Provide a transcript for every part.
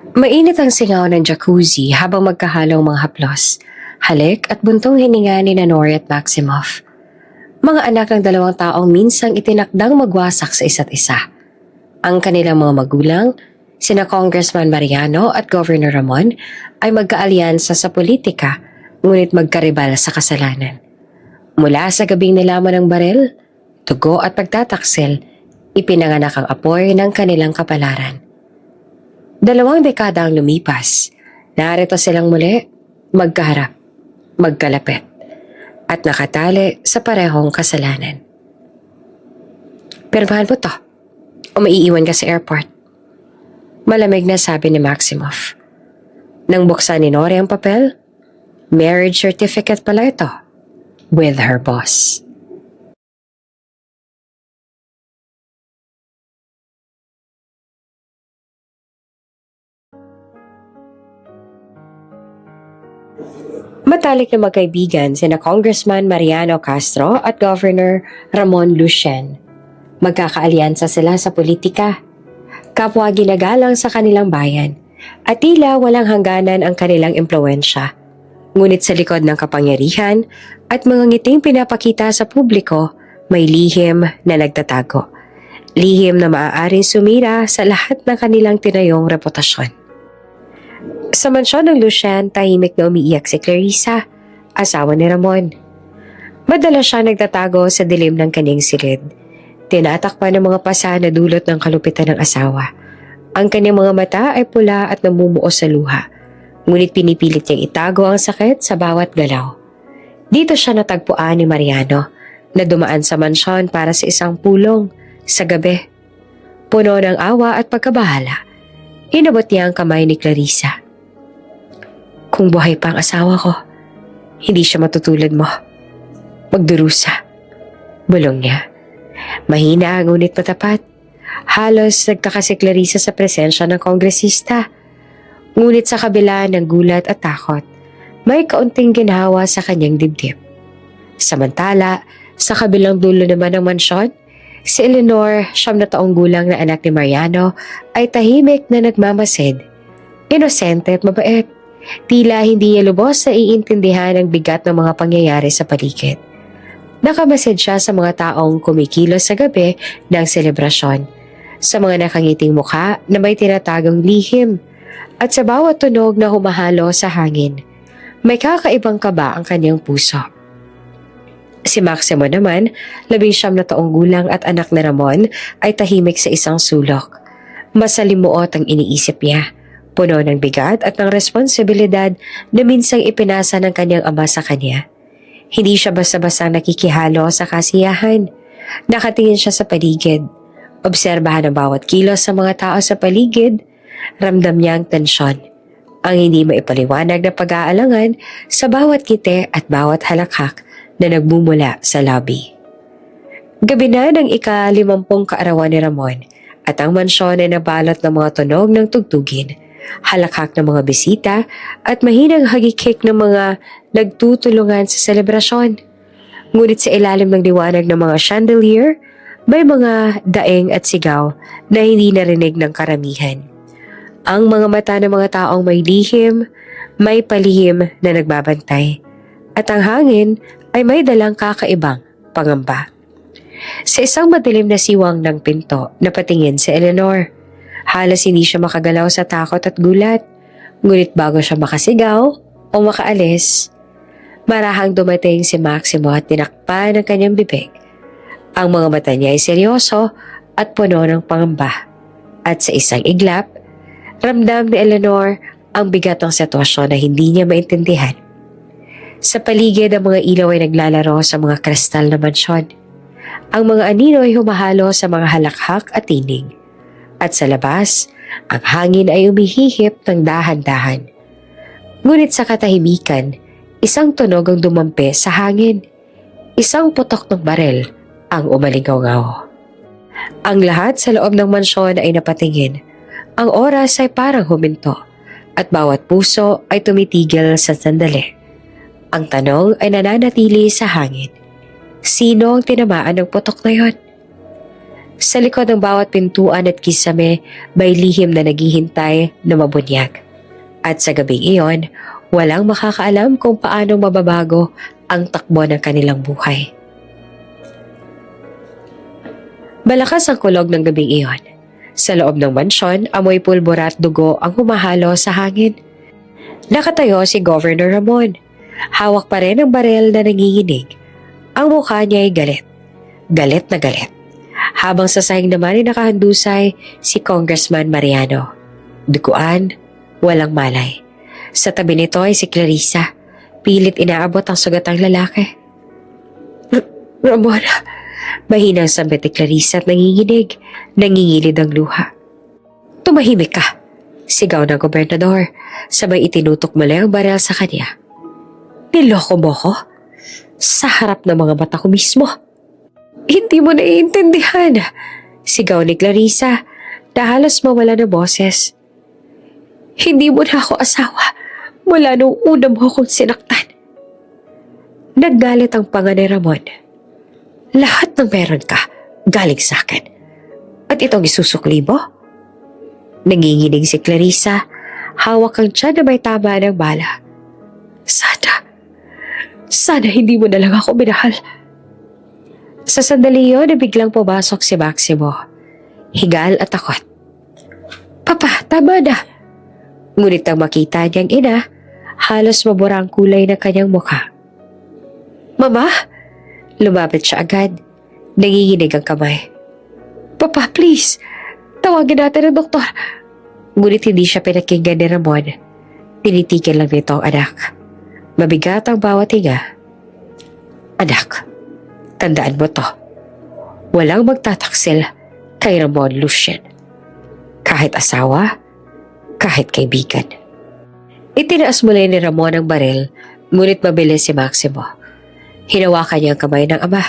Mainit ang singaw ng jacuzzi habang magkahalong mga haplos, halik at buntong hininga ni Nori at Maximoff. Mga anak ng dalawang taong minsang itinakdang magwasak sa isa't isa. Ang kanilang mga magulang, sina Congressman Mariano at Governor Ramon, ay magkaalyansa sa politika ngunit magkaribal sa kasalanan. Mula sa gabing nilaman ng barel, tugo at pagtataksil, ipinanganak ang apoy ng kanilang kapalaran. 2 dekada ang lumipas, narito silang muli, magkaharap, magkalapit, at nakatali sa parehong kasalanan. Pirmahan mo to, o maiiwan ka sa airport. Malamig na sabi ni Maximoff. Nang buksan ni Nori ang papel, marriage certificate pala ito, with her boss. Matalik na magkaibigan sina Congressman Mariano Castro at Governor Ramon Lucien. Magkakaalyansa sila sa politika. Kapwa ginagalang sa kanilang bayan at tila walang hangganan ang kanilang impluwensya. Ngunit sa likod ng kapangyarihan at mga ngiting pinapakita sa publiko, may lihim na nagtatago. Lihim na maaaring sumira sa lahat ng kanilang tinayong reputasyon. Sa mansyon ng Lucien, tahimik na umiiyak si Clarissa, asawa ni Ramon. Madalas siya nagtatago sa dilim ng kanyang silid. Tinatakpan ng mga pasa na dulot ng kalupitan ng asawa. Ang kanyang mga mata ay pula at namumuo sa luha. Ngunit pinipilit niyang itago ang sakit sa bawat galaw. Dito siya natagpuan ni Mariano na dumaan sa mansyon para sa isang pulong sa gabi. Puno ng awa at pagkabahala, inabot niya ang kamay ni Clarissa. Kung buhay pa ang asawa ko, hindi siya matutulad mo. Magdurusa. Bulong niya. Mahina ngunit matapat. Halos nagtaka si Clarissa sa presensya ng kongresista. Ngunit sa kabila ng gulat at takot, may kaunting ginhawa sa kanyang dibdib. Samantala, sa kabilang dulo naman ng mansyon, si Eleanor, 9 taong gulang na anak ni Mariano, ay tahimik na nagmamasid. Inosente at mabait. Tila hindi niya lubos na iintindihan ang bigat ng mga pangyayari sa paligid. Nakamasid siya sa mga taong kumikilos sa gabi ng selebrasyon, sa mga nakangiting mukha na may tinatagong lihim, at sa bawat tunog na humahalo sa hangin. May kakaibang kaba ang kanyang puso. Si Maximo naman, 19 na taong gulang at anak ni Ramon, ay tahimik sa isang sulok. Masalimuot ang iniisip niya. Puno ng bigat at ng responsibilidad na minsang ipinasa ng kanyang ama sa kanya. Hindi siya basta-basta nakikihalo sa kasiyahan. Nakatingin siya sa paligid. Obserbahan ang bawat kilos sa mga tao sa paligid. Ramdam niya ang tensyon. Ang hindi maipaliwanag na pag-aalangan sa bawat kite at bawat halakhak na nagmumula sa lobby. Gabi na ng ika-50 kaarawan ni Ramon at ang mansyon ay nabalot ng mga tunog ng tugtugin, halakhak ng mga bisita at mahinang hagikik ng mga nagtutulungan sa selebrasyon. Ngunit sa ilalim ng liwanag ng mga chandelier, may mga daing at sigaw na hindi narinig ng karamihan. Ang mga mata ng mga taong may lihim, may palihim na nagbabantay, at ang hangin ay may dalang kakaibang pangamba. Sa isang madilim na siwang ng pinto, napatingin si Eleanor. Halos hindi siya makagalaw sa takot at gulat. Ngunit bago siya makasigaw o makaalis, marahang dumating si Maximo at tinakpan ng kanyang bibig. Ang mga mata niya ay seryoso at puno ng pangamba. At sa isang iglap, ramdam ni Eleanor ang bigat ng sitwasyon na hindi niya maintindihan. Sa paligid, ang mga ilaw ay naglalaro sa mga kristal na mansyon. Ang mga anino ay humahalo sa mga halakhak at tinig. At sa labas, ang hangin ay umihihip ng dahan-dahan. Ngunit sa katahimikan, isang tunog ang dumampi sa hangin. Isang putok ng barel ang umalingaw-ngaw. Ang lahat sa loob ng mansyon ay napatingin. Ang oras ay parang huminto at bawat puso ay tumitigil sa sandali. Ang tanong ay nananatili sa hangin. Sino ang tinamaan ng putok na yon? Sa likod ng bawat pintuan at kisame, may lihim na naghihintay na mabunyag. At sa gabing iyon, walang makakaalam kung paano mababago ang takbo ng kanilang buhay. Malakas ang kulog ng gabing iyon. Sa loob ng mansyon, amoy pulbura at dugo ang humahalo sa hangin. Nakatayo si Governor Ramon. Hawak pa rin ang barel na nanginginig. Ang mukha niya ay galit. Galit na galit. Habang sa sahig naman ay nakahandusay si Congressman Mariano. Duguan, walang malay. Sa tabi nito ay si Clarissa. Pilit inaabot ang sugatang lalaki. Ramon, mahinang sambit ni Clarissa at nanginginig. Nangingilid ang luha. Tumahimik ka, sigaw ng gobernador. Sabay itinutok muli ang barel sa kanya. Niloko mo ko? Sa harap ng mga mata ko mismo. Hindi mo naiintindihan, sigaw ni Clarissa na halos mawala ng boses. Hindi mo na ako asawa mula nung una mo akong sinaktan. Naggalit ang panga ni Ramon. Lahat ng meron ka, galing sa akin. At itong isusukli mo? Nanginginig si Clarissa, hawak ang tiyan na may tama ng bala. Sana hindi mo na lang ako minahal. Sa sandali yun na biglang pumasok si Maximo. Higal at takot. Papa, tama na. Ngunit ang makita niyang ina, halos mabura ang kulay ng kanyang mukha. Mama? Lumapit siya agad. Nanginginig ang kamay. Papa, please. Tawagin natin ang doktor. Ngunit hindi siya pinakinggan ni Ramon. Tinitigil lang nito ang anak. Mabigat ang bawat higa. Anak, tandaan mo to. Walang magtataksil kay Ramon Lucien. Kahit asawa, kahit kaibigan. Itinaas muli ni Ramon ang baril, ngunit mabilis si Maximo. Hinawakan niya ang kamay ng ama.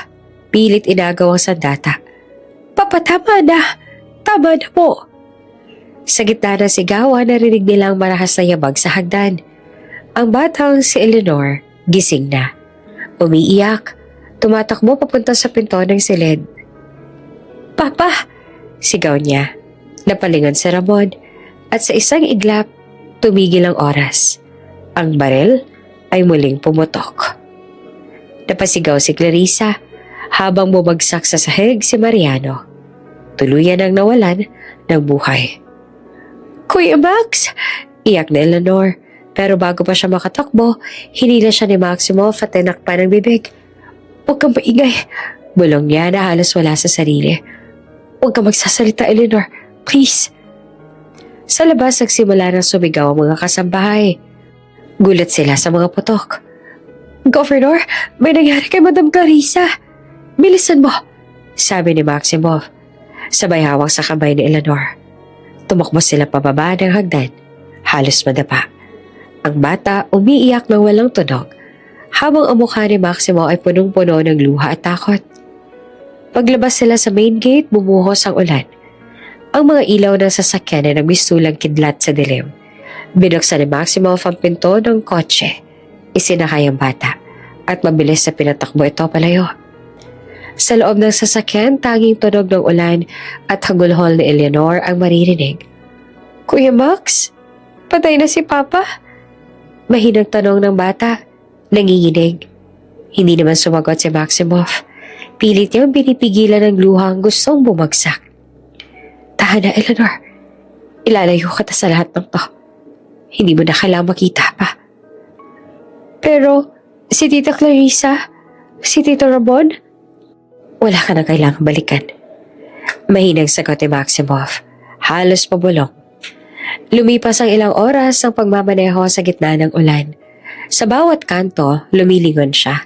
Pilit inagaw ang sandata. Papa, tama na. Tama na po. Sa gitna ng sigawan, narinig nilang marahas na yabag sa hagdan. Ang batang si Eleanor, gising na. Umiiyak, tumatakbo papunta sa pinto ng silid. Papa! Sigaw niya. Napalingon si Ramon at sa isang iglap, tumigil ang oras. Ang baril ay muling pumutok. Napasigaw si Clarissa habang bumagsak sa sahig si Mariano. Tuluyan ang nawalan ng buhay. Kuya Max! Iyak na Eleanor. Pero bago pa siya makatakbo, hinila siya ni Maximo at tinakpan ng bibig. Huwag kang maingay. Bulong niya na halos wala sa sarili. Huwag kang magsasalita, Eleanor. Please. Sa labas, nagsimula ng sumigaw ang mga kasambahay. Gulat sila sa mga putok. Governor, may nangyari kay Madam Clarissa. Bilisan mo, sabi ni Maximo. Sabay hawak sa kamay ni Eleanor. Tumakbo sila pababa ng hagdan. Halos madapa. Ang bata umiiyak ng walang tunog, habang ang mukha ni Maximo ay punong-puno ng luha at takot. Paglabas sila sa main gate, bumuhos ang ulan. Ang mga ilaw ng sasakyan ay nagmistulang kidlat sa dilim. Binuksan ni Maximo ang pinto ng kotse. Isinakay ang bata at mabilis na pinatakbo ito palayo. Sa loob ng sasakyan, tanging tunog ng ulan at hagulhol ni Eleanor ang maririnig. Kuya Max, patay na si Papa? Mahinang tanong ng bata. Nanginginig. Hindi naman sumagot si Maximoff. Pilit niyang pinipigilan ng luhang gustong bumagsak. Tahan na, Eleanor. Ilalayo ka sa lahat ng to. Hindi mo na kailangang makita pa. Pero, si Tita Clarissa, si Tito Ramon, wala ka na kailangang balikan. Mahinang sagot ni Maximoff. Halos pabulong. Lumipas ang ilang oras ang pagmamaneho sa gitna ng ulan. Sa bawat kanto, lumilingon siya.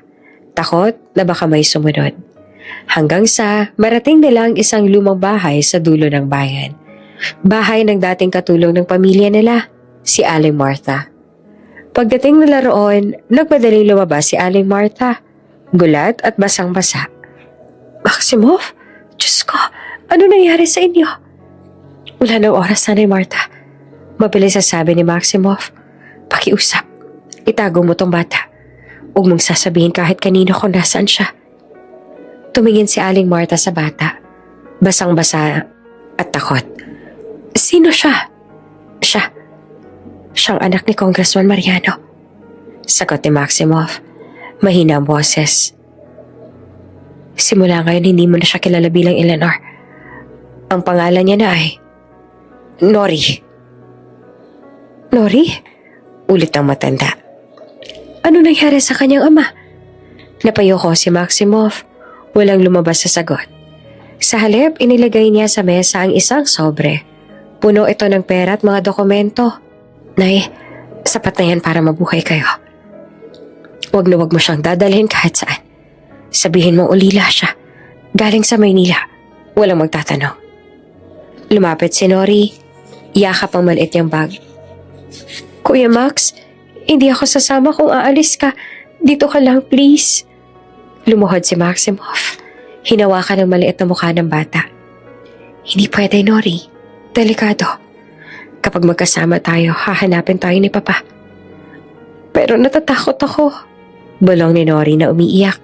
Takot na baka may sumunod. Hanggang sa marating nilang isang lumang bahay sa dulo ng bayan. Bahay ng dating katulong ng pamilya nila, si Aling Martha. Pagdating nila roon, nagmadaling lumabas si Aling Martha. Gulat at basang-basa. Maximoff, Diyos ko, ano nangyari sa inyo? Wala ng oras, Nanay Martha. Mabilis sabi ni Maximoff. Pakiusap. Itago mo tong bata. Huwag mong sasabihin kahit kanino kung nasaan siya. Tumingin si Aling Martha sa bata. basang-basa at takot. Sino siya? Siyang anak ni Congressman Mariano. Sagot ni Maximoff. Mahina ang boses. Simula ngayon hindi mo na siya kilala bilang Eleanor. Ang pangalan niya na ay Nori. Nori? Ulit ang matanda. Ano nangyari sa kanyang ama? Napayoko si Maximoff. Walang lumabas sa sagot. Sa halip, inilagay niya sa mesa ang isang sobre. Puno ito ng pera at mga dokumento. Nay, sapat na yan para mabuhay kayo. Huwag na huwag mo siyang dadalhin kahit saan. Sabihin mo ulila siya. Galing sa Maynila. Walang magtatanong. Lumapit si Nori. Yakap ang maliit niyang bag. Kuya Max, hindi ako sasama kung aalis ka. Dito ka lang, please. Lumuhod si Maximoff. Hinawakan ang maliit na mukha ng bata. Hindi pwede, Nori. Delikado. Kapag magkasama tayo, hahanapin tayo ni Papa. Pero natatakot ako. Bulong ni Nori na umiiyak.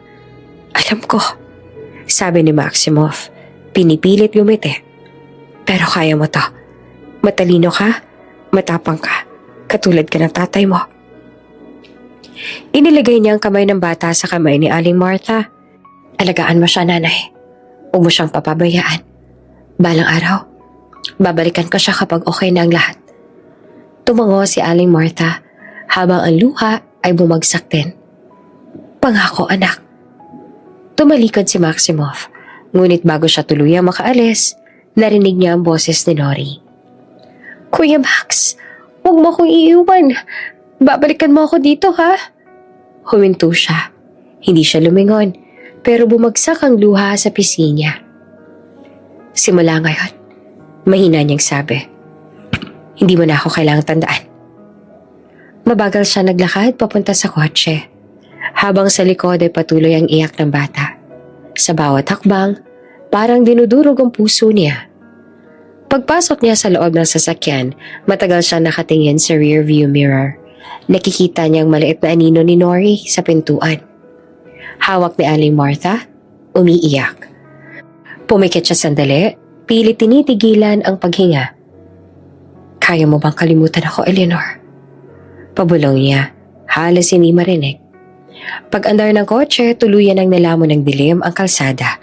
Alam ko. Sabi ni Maximoff. Pinipilit gumiti. Pero kaya mo to. Matalino ka, matapang ka. Katulad ka ng tatay mo. Inilagay niya ang kamay ng bata sa kamay ni Aling Martha. Alagaan mo siya, nanay. Huwag mo siyang papabayaan. Balang araw, babalikan ko siya kapag okay na ang lahat. Tumango si Aling Martha habang ang luha ay bumagsak din. Pangako, anak. Tumalikod si Maximoff. Ngunit bago siya tuluyang makaalis, narinig niya ang boses ni Nori. Kuya Max, huwag mo akong iiwan. Babalikan mo ako dito, ha? Huminto siya. Hindi siya lumingon, pero bumagsak ang luha sa pisngi niya. Simula ngayon, mahina niyang sabi. Hindi mo na ako kailangang tandaan. Mabagal siya naglakad papunta sa kotse. Habang sa likod ay patuloy ang iyak ng bata. Sa bawat hakbang, parang dinudurog ang puso niya. Pagpasok niya sa loob ng sasakyan, matagal siya nakatingin sa rearview mirror. Nakikita niyang maliit na anino ni Nori sa pintuan. Hawak ni Aling Martha, umiiyak. Pumikit siya sandali, pilit tinitigilan ang paghinga. Kaya mo bang kalimutan ako, Eleanor? Pabulong niya, halos hindi marinig. Pag-andar ng kotse, tuluyan ang nilamon ng dilim ang kalsada.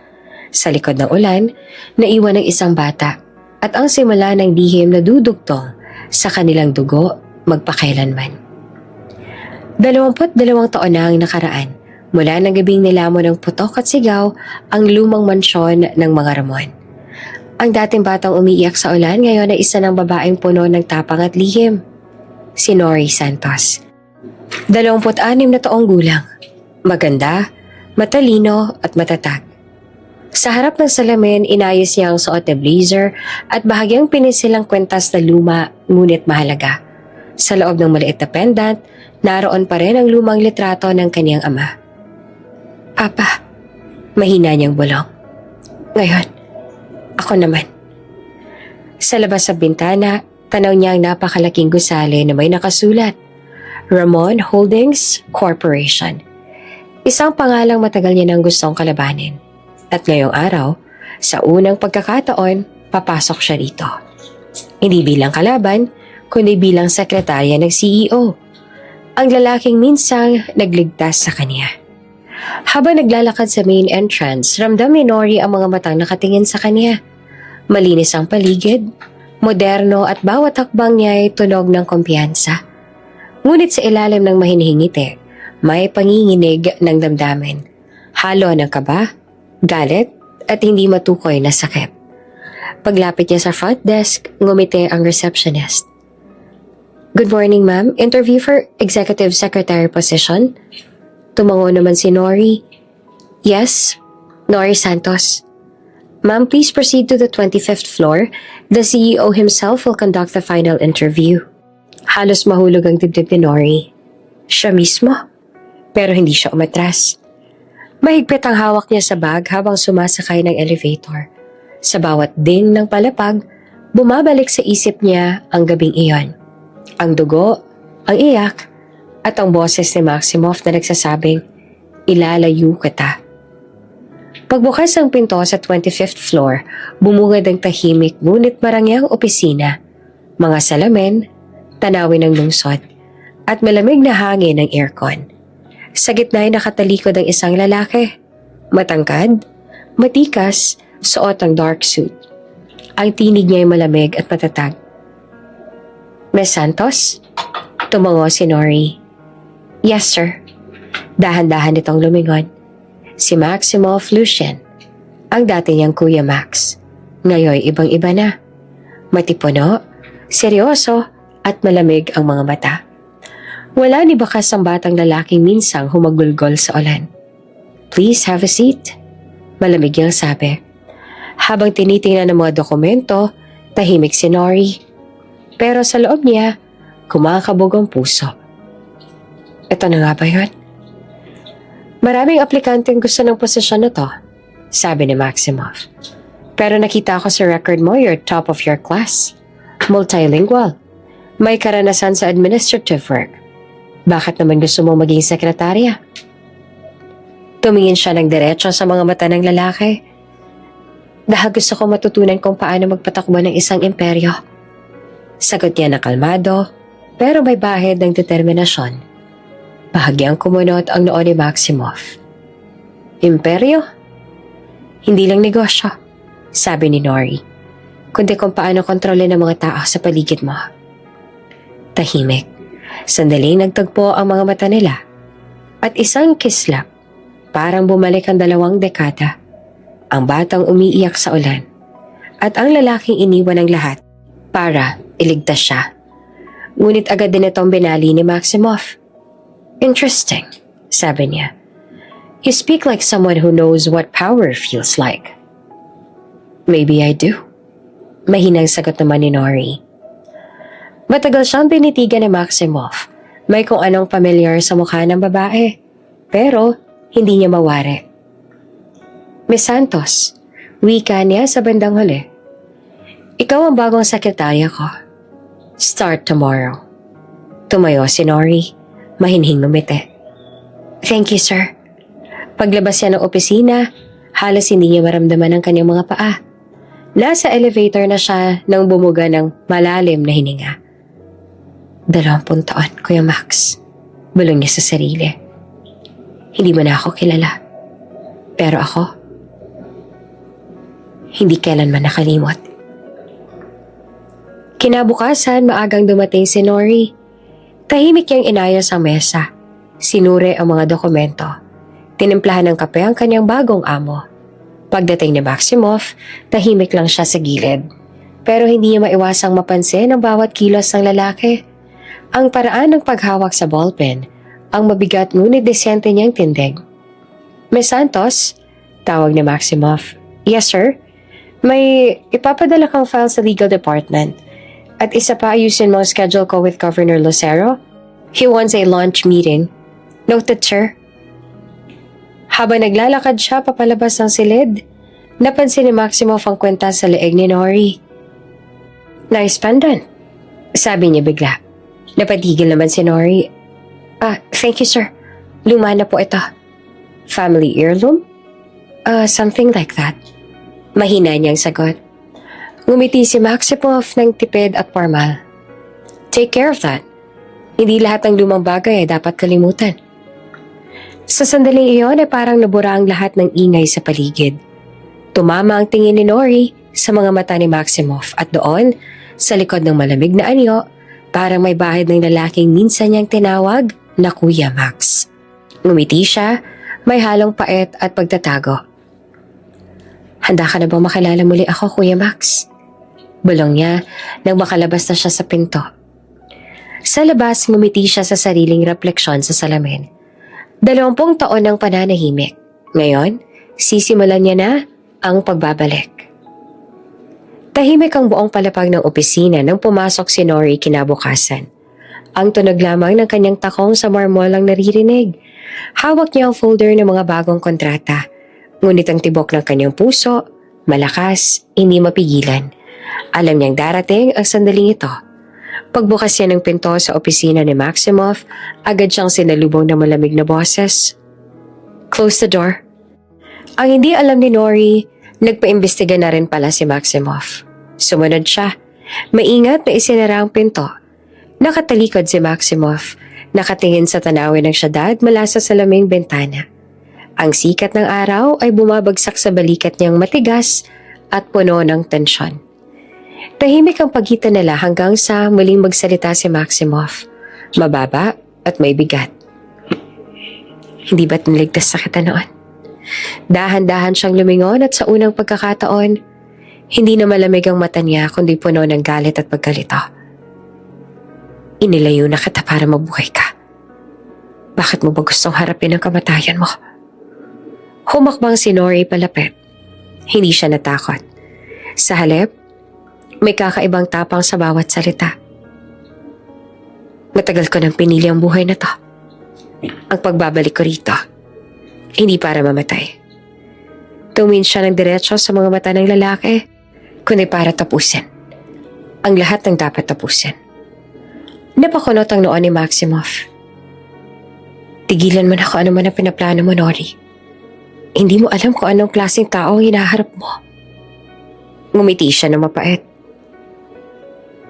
Sa likod ng ulan, naiwan ng isang bata at ang simula ng lihim na dudugtong sa kanilang dugo magpakailanman. 22 taon na ang nakaraan mula ng gabing nilamon ng putok at sigaw ang lumang mansyon ng mga Ramon. Ang dating batang umiiyak sa ulan ngayon ay isa ng babaeng puno ng tapang at lihim. Si Nori Santos. 26 na taong gulang. Maganda, matalino at matatag. Sa harap ng salamin, inayos niya ang suot na blazer at bahagyang pinisilang kwentas na luma ngunit mahalaga. Sa loob ng maliit na pendant, naroon pa rin ang lumang litrato ng kaniyang ama. Papa, mahina niyang bulong. Ngayon, ako naman. Sa labas sa bintana, tanaw niya ang napakalaking gusali na may nakasulat, Ramon Holdings Corporation. Isang pangalang matagal niya nang gustong kalabanin. At ngayong araw, sa unang pagkakataon, papasok siya dito. Hindi bilang kalaban, kundi bilang sekretarya ng CEO. Ang lalaking minsang nagligtas sa kanya. Habang naglalakad sa main entrance, ramdam ni Nori ang mga matang nakatingin sa kanya. Malinis ang paligid, moderno at bawat hakbang niya ay tunog ng kumpiyansa. Ngunit sa ilalim ng mahinhingiti, may panginginig ng damdamin. Halo ng kaba, galit at hindi matukoy na sakit. Paglapit niya sa front desk, ngumiti ang receptionist. Good morning, ma'am. Interview for executive secretary position? Tumango naman si Nori. Yes, Nori Santos. Ma'am, please proceed to the 25th floor. The CEO himself will conduct the final interview. Halos mahulog ang dibdib ni Nori. Siya mismo. Pero hindi siya umatras. Mahigpit ang hawak niya sa bag habang sumasakay ng elevator. Sa bawat ding ng palapag, bumabalik sa isip niya ang gabing iyon. Ang dugo, ang iyak, at ang boses ni Maximoff na nagsasabing, ilalayo kita. Pagbukas ng pinto sa 25th floor, bumungad ang tahimik ngunit marangyang opisina. Mga salamin, tanawin ng lungsod, at malamig na hangin ng aircon. Sa gitna ay nakatalikod ang isang lalaki. Matangkad, matikas, suot ang dark suit. Ang tinig niya ay malamig at matatag. Miss Santos? Tumango si Nori. Yes, sir. Dahan-dahan itong lumingon. Si Maximoff Lucien, ang dati niyang Kuya Max. Ngayon ibang-iba na. Matipuno, seryoso, at malamig ang mga mata. Wala ni bakas ang batang lalaking minsang humagulgol sa ulan. Please have a seat. Malamig niyang sabi. Habang tinitingnan ng mga dokumento, tahimik si Nori. Pero sa loob niya, kumakabog ang puso. Ito na nga ba yun? Maraming aplikante ang gusto ng posisyon na to, sabi ni Maximoff. Pero nakita ko sa record mo, you're top of your class. Multilingual. May karanasan sa administrative work. Bakit naman gusto mo maging sekretarya? Tumingin siya ng diretso sa mga mata ng lalaki. Dahil gusto ko matutunan kung paano magpatakbo ng isang imperyo. Sagot niya na kalmado, pero may bahid ng determinasyon. Bahagyang kumunot ang noo ni Maximoff. Imperyo? Hindi lang negosyo, sabi ni Nori, kundi kung paano kontrolin ang mga tao sa paligid mo. Tahimik. Sandaling nagtagpo ang mga mata nila. At isang kislap, parang bumalik ang 2 dekada. Ang batang umiiyak sa ulan. At ang lalaking iniwan ng lahat para iligtas siya. Ngunit agad din itong binali ni Maximoff. Interesting, sabi niya. You speak like someone who knows what power feels like. Maybe I do. Mahinang sagot naman ni Nori. Matagal siyang tinitigan ni Maximoff. May kung anong pamilyar sa mukha ng babae. Pero hindi niya mawari. Miss Santos, wika niya sa bandang huli. Ikaw ang bagong sekretarya ko. Start tomorrow. Tumayo si Nori. Mahinhing ngumiti. Thank you, sir. Paglabas niya ng opisina, halos hindi niya maramdaman ang kanyang mga paa. Nasa elevator na siya nang bumuga ng malalim na hininga. 20 taon, Kuya Max. Bulong niya sa sarili. Hindi mo na ako kilala. Pero ako, hindi kailanman nakalimot. Kinabukasan, maagang dumating si Nori. Tahimik niyang inayos ang mesa. Sinure ang mga dokumento. Tinimplahan ng kape ang kanyang bagong amo. Pagdating ni Maximoff, tahimik lang siya sa gilid. Pero hindi niya maiwasang mapansin ang bawat kilos ng lalaki. Ang paraan ng paghawak sa ballpen, ang mabigat ngunit desyente niyang tindig. Miss Santos, tawag ni Maximoff. Yes, sir. May ipapadala kang file sa legal department. At isa pa ayusin mo ang schedule ko with Governor Lucero. He wants a lunch meeting. Noted, sir. Habang naglalakad siya papalabas ng silid, napansin ni Maximoff ang kwenta sa leeg ni Nori. Nice pendant, sabi niya bigla. Napatigil naman si Nori. Thank you, sir. Luma na po ito. Family heirloom? Something like that. Mahina niyang sagot. Ngumiti si Maximoff ng tipid at formal. Take care of that. Hindi lahat ng lumang bagay ay dapat kalimutan. Sa sandaling iyon ay parang nabura ang lahat ng ingay sa paligid. Tumama ang tingin ni Nori sa mga mata ni Maximoff at doon, sa likod ng malamig na anyo, parang may bahid ng lalaking minsan niyang tinawag na Kuya Max. Ngumiti siya, may halong pait at pagtatago. Handa ka na bang makilala muli ako, Kuya Max? Bulong niya nang makalabas na siya sa pinto. Sa labas, ngumiti siya sa sariling refleksyon sa salamin. 20 taon ng pananahimik. Ngayon, sisimulan niya na ang pagbabalik. Tahimik ang buong palapag ng opisina nang pumasok si Nori kinabukasan. Ang tunog lamang ng kanyang takong sa marmol ang naririnig. Hawak niya ang folder ng mga bagong kontrata. Ngunit ang tibok ng kanyang puso, malakas, hindi mapigilan. Alam niyang darating ang sandaling ito. Pagbukas niya ng pinto sa opisina ni Maximoff, agad siyang sinalubong ng malamig na boses. Close the door. Ang hindi alam ni Nori, nagpaimbestiga na rin pala si Maximoff. Sumunod siya. Maingat na isinara ang pinto. Nakatalikod si Maximoff, nakatingin sa tanawin ng syudad mula sa salaming bentana. Ang sikat ng araw ay bumabagsak sa balikat niyang matigas at puno ng tensyon. Tahimik ang pagitan nila hanggang sa muling magsalita si Maximoff. Mababa at may bigat. Hindi ba't niligtas sa kita noon? Dahan-dahan siyang lumingon at sa unang pagkakataon, hindi na malamig ang mata niya kundi puno ng galit at pagkalito. Inilayo na kita para mabuhay ka. Bakit mo ba gustong harapin ang kamatayan mo? Humakbang si Nori palapit. Hindi siya natakot. Sa halip, may kakaibang tapang sa bawat salita. Matagal ko nang pinili ang buhay na to. Ang pagbabalik ko rito, hindi para mamatay. Tumingin siya ng diretso sa mga mata ng lalaki, kundi para tapusin ang lahat ng dapat tapusin. Napakunot ang noon ni Maximoff. Tigilan mo na kung ano man ang pinaplano mo, Nori. Hindi mo alam kung anong klaseng tao ang hinaharap mo. Ngumiti siya na mapait.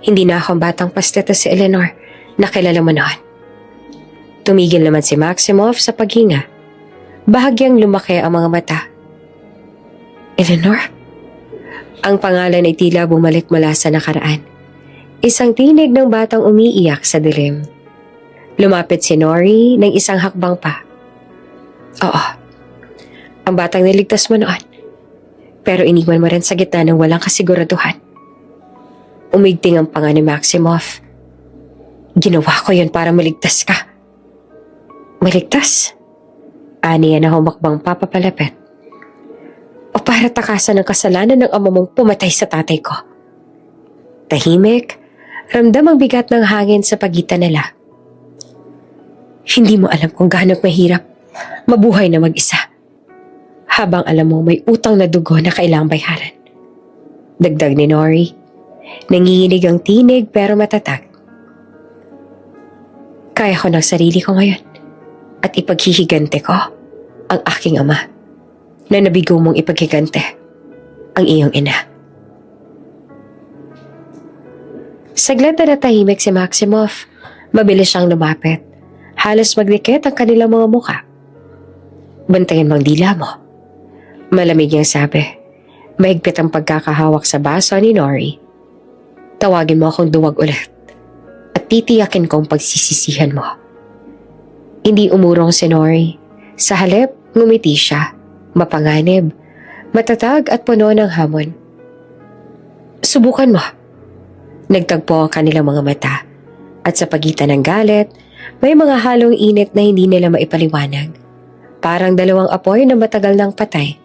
Hindi na akong batang pasteta si Eleanor na kilala mo noon. Tumigil naman si Maximoff sa paghinga. Bahagyang lumaki ang mga mata. Eleanor? Ang pangalan ay tila bumalik mula sa nakaraan. Isang tinig ng batang umiiyak sa dilim. Lumapit si Nori ng isang hakbang pa. Oo, ang batang niligtas mo noon. Pero iniwan mo rin sa gitna ng walang kasiguraduhan. Umigting ang panga ni Maximoff. Ginawa ko yun para maligtas ka. Maligtas? Aniya na humakbang papapalapit. O para takasan ang kasalanan ng ama mong pumatay sa tatay ko. Tahimik, ramdam ang bigat ng hangin sa pagitan nila. Hindi mo alam kung gaano mahirap mabuhay na mag-isa. Habang alam mo may utang na dugo na kailangang bayaran. Dagdag ni Nori. Nanginginig ang tinig pero matatag. Kaya ko ng sarili ko ngayon. At ipaghihigante ko ang aking ama na nabigo mong ipaghigante ang iyong ina. Saglit na natahimik si Maximoff. Mabilis siyang lumapit. Halos magdikit ang kanilang mga muka. Bantayan mo ang dila mo. Malamig niyang sabi. Mahigpit ang pagkakahawak sa baso ni Nori. Tawagin mo akong duwag ulit at titiyakin kong pagsisisihan mo. Hindi umurong si Nori. Sa halip, ngumiti siya. Mapanganib, matatag at puno ng hamon. Subukan mo. Nagtagpo ang kanilang mga mata. At sa pagitan ng galit, may mga halong init na hindi nila maipaliwanag. Parang dalawang apoy na matagal nang patay.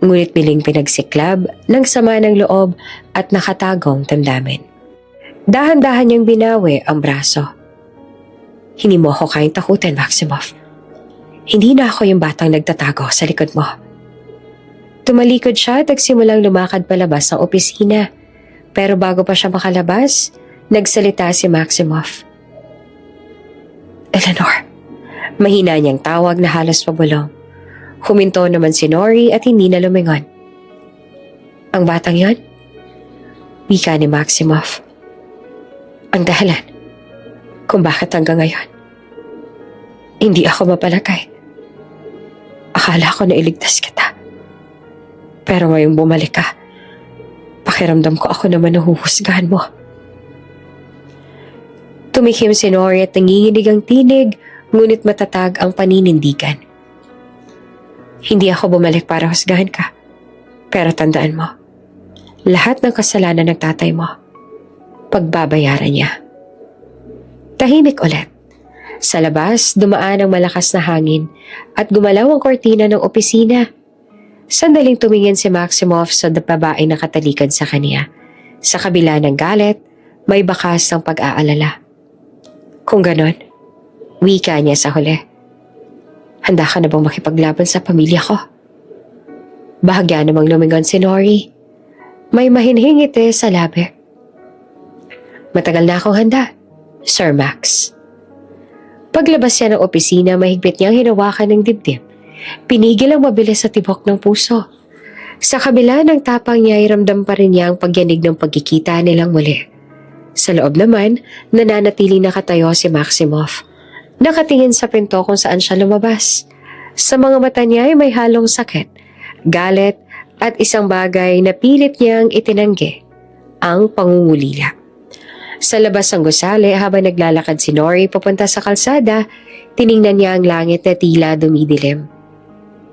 Ngunit biling pinagsiklab ng sama ng loob at nakatagong damdamin. Dahan-dahan niyang binawi ang braso. Hindi mo ako kayang takutin, Maximoff. Hindi na ako yung batang nagtatago sa likod mo. Tumalikod siya at nagsimulang lumakad palabas ng opisina. Pero bago pa siya makalabas, nagsalita si Maximoff. Eleanor, mahina niyang tawag na halos pabulong. Huminto naman si Nori at hindi na lumingon. Ang batang yon? Wika ni Maximoff. Ang dahilan kung bakit hanggang ngayon hindi ako mapalagay. Akala ko na iligtas kita. Pero ngayong bumalik ka, pakiramdam ko ako naman nahuhusgahan mo. Tumikim si Nori at nanginginig ang tinig, ngunit matatag ang paninindigan. Hindi ako bumalik para husgahan ka. Pero tandaan mo, lahat ng kasalanan ng tatay mo, pagbabayaran niya. Tahimik ulit. Sa labas, dumaan ang malakas na hangin at gumalaw ang kortina ng opisina. Sandaling tumingin si Maximoff sa babae na katalikod sa kanya. Sa kabila ng galit, may bakas ng pag-aalala. Kung ganon, wika niya sa huli. Handa ka na bang makipaglaban sa pamilya ko? Bahagya namang lumingon si Nori. May mahinhing ngiti sa labi. Matagal na akong handa, Sir Max. Paglabas niya ng opisina, mahigpit niyang hinawakan ng dibdib. Pinigil ang mabilis sa tibok ng puso. Sa kabila ng tapang niya ay ramdam pa rin niya ang pagyanig ng pagkikita nilang muli. Sa loob naman, nananatiling nakatayo si Maximoff. Nakatingin sa pinto kung saan siya lumabas. Sa mga mata niya ay may halong sakit, galit at isang bagay na pilit niyang itinanggi, ang pangungulila. Sa labas ng gusali habang naglalakad si Nori papunta sa kalsada, tiningnan niya ang langit na tila dumidilim.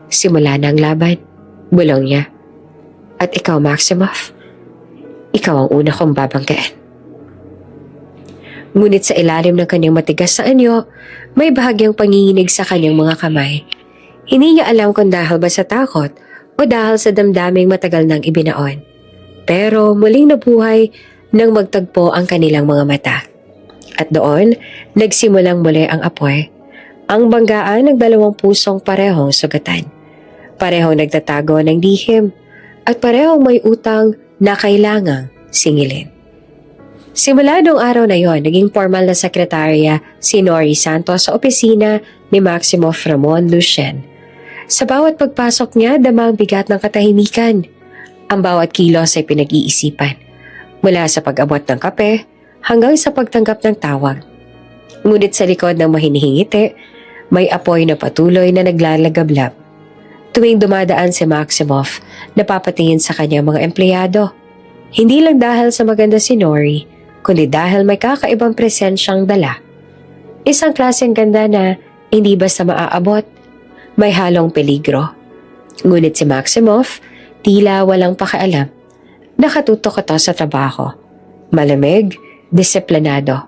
Simula na ang laban, bulong niya. At ikaw, Maximoff, ikaw ang una kong babanggaan. Ngunit sa ilalim ng kanyang matigas na anyo, may bahagyang panginginig sa kanyang mga kamay. Hindi niya alam kung dahil ba sa takot o dahil sa damdaming matagal nang ibinaon. Pero muling nabuhay nang magtagpo ang kanilang mga mata. At doon, nagsimulang muli ang apoy. Ang banggaan ng dalawang pusong parehong sugatan. Parehong nagtatago ng lihim at parehong may utang na kailangang singilin. Simula noong araw na yon, naging formal na sekretarya si Nori Santos sa opisina ni Maximoff Ramon Lucien. Sa bawat pagpasok niya, dama ang bigat ng katahimikan. Ang bawat kilos ay pinag-iisipan. Mula sa pag-abot ng kape hanggang sa pagtanggap ng tawag. Ngunit sa likod ng mahinihingiti, may apoy na patuloy na naglalagablab. Tuwing dumadaan si Maximoff, napapatingin sa kanyang mga empleyado. Hindi lang dahil sa maganda si Nori, kundi dahil may kakaibang presensyang dala. Isang klaseng ganda na hindi basta maaabot, may halong peligro. Ngunit si Maximoff, tila walang pakialam. Nakatutok ito sa trabaho. Malamig, disiplinado.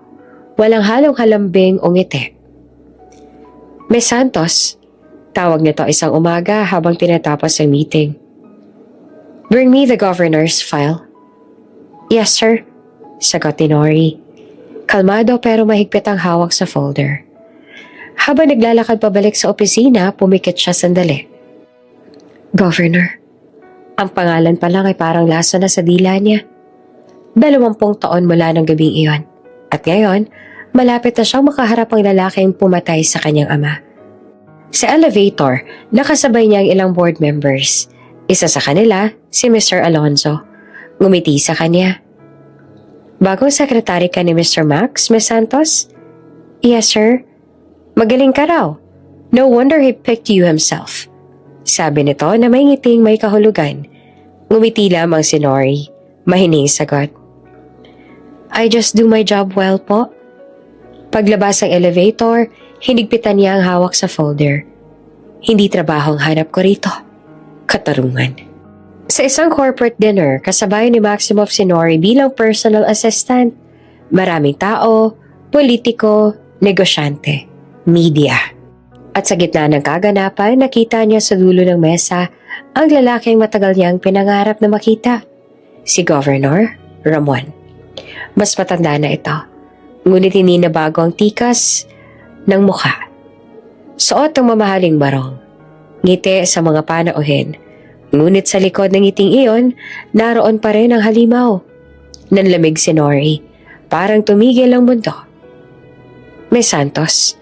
Walang halong halambing o ngiti. Miss Santos, tawag nito isang umaga habang tinatapos ang meeting. Bring me the governor's file. Yes, sir. Sagot ni Nori. Kalmado pero mahigpit ang hawak sa folder. Habang naglalakad pabalik sa opisina, pumikit siya sandali. Governor. Ang pangalan pa lang ay parang laso na sa dila niya. 20 taon mula ng gabing iyon. At ngayon, malapit na siyang makaharap ang lalaking pumatay sa kanyang ama. Sa elevator, nakasabay niya ang ilang board members. Isa sa kanila, si Mr. Alonzo. Ngumiti sa kanya. Bagong sekretary ka ni Mr. Max, Miss Santos? Yes, sir. Magaling ka raw. No wonder he picked you himself. Sabi nito na may ngiting may kahulugan. Ngumiti lamang si Nori. Mahining sagot. I just do my job well po. Paglabas ng elevator, hinigpitan niya ang hawak sa folder. Hindi trabaho ang hanap ko rito. Katarungan. Sa isang corporate dinner, kasabay ni Maximoff si Nori bilang personal assistant. Maraming tao, politiko, negosyante, media. At sa gitna ng kaganapan, nakita niya sa dulo ng mesa ang lalaking matagal niyang pinangarap na makita. Si Governor Ramon. Mas matanda na ito. Ngunit hindi na bago ang tikas ng mukha. Suot ang mamahaling barong. Ngiti sa mga panauhin. Ngunit sa likod ng ngiting iyon, naroon pa rin ang halimaw. Nanlamig si Nori. Parang tumigil ang mundo. Miss Santos,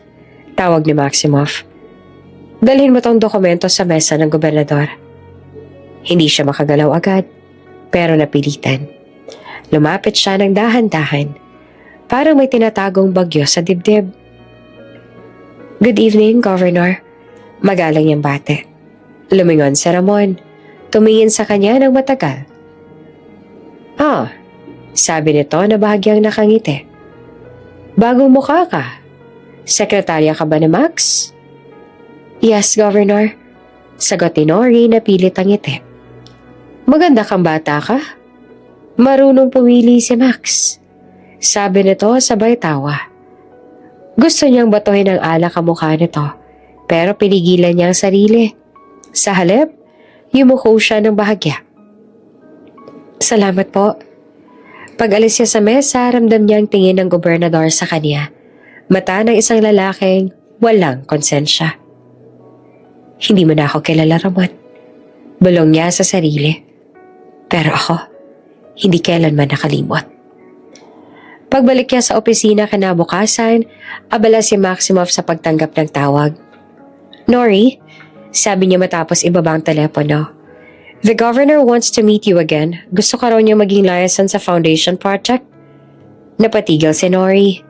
tawag ni Maximoff. Dalhin mo tong dokumento sa mesa ng gobernador. Hindi siya makagalaw agad, pero napilitan. Lumapit siya ng dahan-dahan. Parang may tinatagong bagyo sa dibdib. Good evening, Governor. Magalang yung bate. Lumingon si Ramon. Tumingin sa kanya ng matagal. Sabi nito na bahagyang nakangiti. Bagong mukha ka. Sekretarya ka ba ni Max? Yes, Governor. Sagot ni Nori na pilit ang ngiti. Maganda kang bata ka. Marunong pumili si Max. Sabi nito sabay tawa. Gusto niyang batuhin ng alak ang mukha nito, pero pinigilan niya ang sarili. Sa halip, yumuko siya ng bahagya. Salamat po. Pag-alis niya sa mesa, ramdam niya ang tingin ng gobernador sa kanya. Mata ng isang lalaking walang konsensya. Hindi mo na ako kilala, Ramon. Bulong niya sa sarili. Pero ako, hindi kailanman nakalimot. Pagbalik niya sa opisina kinabukasan, abala si Maximoff sa pagtanggap ng tawag. Nori, Sabi niya matapos ibaba ang telepono. The governor wants to meet you again. Gusto ka raw niya maging liaison sa foundation project? Napatigil si Nori.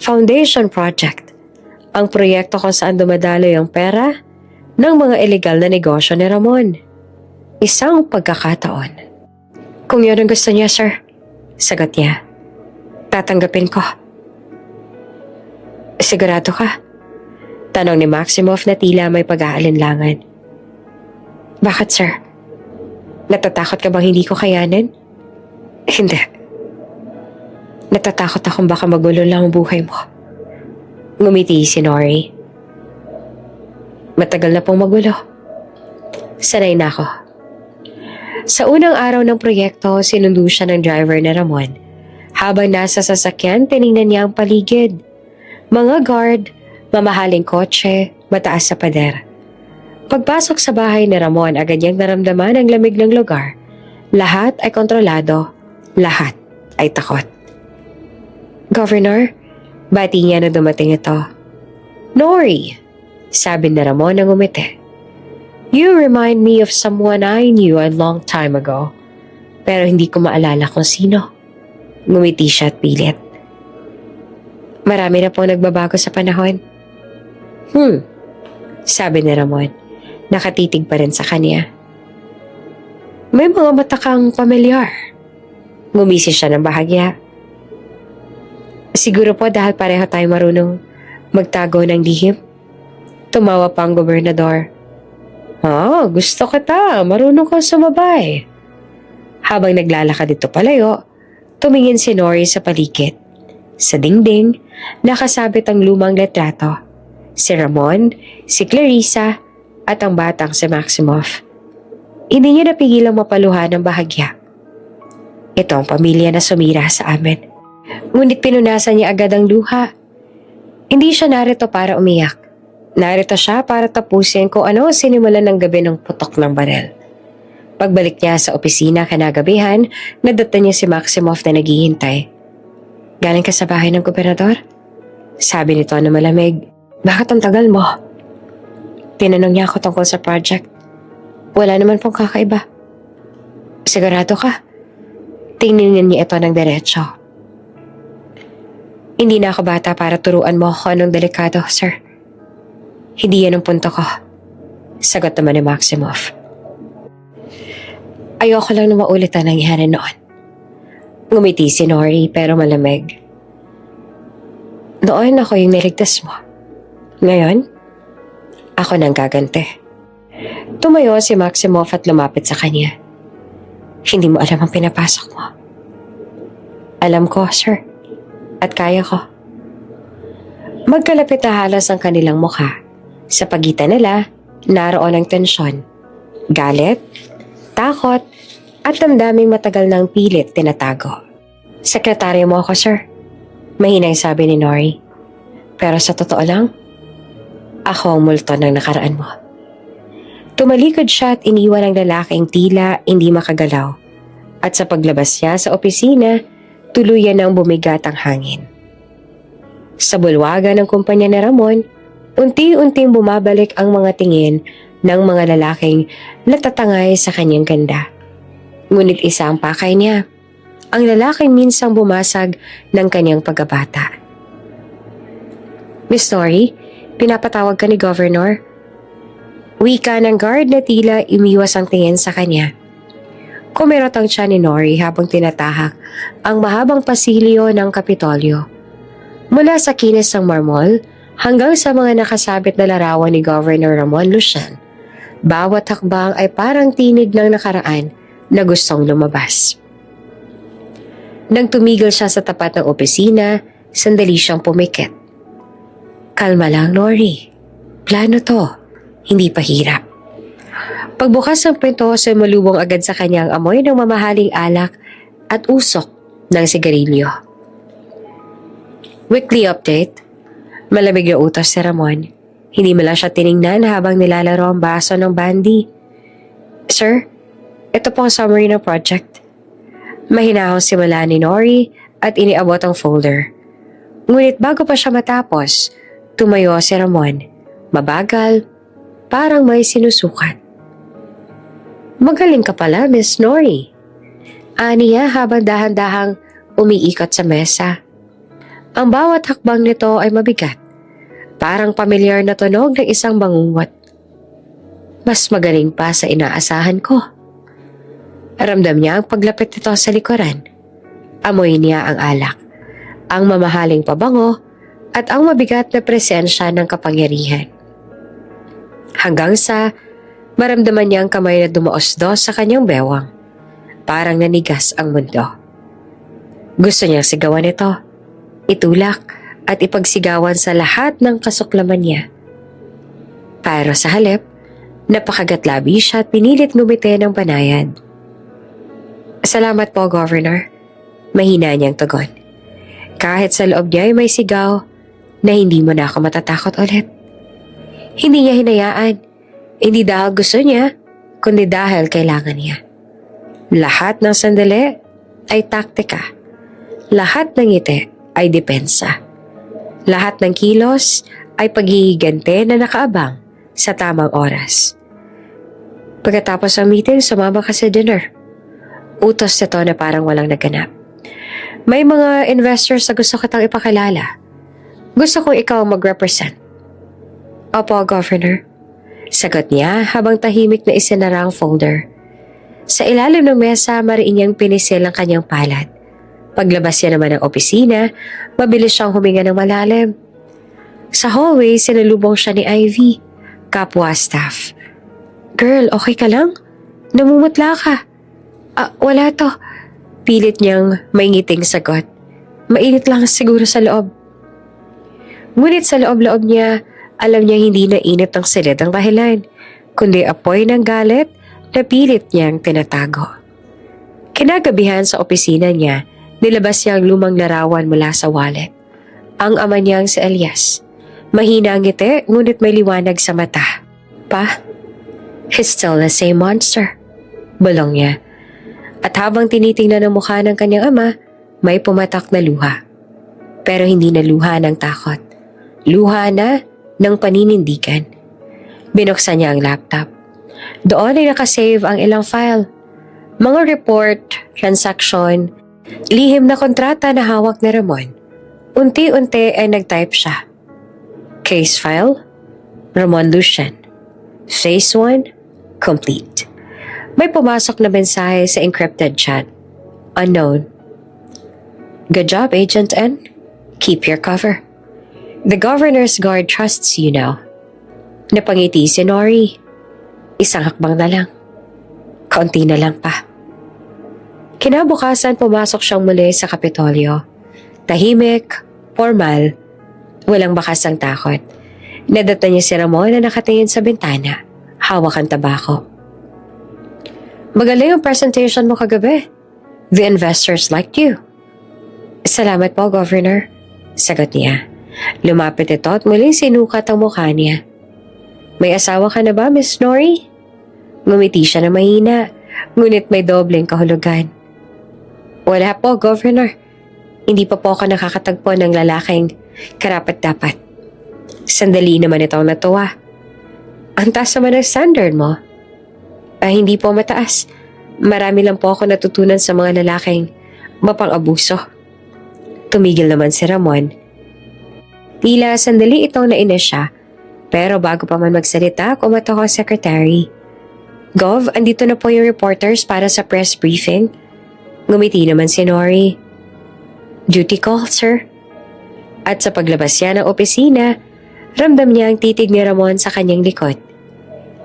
Foundation project. Ang proyekto kung saan dumadalo yung pera ng mga illegal na negosyo ni Ramon. Isang pagkakataon. Kung yun ang gusto niya, sir, sagot niya. Tatanggapin ko. Sigurado ka? Tanong ni Maximoff na tila may pag-aalinlangan. Bakit, sir? Natatakot ka bang hindi ko kayanin? Hindi. Natatakot akong baka magulo lang ang buhay mo. Ngumiti si Nori. Matagal na pong magulo. Sanay na ako. Sa unang araw ng proyekto, sinundo siya ng driver ni Ramon. Habang nasa sasakyan, tiningnan niya ang paligid. Mga guard, mamahaling kotse, mataas sa pader. Pagpasok sa bahay ni Ramon, agad niyang naramdaman ang lamig ng lugar. Lahat ay kontrolado, lahat ay takot. Governor, bati niya na dumating ito. Nori, sabi ni Ramon na ngumiti. You remind me of someone I knew a long time ago. Pero hindi ko maalala kung sino. Ngumiti siya at pilit. Marami na pong nagbabago sa panahon. Sabi ni Ramon. Nakatitig pa rin sa kanya. May mga mata kang pamilyar. Ngumisi siya ng bahagya. Siguro po dahil pareho tayo marunong magtago ng lihim. Tumawa pa ang gobernador. Gusto kita. Marunong kang sumabay. Habang naglalakad ito palayo, tumingin si Nori sa paligid. Sa dingding, nakasabit ang lumang letrato. Si Ramon, si Clarissa, at ang batang si Maximoff. Hindi niya napigilang mapaluhan ng bahagya. Ito ang pamilya na sumira sa amin. Ngunit pinunasan niya agad ang luha. Hindi siya narito para umiyak. Narito siya para tapusin kung ano sinimulan ng gabi ng putok ng barel. Pagbalik niya sa opisina kanagabihan, nadata niya si Maximoff na naghihintay. Galing ka sa bahay ng gobernador? Sabi nito na malamig. Bakit ang tagal mo? Tinanong niya ako tungkol sa project. Wala naman pong kakaiba. Sigurado ka? Tingnan niya ito ng diretsyo. Hindi na ako bata para turuan mo ako anong delikado, sir. Hindi yan ang punto ko. Sagot naman ni Maximoff. Ayoko lang na maulit ang nangyari noon. Ngumiti si Nori pero malamig. Noon ako yung niligtas mo. Ngayon, ako nang gagante. Tumayo si Maximoff at lumapit sa kanya. Hindi mo alam ang pinapasok mo. Alam ko, sir. At kaya ko. Magkalapit na halos ang kanilang mukha. Sa pagitan nila, naroon ang tensyon. Galit, takot, at damdaming matagal ng pilit tinatago. Sekretaryo mo ako, sir. Mahinang sabi ni Nori. Pero sa totoo lang, ako ang multo ng nakaraan mo. Tumalikod siya at iniwan ang lalaking tila hindi makagalaw. At sa paglabas niya sa opisina, tuluyan nang bumigat ang hangin. Sa bulwagan ng kumpanya ni Ramon, unti-unting bumabalik ang mga tingin ng mga lalaking natatangay sa kanyang ganda. Ngunit isa ang pakay niya, ang lalaking minsang bumasag ng kanyang pagkabata. Miss Nori, pinapatawag ka ni Governor. Wika ng guard na tila imiwas ang tingin sa kanya. Kumirot ang tiyan ni Nori habang tinatahak ang mahabang pasilyo ng Kapitolyo. Mula sa kinis ng marmol hanggang sa mga nakasabit na larawan ni Governor Ramon Lucian, bawat hakbang ay parang tinig ng nakaraan na gustong lumabas. Nang tumigil siya sa tapat ng opisina, sandali siyang pumikit. Kalma lang, Nori. Plano to. Hindi pa hirap. Pagbukas ng pinto, sumalubong agad sa kanyang amoy ng mamahaling alak at usok ng sigarilyo. Weekly update. Malamig na utos si Ramon. Hindi mo lang siya tiningnan habang nilalaro ang baso ng bandy. Sir, ito po ang summary ng project. Mahinahong simula ni Nori at iniabot ang folder. Ngunit bago pa siya matapos, tumayo si Ramon. Mabagal, parang may sinusukat. Magaling ka pala, Miss Nori. Aniya habang dahan-dahang umiikot sa mesa. Ang bawat hakbang nito ay mabigat. Parang pamilyar na tunog ng isang bangungot. Mas magaling pa sa inaasahan ko. Ramdam niya ang paglapit nito sa likuran. Amoy niya ang alak, ang mamahaling pabango, at ang mabigat na presensya ng kapangyarihan. Hanggang sa maramdaman niya ang kamay na dumaos-dos sa kanyang bewang. Parang nanigas ang mundo. Gusto niyang sigawan ito, itulak at ipagsigawan sa lahat ng kasuklaman niya. Pero sa halip, napakagatlabi siya at pinilit ngumiti ng banayad. Salamat po, Governor. Mahina niyang tugon. Kahit sa loob niya ay may sigaw na hindi mo na ako matatakot ulit. Hindi niya hinayaan. Hindi dahil gusto niya, kundi dahil kailangan niya. Lahat ng sandali ay taktika. Lahat ng ngiti ay depensa. Lahat ng kilos ay paghihigante na nakaabang sa tamang oras. Pagkatapos ng meeting, sumama ka sa dinner. Utos nito na parang walang naganap. May mga investors na gusto kitang ipakilala. Gusto kong ikaw mag-represent. Opo, Governor. Sagot niya habang tahimik na isinara ang folder. Sa ilalim ng mesa, mariin niyang pinisil ang kanyang palad. Paglabas niya naman ng opisina, mabilis siyang huminga ng malalim. Sa hallway, sinalubong siya ni Ivy, kapwa staff. Girl, okay ka lang? Namumutla ka. Wala to. Pilit niyang may ngiting sagot. Mainit lang siguro sa loob. Ngunit sa loob-loob niya, alam niya hindi na init ang silid ang dahilan, kundi apoy ng galit na pilit niyang tinatago. Kinagabihan sa opisina niya, nilabas niya ang lumang larawan mula sa wallet. Ang ama niyang si Elias. Mahina ang ngiti, ngunit may liwanag sa mata. Pa, he's still the same monster. Bulong niya. At habang tinitingnan ang mukha ng kanyang ama, may pumatak na luha. Pero hindi na luha ng takot. Luha na ng paninindigan. Binuksan niya ang laptop. Doon ay nakasave ang ilang file. Mga report, transaction, lihim na kontrata na hawak ni Ramon. Unti-unti ay nag-type siya. Case file, Ramon Lucian. Phase 1, complete. May pumasok na mensahe sa encrypted chat. Unknown. Good job, Agent N. Keep your cover. The Governor's Guard trusts you now. Napangiti si Nori. Isang hakbang na lang. Kaunti na lang pa. Kinabukasan pumasok siyang muli sa Kapitolyo. Tahimik, formal, walang bakas ang takot. Nadata niya si Ramon na nakatingin sa bintana. Hawak ang tabako. Magaling ang presentation mo kagabi. The investors liked you. Salamat po, Governor. Sagot niya. Lumapit ito at muling sinukat ang mukha niya. May asawa ka na ba, Miss Nori? Ngumiti siya na mahina, ngunit may dobleng kahulugan. Wala po, Governor. Hindi pa po ako nakakatagpo ng lalaking karapat-dapat. Sandali naman itong natuwa. Ang taas naman ang standard mo. Hindi po mataas. Marami lang po ako natutunan sa mga lalaking mapang-abuso. Tumigil naman si Ramon. Tila sandali itong nainis siya, pero bago pa man magsalita, kumatok ang secretary. Gov, andito na po yung reporters para sa press briefing. Ngumiti naman si Nori. Duty call, sir. At sa paglabas niya ng opisina, ramdam niya ang titig ni Ramon sa kanyang likod.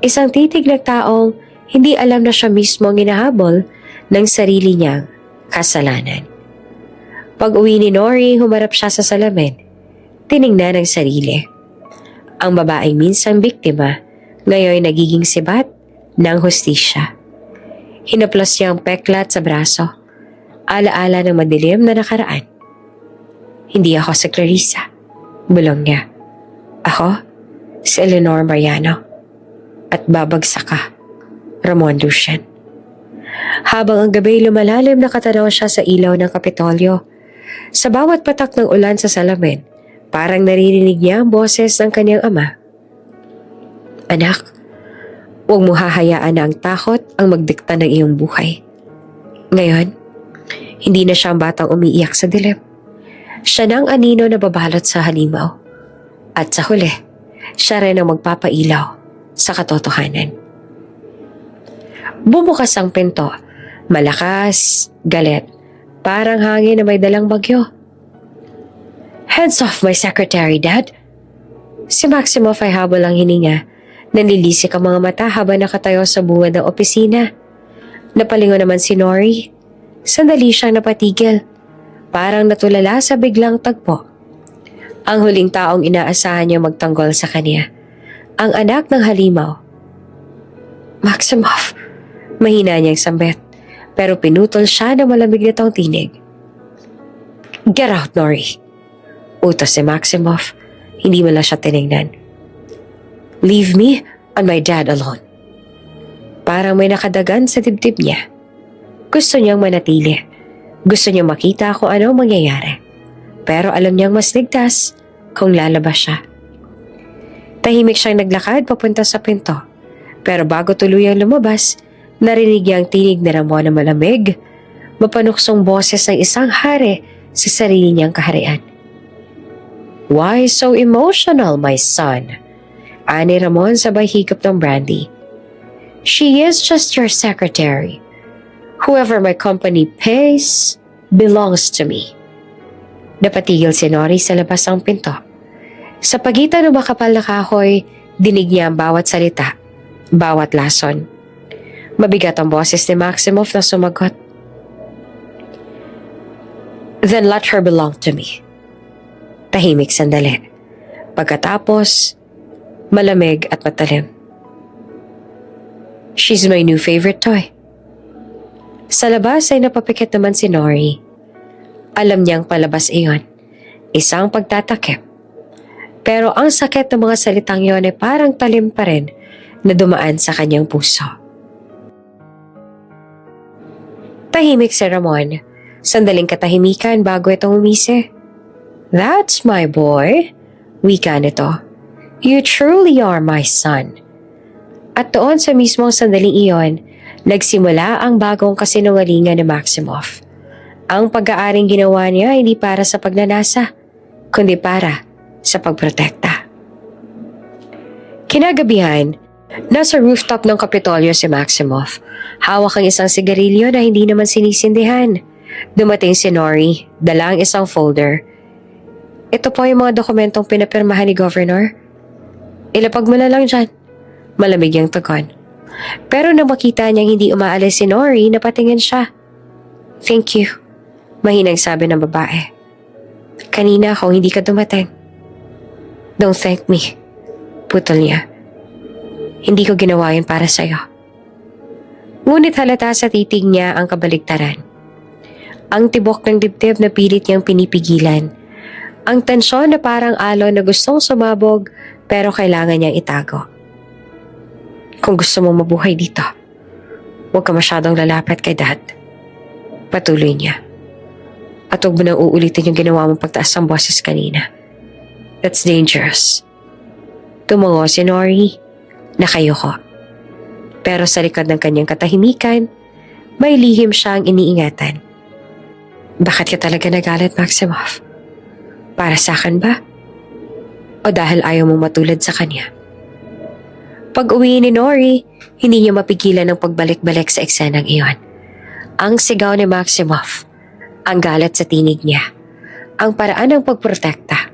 Isang titig ng taong hindi alam na siya mismo ang hinahabol ng sarili niyang kasalanan. Pag uwi ni Nori, humarap siya sa salamin. Tiningnan ang sarili. Ang babaeng minsang biktima, ngayon nagiging sibat ng hustisya. Hinaplos niya ang peklat sa braso. Alaala ng madilim na nakaraan. Hindi ako si Clarissa. Bulong niya. Ako, si Eleanor Mariano. At babagsak ka, Ramon Lucian. Habang ang gabi lumalalim, nakatanaw siya sa ilaw ng Kapitolyo. Sa bawat patak ng ulan sa salamin, parang naririnig niya ang boses ng kanyang ama. Anak, huwag mo hahayaan na ang takot ang magdikta ng iyong buhay. Ngayon, hindi na siya ang batang umiiyak sa dilim. Siya na ang anino na babalot sa halimaw. At sa huli, siya rin ang magpapailaw sa katotohanan. Bumukas ang pinto. Malakas, galit, parang hangin na may dalang bagyo. "Hands off my secretary, Dad!" Si Maximoff ay habol ang hininga. Nanlilisik ang mga mata habang nakatayo sa bungad ng opisina. Napalingon naman si Nori. Sandali siyang napatigil. Parang natulala sa biglang tagpo. Ang huling taong inaasahan niya magtanggol sa kanya. Ang anak ng halimaw. "Maximoff!" Mahina niyang sambit. Pero pinutol siya ng malamig na tinig. "Get out, Nori!" Utos si Maximoff. Hindi mo lang siya tinignan. "Leave me and my dad alone." Parang may nakadagan sa dibdib niya. Gusto niyang manatili. Gusto niyang makita kung ano mangyayari. Pero alam niyang mas ligtas kung lalabas siya. Tahimik siyang naglakad papunta sa pinto. Pero bago tuluyang lumabas, narinig niya ang tinig na Ramon na malamig, mapanuksong boses ng isang hari sa sarili niyang kaharian. "Why so emotional, my son?" Ani Ramon sabay higop ng brandy. "She is just your secretary. Whoever my company pays belongs to me." Napatigil si Nori sa labas ng pinto. Sa pagitan ng makapal na kahoy, dinig niya ang bawat salita, bawat lason. Mabigat ang boses ni Maximoff na sumagot. "Then let her belong to me." Tahimik sandali. Pagkatapos, malamig at matalim. "She's my new favorite toy." Sa labas ay napapikit naman si Nori. Alam niyang palabas iyon. Isang pagtatakip. Pero ang sakit ng mga salitang yon ay parang talim pa rin na dumaan sa kanyang puso. Tahimik si Ramon. Sandaling katahimikan bago itong umisi. "That's my boy," wika nito. "You truly are my son." At doon sa mismong sandaling iyon, nagsimula ang bagong kasinungalingan ni Maximoff. Ang pag-aaring ginawa niya hindi para sa pagnanasa, kundi para sa pagprotekta. Kinagabihan, nasa rooftop ng Kapitolyo si Maximoff. Hawak ang isang sigarilyo na hindi naman sinisindihan. Dumating si Nori, dala ang isang folder. "Ito po yung mga dokumentong pinapirmahan ni Governor. Ilapag mo na lang dyan." Malamig yung tugon. Pero nang makita niyang hindi umaalis si Nori, napatingin siya. "Thank you," mahinang sabi ng babae. "Kanina kung hindi ka dumating." "Don't thank me," putol niya. "Hindi ko ginawa yun para sa'yo." Ngunit halata sa titig niya ang kabaligtaran. Ang tibok ng dibdib na pilit niyang pinipigilan. Ang tensyon na parang alon na gustong sumabog pero kailangan niyang itago. "Kung gusto mong mabuhay dito, huwag ka masyadong lalapit kay Dad." Patuloy niya. "At huwag mo nang uulitin yung ginawa mong pagtaas ng boses kanina. That's dangerous." Tumango si Nori. Nakayuko. Pero sa likod ng kanyang katahimikan, may lihim siyang iniingatan. "Bakit ka talaga nagalit, Maximoff? Para sa akin ba? O dahil ayaw mong matulad sa kanya?" Pag-uwi ni Nori, hindi niya mapigilan ang pagbalik-balik sa eksenang iyon. Ang sigaw ni Maximoff, ang galit sa tinig niya, ang paraan ng pagprotekta.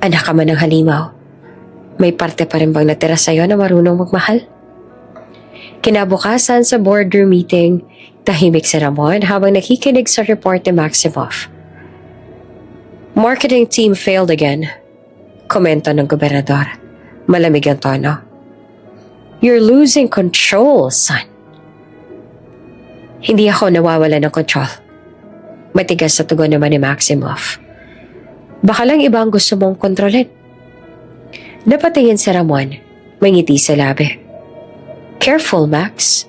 "Anak ka man ng halimaw, may parte pa rin bang natira sa'yo na marunong magmahal?" Kinabukasan sa boardroom meeting, tahimik si Ramon habang nakikinig sa report ni Maximoff. "Marketing team failed again," komento ng gobernador. Malamig ang tono. "You're losing control, son." "Hindi ako nawawala ng control." Matigas sa tugon naman ni Maximoff. "Baka lang iba ang gusto mong kontrolin." Napatingin si Ramon, may ngiti sa labi. "Careful, Max.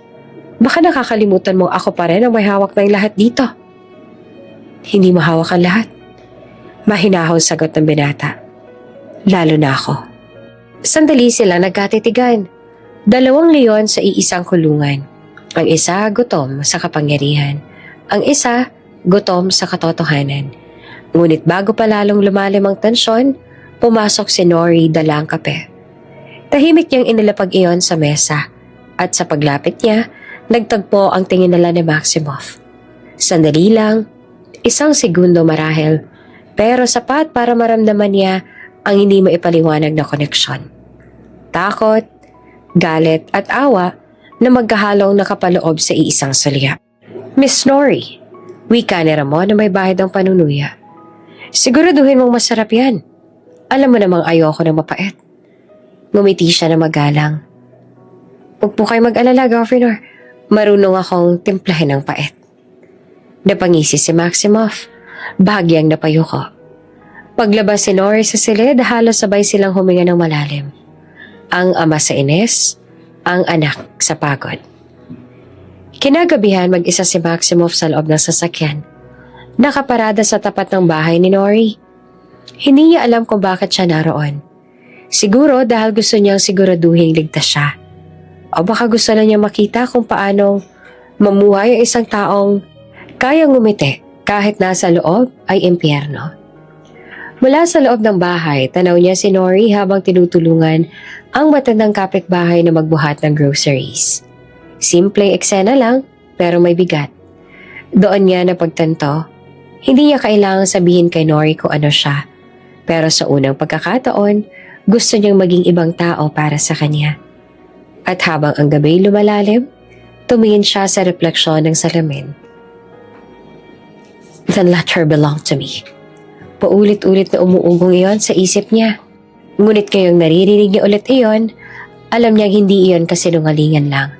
Baka nakakalimutan mong ako pa rin ang may hawak ng lahat dito." "Hindi mahawak ang lahat." Mahinahon sagot ng binata. "Lalo na ako." Sandali sila nagkatitigan. Dalawang leon sa iisang kulungan. Ang isa gutom sa kapangyarihan. Ang isa gutom sa katotohanan. Ngunit bago pa lalong lumalim ang tensyon, pumasok si Nori dala ang kape. Tahimik niyang inilapag iyon sa mesa at sa paglapit niya, nagtagpo ang tingin nila ni Maximoff. Sandali lang, isang segundo marahil, pero sapat para maramdaman niya ang hindi maipaliwanag na koneksyon. Takot, galit at awa na magkahalong nakapaloob sa iisang sulyap. Miss Nori, wika ni Ramon na may bahid ang panunuya. Siguraduhin mong masarap yan. Alam mo namang ayoko na mapait. Ngumiti siya na magalang. Huwag po kayo mag-alala, Governor. Marunong akong timplahin ng pait. Napangisi si Maximoff. Bahagyang napayuko. Paglabas si Nori sa silid, halos sabay silang huminga ng malalim. Ang ama sa inis, ang anak sa pagod. Kinagabihan mag-isa si Maximoff sa loob ng sasakyan. Nakaparada sa tapat ng bahay ni Nori. Hindi niya alam kung bakit siya naroon. Siguro dahil gusto niyang siguraduhin ligtas siya. O baka gusto na niya makita kung paano mamuhay ang isang taong kayang ngumiti kahit nasa loob ay impyerno. Mula sa loob ng bahay, tanaw niya si Nori habang tinutulungan ang matandang kapitbahay na magbuhat ng groceries. Simpleng eksena lang pero may bigat. Doon niya napagtanto, hindi niya kailangang sabihin kay Nori kung ano siya. Pero sa unang pagkakataon, gusto niyang maging ibang tao para sa kanya. At habang ang gabi lumalalim, tumingin siya sa refleksyon ng salamin. Then let her belong to me. Paulit-ulit na umuugong iyon sa isip niya. Ngunit ngayong naririnig niya ulit iyon, alam niyang hindi iyon kasinungalingan lang.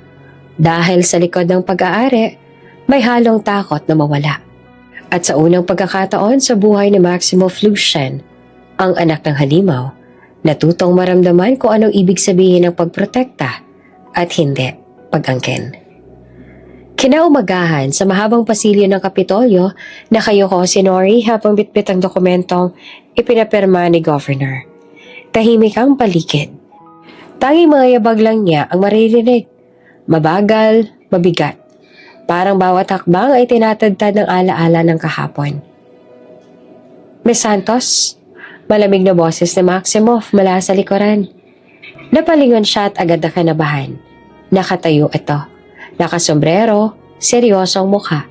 Dahil sa likod ng pag-aari, may halong takot na mawala. At sa unang pagkakataon sa buhay ni Maximoff Lucien, ang anak ng halimaw, natutong maramdaman kung anong ibig sabihin ng pagprotekta at hindi pag-angkin. Kinaumagahan sa mahabang pasilyo ng Kapitolyo, nakayuko si Nori habang bitbit ang dokumentong ipinapirma ni Governor. Tahimik ang paligid. Tanging mga yabag lang niya ang maririnig. Mabagal, mabigat. Parang bawat hakbang ay tinatadtad ng alaala ng kahapon. Miss Santos, malamig na boses ni Maximoff mula sa likuran. Napalingon siya at agad na kinabahan. Nakatayo ito. Nakasombrero, seryosong mukha.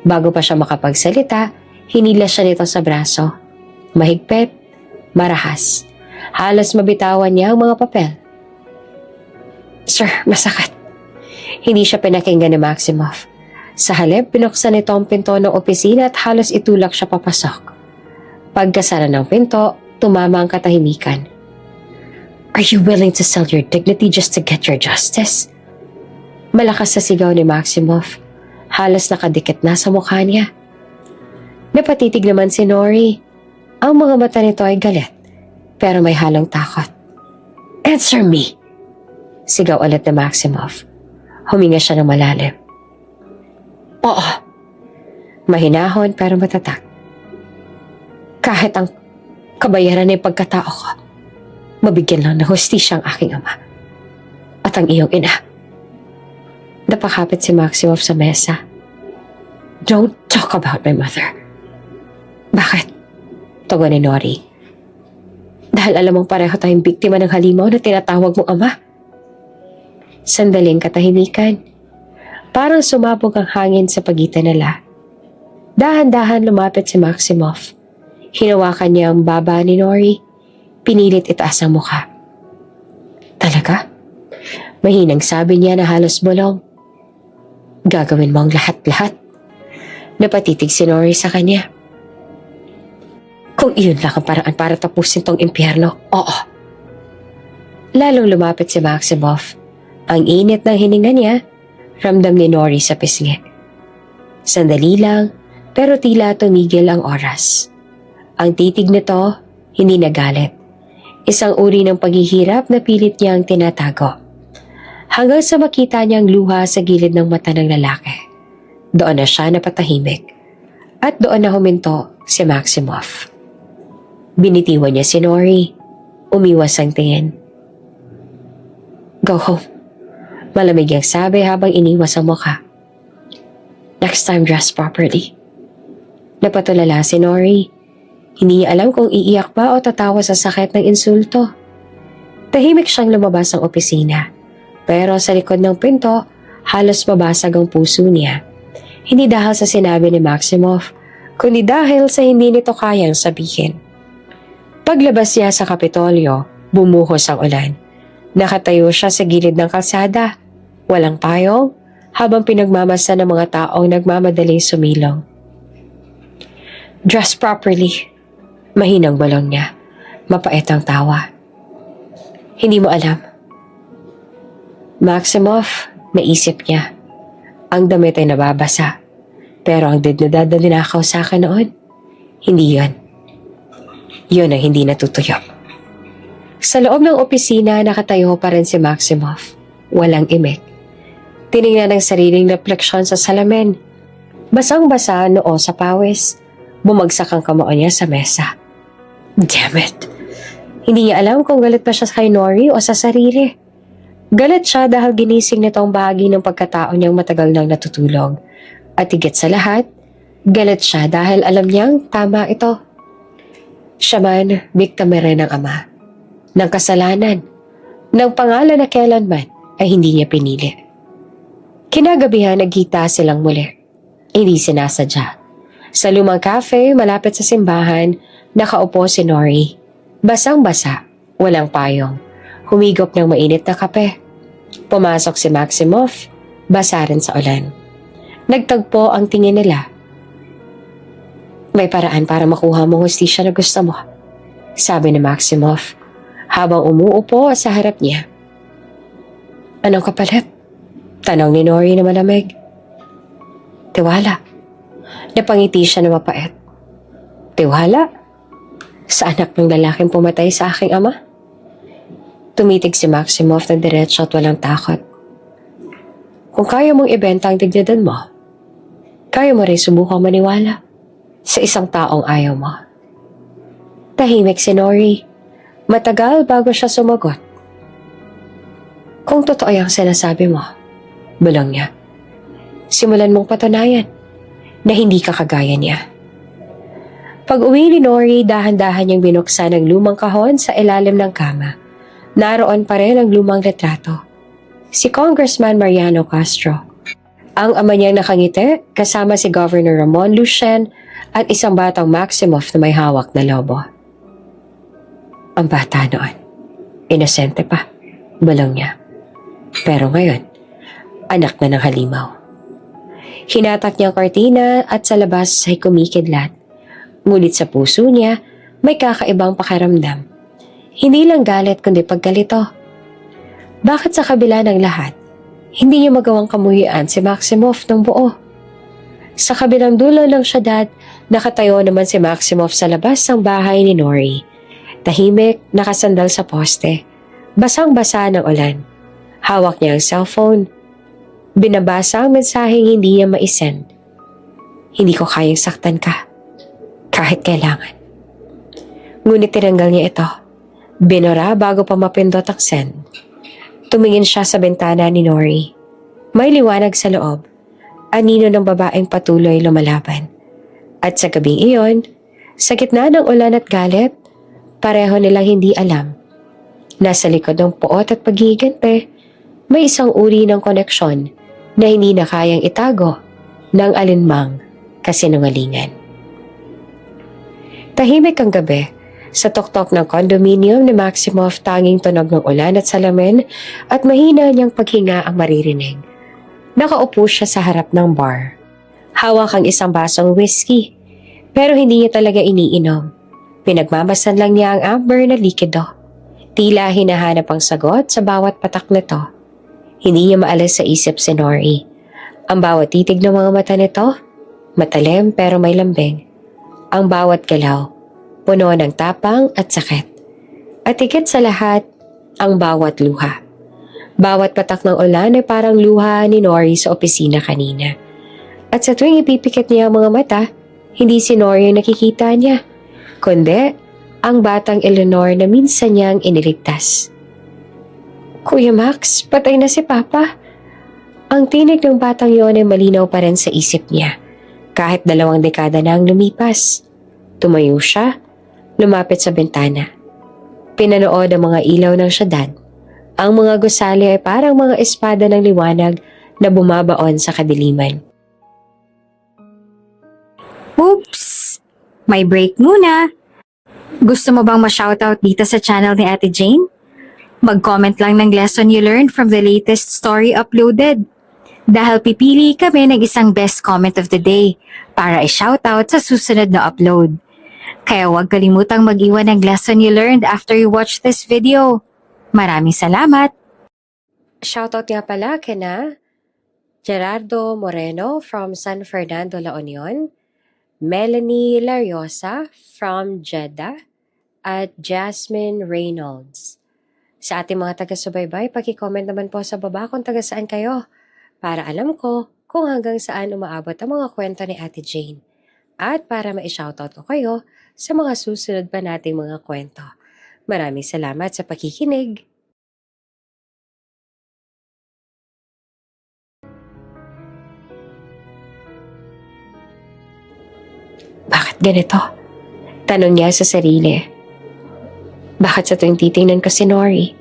Bago pa siya makapagsalita, hinila siya nito sa braso. Mahigpit, marahas. Halos mabitawan niya ang mga papel. Sir, masakit. Hindi siya pinakinggan ni Maximoff. Sa halip, pinuksan nito ang pinto ng opisina at halos itulak siya papasok. Pagkasara ng pinto, tumama ang katahimikan. Are you willing to sell your dignity just to get your justice? Malakas sa sigaw ni Maximoff. Halos nakadikit na sa mukha niya. Napatitig naman si Nori. Ang mga mata nito ay galit, pero may halong takot. Answer me! Sigaw ulit ni Maximoff. Huminga siya ng malalim. Oo. Mahinahon pero matatag. Kahit ang kabayaran ay pagkatao ko, mabigyan lang ng hustisya ang aking ama at ang iyong ina. Napakapit si Maximoff sa mesa. Don't talk about my mother. Bakit? Tugon ni Nori. Dahil alam mong pareho tayong biktima ng halimaw na tinatawag mong ama. Sandaling katahimikan. Parang sumabog ang hangin sa pagitan nila. Dahan-dahan lumapit si Maximoff. Hinawakan niya ang baba ni Nori. Pinilit itaas ang mukha. Talaga? Mahinang sabi niya na halos bulong. Gagawin mo ang lahat-lahat. Napatitig si Nori sa kanya. Kung iyon lang ang paraan para tapusin tong impyerno, oo. Lalong lumapit si Maximoff. Ang init ng hininga niya, ramdam ni Nori sa pisngi. Sandali lang, pero tila tumigil ang oras. Ang titig nito, hindi nagalit. Isang uri ng paghihirap na pilit niyang tinatago. Hanggang sa makita niyang luha sa gilid ng mata ng lalaki. Doon na siya napatahimik. At doon na huminto si Maximoff. Binitiwan niya si Nori. Umiwas ang tingin. Go home. Malamig ang sabi habang iniwas ang mukha. Next time, dress properly. Napatulala si Nori. Hindi niya alam kung iiyak ba o tatawa sa sakit ng insulto. Tahimik siyang lumabas ng opisina. Pero sa likod ng pinto, halos mabasag ang puso niya. Hindi dahil sa sinabi ni Maximoff, kundi dahil sa hindi nito kayang sabihin. Paglabas niya sa Kapitolyo, bumuhos ang ulan. Nakatayo siya sa gilid ng kalsada. Walang payong, habang pinagmamasa ng mga taong nagmamadaling sumilong. Dress properly. Mahinang balong niya. Mapait ang tawa. Hindi mo alam. Maximoff, naisip niya. Ang damit ay nababasa. Pero ang didnada na ninakaw sa akin noon, hindi yun. Yun ang hindi natutuyo. Sa loob ng opisina, nakatayo pa rin si Maximoff. Walang imik. Tinignan ang sariling refleksyon sa salamin. Basang-basa noo sa pawis. Bumagsak ang kamao niya sa mesa. Damn it! Hindi niya alam kung galit pa siya kay Nori o sa sarili. Galit siya dahil ginising nito ang bahagi ng pagkatao niyang matagal nang natutulog. At higit sa lahat, galit siya dahil alam niyang tama ito. Siya man, biktima rin ng ama. Ng kasalanan. Ng pangalan na kailanman ay hindi niya pinili. Kinagabihan nagkita silang muli. Hindi sinasadya. Sa lumang cafe malapit sa simbahan, nakaupo si Nori. Basang-basa, walang payong. Humigop ng mainit na kape. Pumasok si Maximoff, basa rin sa ulan. Nagtagpo ang tingin nila. May paraan para makuha mong hustisya na gusto mo, sabi ni Maximoff habang umuupo sa harap niya. Anong kapalit? Tanong ni Nori na malamig. Tiwala. Napangiti siya na mapait. Tiwala? Sa anak ng lalaking pumatay sa aking ama? Tumitig si Maximoff ng diretso at walang takot. Kung kaya mong ibenta ang digdadan mo, kaya mo rin subukang maniwala sa isang taong ayaw mo. Tahimik si Nori. Matagal bago siya sumagot. Kung totoo yung sinasabi mo, bulong niya, simulan mong patunayan na hindi ka kagaya niya. Pag-uwi ni Nori, dahan-dahan niyang binuksan ang lumang kahon sa ilalim ng kama. Naroon pa rin ang lumang litrato. Si Congressman Mariano Castro. Ang ama niyang nakangiti kasama si Governor Ramon Lucien at isang batang Maximoff na may hawak na lobo. Ang bata noon, inosente pa, bulong niya. Pero ngayon, anak na ng halimaw. Hinatak niya ang kortina at sa labas ay kumikidlat. Ngunit sa puso niya, may kakaibang pakiramdam. Hindi lang galit kundi pagkalito. Bakit sa kabila ng lahat, hindi niya magawang kamuhian si Maximoff ng buo? Sa kabilang dulo ng syudad, nakatayo naman si Maximoff sa labas ng bahay ni Nori. Tahimik, nakasandal sa poste. Basang-basa ng ulan. Hawak niya ang cellphone. Binabasa ang mensaheng hindi niya ma-send. Hindi ko kayang saktan ka. Kahit kailangan. Ngunit tinanggal niya ito. Binura bago pa mapindot ang send. Tumingin siya sa bintana ni Nori. May liwanag sa loob. Anino ng babaeng patuloy lumalaban. At sa gabing iyon, sa gitna ng ulan at galit, pareho nilang hindi alam. Nasa likod ng puot at paghihiganti, may isang uri ng koneksyon na hindi na kayang itago ng alinmang kasinungalingan. Tahimik ang gabi. Sa tuktok ng condominium ni Maximoff, tanging tunog ng ulan at salamin at mahina niyang paghinga ang maririnig. Nakaupo siya sa harap ng bar. Hawak ang isang basong whiskey, pero hindi niya talaga iniinom. Pinagmamasan lang niya ang amber na likido. Tila hinahanap ang sagot sa bawat patak nito. Hindi niya maalis sa isip si Nori. Ang bawat titig ng mga mata nito, matalim pero may lambing. Ang bawat galaw, puno ng tapang at sakit. At higit sa lahat, ang bawat luha. Bawat patak ng ulan ay parang luha ni Nori sa opisina kanina. At sa tuwing ipipikit niya ang mga mata, hindi si Nori ang nakikita niya, kundi ang batang Eleanor na minsan niyang iniligtas. Kuya Max, patay na si Papa. Ang tinig ng batang yon ay malinaw pa rin sa isip niya. Kahit 2 dekada na ang lumipas. Tumayo siya, lumapit sa bintana. Pinanood ang mga ilaw ng syudad. Ang mga gusali ay parang mga espada ng liwanag na bumabaon sa kadiliman. Oops! May break muna. Gusto mo bang ma-shoutout dito sa channel ni Ate Jane? Mag-comment lang ng lesson you learned from the latest story uploaded. Dahil pipili kami ng isang best comment of the day para i-shoutout sa susunod na upload. Kaya huwag kalimutang mag-iwan ng lesson you learned after you watch this video. Maraming salamat! Shoutout nga pala kina Gerardo Moreno from San Fernando, La Union, Melanie Lariosa from Jeddah, at Jasmine Reynolds. Sa ating mga taga-subaybay, paki-comment naman po sa baba kung taga saan kayo para alam ko kung hanggang saan umaabot ang mga kwento ni Ate Jane at para ma-shoutout ko kayo sa mga susunod pa nating mga kwento. Maraming salamat sa pakikinig. Bakit ganito? Tanong niya sa sarili. Bakit sa tuwing titingnan ko si Nori,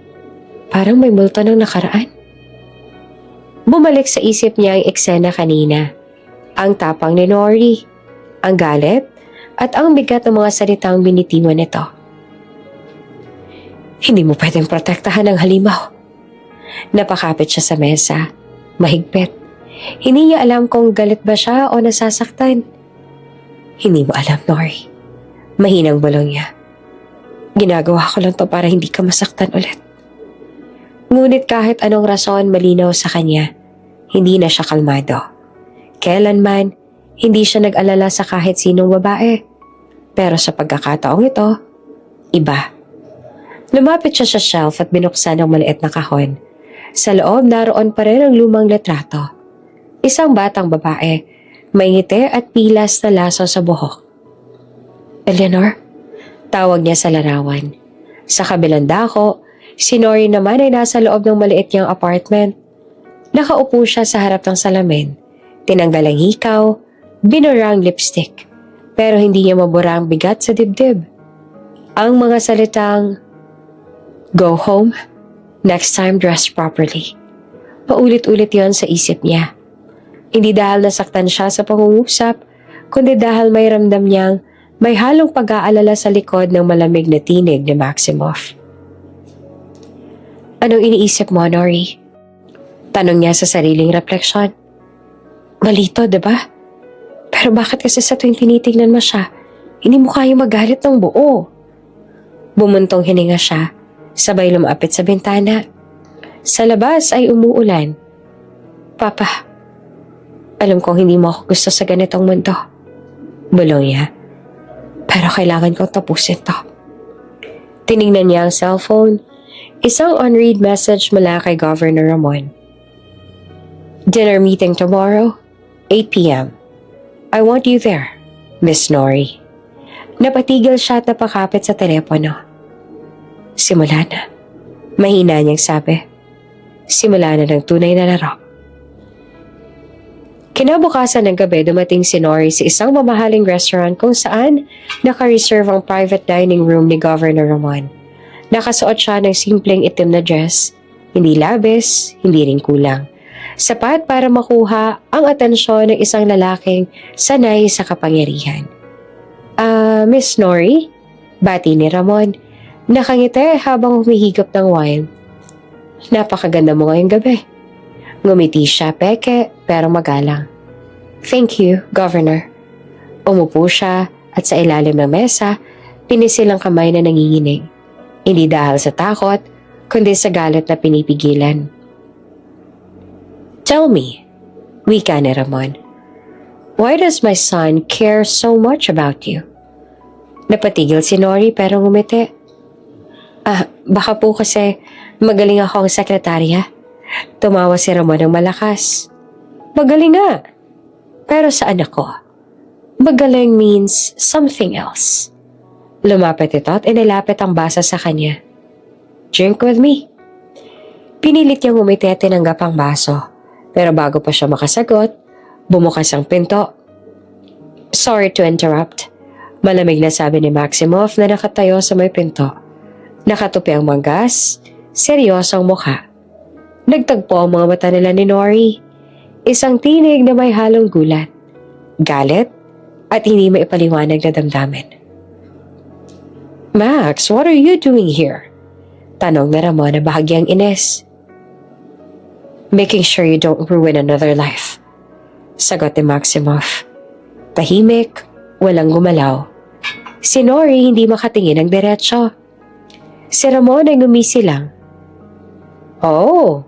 parang may multo ng nakaraan? Bumalik sa isip niya ang eksena kanina. Ang tapang ni Nori, ang galit, at ang bigat ng mga salitang binitiwan nito. Hindi mo pwedeng protektahan ang halimaw. Napakapit siya sa mesa, mahigpit. Hindi niya alam kung galit ba siya o nasasaktan. Hindi mo alam, Nori. Mahinang bulong niya. Ginagawa ko lang to para hindi ka masaktan ulit. Ngunit kahit anong rason malinaw sa kanya, hindi na siya kalmado. Kailanman, hindi siya nag-alala sa kahit sinong babae. Pero sa pagkakataong ito, iba. Lumapit siya sa shelf at binuksan ang maliit na kahon. Sa loob naroon pa rin ang lumang litrato. Isang batang babae, may ngiti at pilas na laso sa buhok. Eleanor? Tawag niya sa larawan. Sa kabilang dako, si Nori naman ay nasa loob ng maliit niyang apartment. Nakaupo siya sa harap ng salamin. Tinanggal ang hikaw, binura ang lipstick. Pero hindi niya mabura ang bigat sa dibdib. Ang mga salitang, "Go home, next time dress properly." Paulit-ulit yon sa isip niya. Hindi dahil nasaktan siya sa pangungusap, kundi dahil may ramdam niyang may halong pag-aalala sa likod ng malamig na tinig ni Maximoff. Anong iniisip mo, Nori? Tanong niya sa sariling refleksyon. Malito, diba? Pero bakit kasi sa tuwing tinitignan mo siya, hindi mo kayang magalit ng buo? Bumuntong hininga siya, sabay lumapit sa bintana. Sa labas ay umuulan. Papa, alam kong hindi mo ako gusto sa ganitong mundo. Bulong niya. Pero kailangan kong tapusin to. Tinignan niya ang cellphone. Isang unread message mula kay Governor Ramon. Dinner meeting tomorrow, 8 p.m. I want you there, Miss Nori. Napatigil siya at napakapit sa telepono. Simula na. Mahina niyang sabi. Simula na ng tunay na laro. Kinabukasan ng gabi dumating si Nori sa isang mamahaling restaurant kung saan naka-reserve ang private dining room ni Governor Ramon. Nakasuot siya ng simpleng itim na dress, hindi labis, hindi rin kulang. Sapat para makuha ang atensyon ng isang lalaking sanay sa kapangyarihan. Miss Nori? Bati ni Ramon. Nakangiti habang humihigop ng wine. Napakaganda mo ngayong gabi. Ngumiti siya peke pero magalang. Thank you, Governor. Umupo siya at sa ilalim ng mesa, pinisil ang kamay na nanginginig. Hindi dahil sa takot, kundi sa galit na pinipigilan. Tell me, wika ni Ramon, why does my son care so much about you? Napatigil si Nori pero ngumiti. Baka po kasi magaling ako ang sekretarya. Tumawa si Ramon ng malakas. Magaling nga. Pero sa anak ko, magaling means something else. Lumapit ito at inilapit ang basa sa kanya. Drink with me. Pinilit niyang umiti at tinanggap ang baso. Pero bago pa siya makasagot, bumukas ang pinto. Sorry to interrupt. Malamig na sabi ni Maximoff na nakatayo sa may pinto. Nakatupi ang manggas, seryosong mukha. Nagtagpo ang mga mata nila ni Nori. Isang tinig na may halong gulat, galit, at hindi maipaliwanag na damdamin. Max, what are you doing here? Tanong na Ramon na bahagyang ines. Making sure you don't ruin another life. Sagot ni Maximoff. Tahimik, walang gumalaw. Si Nori hindi makatingin ng diretsyo. Si Ramon ay ngumisi lang. Oh,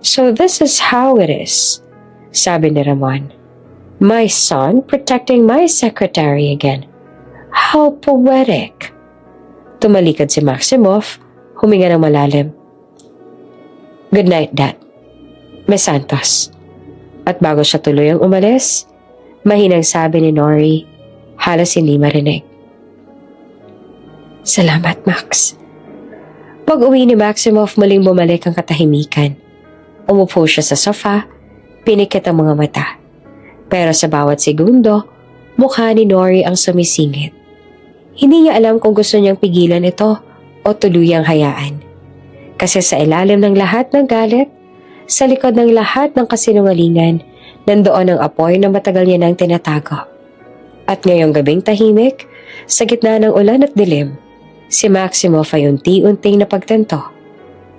so this is how it is, sabi ni Ramon. My son protecting my secretary again. How poetic. Tumalikod si Maximoff, huminga ng malalim. Good night, Dad. Miss Santos. At bago siya tuluyang umalis, mahinang sabi ni Nori, halos hindi marinig. Salamat, Max. Pag-uwi ni Maximoff, muling bumalik ang katahimikan. Umupo siya sa sofa, pinikit ang mga mata. Pero sa bawat segundo, mukha ni Nori ang sumisingit. Hindi niya alam kung gusto niyang pigilan ito o tuluyang hayaan. Kasi sa ilalim ng lahat ng galit, sa likod ng lahat ng kasinungalingan, nandoon ang apoy na matagal niya nang tinatago. At ngayong gabing tahimik, sa gitna ng ulan at dilim, si Maximoff ay unti-unting napagtanto.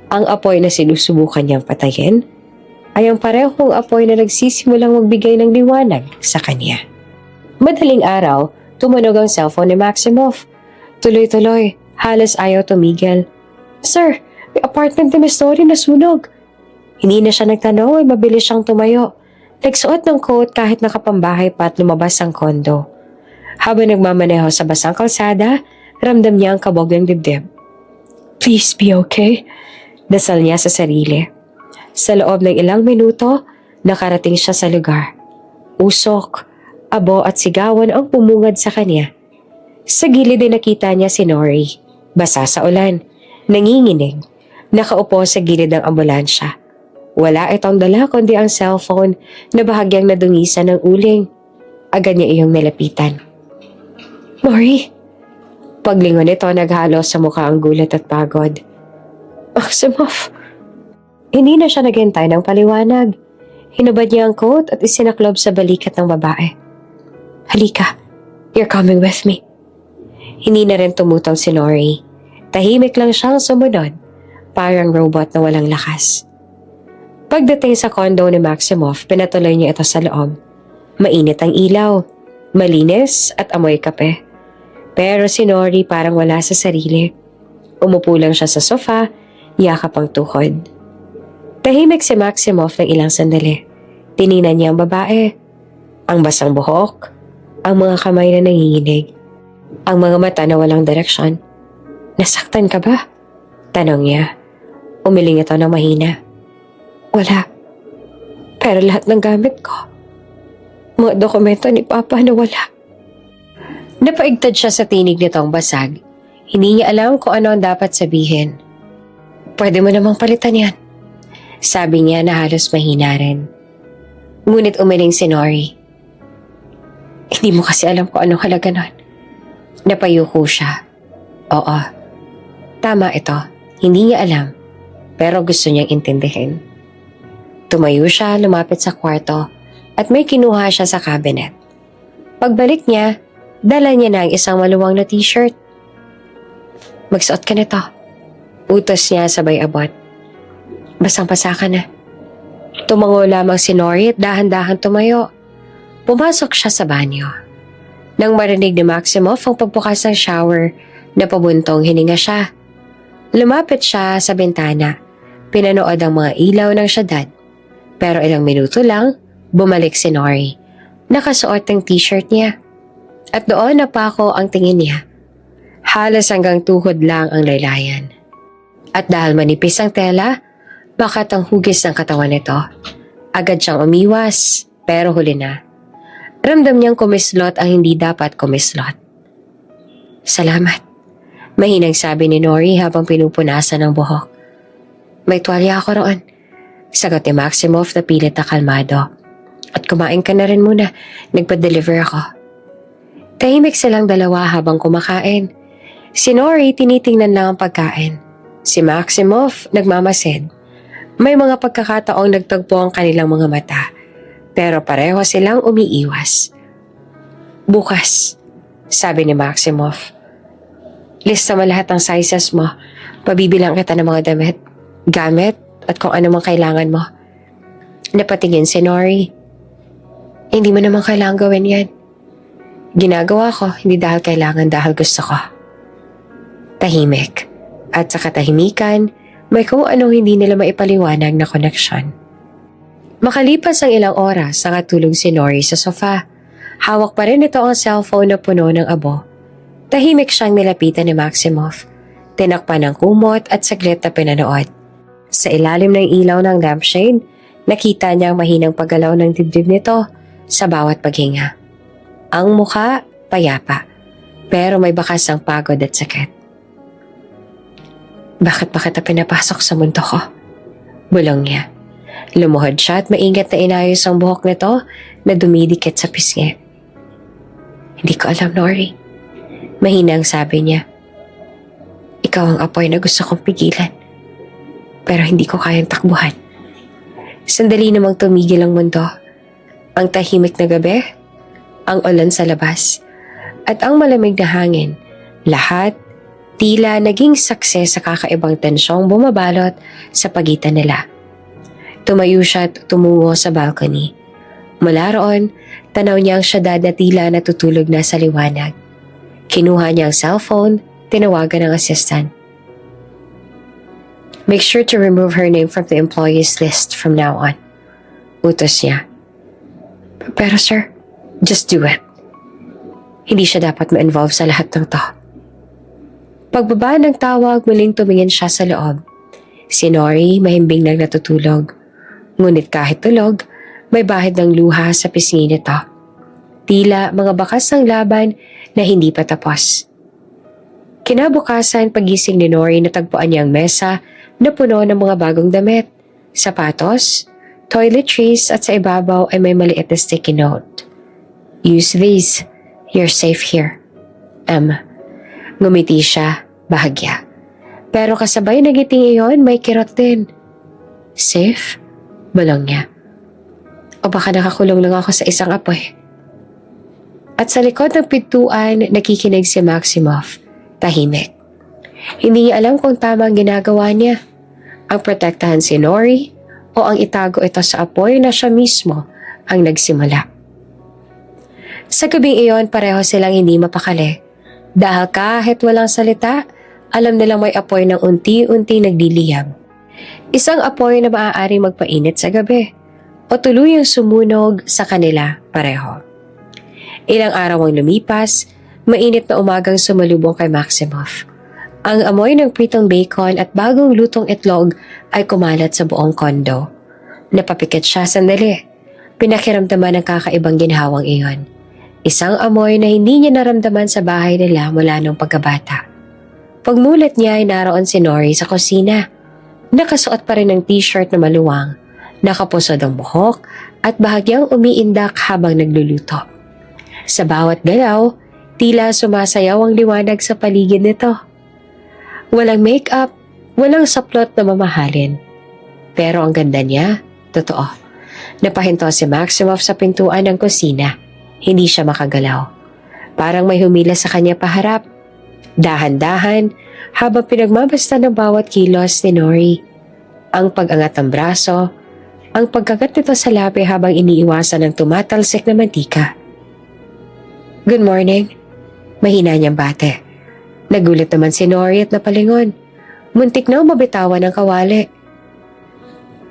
Ang apoy na sinusubukan niyang patayin ay ang parehong apoy na nagsisimulang magbigay ng liwanag sa kanya. Madaling araw, tumunog ang cellphone ni Maximoff. Tuloy-tuloy, halos ayaw tumigil. Sir, may apartment ni Miss Nori na sunog. Hindi na siya nagtanong ay mabilis siyang tumayo. Nagsuot ng coat kahit nakapambahay pa at lumabas ang kondo. Habang nagmamaneho sa basang kalsada, ramdam niya ang kabog ng dibdib. Please be okay, dasal niya sa sarili. Sa loob ng ilang minuto, nakarating siya sa lugar. Usok, abo at sigawan ang pumungad sa kanya. Sa gilid ay nakita niya si Nori, basa sa ulan, nanginginig, nakaupo sa gilid ng ambulansya. Wala itong dala kundi ang cellphone na bahagyang nadungisan ng uling. Agad niya iyong nilapitan. Nori! Paglingon nito, naghalo sa mukha ang gulat at pagod. Maximoff! Hindi na siya naghintay ng paliwanag. Hinubad niya ang coat at isinaklob sa balikat ng babae. Halika, you're coming with me. Hindi na rin tumutaw si Nori. Tahimik lang siyang sumunod, parang robot na walang lakas. Pagdating sa condo ni Maximoff, pinatuloy niya ito sa loob. Mainit ang ilaw, malinis at amoy kape. Pero si Nori parang wala sa sarili. Umupo lang siya sa sofa, yakap ang tuhod. Tahimik si Maximoff ng ilang sandali. Tiningnan niya ang babae, ang basang buhok, ang mga kamay na nanginginig, ang mga mata na walang direksyon. Nasaktan ka ba? Tanong niya. Umiling ito ng mahina. Wala. Pero lahat ng gamit ko, mga dokumento ni Papa na wala. Napaigtad siya sa tinig nitong basag. Hindi niya alam kung ano ang dapat sabihin. Pwede mo namang palitan yan, sabi niya na halos mahina rin. Ngunit umiling si Nori. Hindi mo kasi alam kung anong halaga nun. Napayuko siya. Oo. Tama ito. Hindi niya alam. Pero gusto niyang intindihin. Tumayo siya, lumapit sa kwarto at may kinuha siya sa cabinet. Pagbalik niya, dala niya na ang isang maluwang na t-shirt. Magsuot ka nito. Utos niya sabay abot. Basang-basa ka na. Tumango lamang si Nori at dahan-dahan tumayo. Pumasok siya sa banyo. Nang marinig ni Maximoff ang pagbukas ng shower, napabuntong hininga siya. Lumapit siya sa bintana. Pinanood ang mga ilaw ng syudad. Pero ilang minuto lang, bumalik si Nori. Nakasuot ng t-shirt niya. At doon napako ang tingin niya. Halos hanggang tuhod lang ang laylayan. At dahil manipis ang tela, bakat ang hugis ng katawan nito. Agad siyang umiwas, pero huli na. Ramdam niyang kumislot ang hindi dapat kumislot. Salamat, mahinang sabi ni Nori habang pinupunasan ang buhok. May tuwalya ako roon. Sagot ni Maximoff na pilit na kalmado. At kumain ka na rin muna. Nagpa-deliver ako. Tahimik silang dalawa habang kumakain. Si Nori tinitingnan lang ang pagkain. Si Maximoff nagmamasid. May mga pagkakataong nagtagpo ang kanilang mga mata. Pero pareho silang umiiwas. Bukas, sabi ni Maximoff. Lista mo lahat ng sizes mo. Pabibilang kita ng mga damit, gamit, at kung ano mang kailangan mo. Napatingin si Nori. Hindi mo naman kailangan gawin yan. Ginagawa ko, hindi dahil kailangan, dahil gusto ko. Tahimik. At sa katahimikan, may kung anong hindi nila maipaliwanag na koneksyon. Makalipas ang ilang oras, nakatulog si Nori sa sofa. Hawak pa rin ito ang cellphone na puno ng abo. Tahimik siyang nilapitan ni Maximoff. Tinakpan ng kumot at saglit na pinanood. Sa ilalim ng ilaw ng lampshade, nakita niya ang mahinang paggalaw ng dibdib nito sa bawat paghinga. Ang mukha, payapa, pero may bakas ng pagod at sakit. Bakit ba kita pinapasok sa mundo ko? Bulong niya. Lumuhod siya at maingat na inayos ang buhok nito na dumidikit sa pisngi. Hindi ko alam, Nori. Mahina ang sabi niya. Ikaw ang apoy na gusto kong pigilan. Pero hindi ko kayang takbuhan. Sandali namang tumigil ang mundo. Ang tahimik na gabi, ang ulan sa labas, at ang malamig na hangin, lahat tila naging saksi sa kakaibang tensyong bumabalot sa pagitan nila. Tumayo siya at tumungo sa balcony. Mula roon, tanaw niya ang syudad na tila natutulog na sa liwanag. Kinuha niya ang cellphone, tinawagan ang assistant. Make sure to remove her name from the employees list from now on. Utos niya. Pero sir, just do it. Hindi siya dapat ma-involve sa lahat ng to. Pagbaba ng tawag, muling tumingin siya sa loob. Si Nori mahimbing nang natutulog. Ngunit kahit tulog, may bahid ng luha sa pisngi nito. Tila mga bakas ng laban na hindi pa tapos. Kinabukasan, pagising ni Nori, natagpuan niya ang mesa na puno ng mga bagong damit, sapatos, toiletries at sa ibabaw ay may maliit na sticky note. Use these. You're safe here. M. Ngumiti siya, bahagya. Pero kasabay na ngiting iyon, may kirot din. Safe? Bulong niya. O baka nakakulong lang ako sa isang apoy. At sa likod ng pintuan, nakikinig si Maximoff. Tahimik. Hindi niya alam kung tama ang ginagawa niya. Ang protektahan si Nori o ang itago ito sa apoy na siya mismo ang nagsimula. Sa gabing iyon, pareho silang hindi mapakali. Dahil kahit walang salita, alam nilang may apoy ng unti-unti nagdiliyab. Isang apoy na maaaring magpainit sa gabi o tuluyang sumunog sa kanila pareho. Ilang araw ang lumipas, mainit na umagang sumalubong kay Maximoff. Ang amoy ng pritong bacon at bagong lutong itlog ay kumalat sa buong kondo. Napapikit siya sandali. Pinakiramdaman ng kakaibang ginhawang iyon. Isang amoy na hindi niya naramdaman sa bahay nila mula nung pagkabata. Pagmulat niya ay naroon si Nori sa kusina. Nakasuot pa rin ng t-shirt na maluwang, nakapusod ang buhok at bahagyang umiindak habang nagluluto. Sa bawat galaw, tila sumasayaw ang liwanag sa paligid nito. Walang make-up, walang saplot na mamahalin. Pero ang ganda niya, totoo. Napahinto si Maximoff sa pintuan ng kusina. Hindi siya makagalaw. Parang may humila sa kanya paharap. Dahan-dahan, habang pinagmabasta ng bawat kilos ni Nori. Ang pag-angat ng braso, ang pagkagat nito sa labi habang iniiwasan ng tumatalsik na mantika. Good morning. Mahina niyang bate. Nagulat naman si Nori at napalingon. Muntik na mabitawan ng kawali.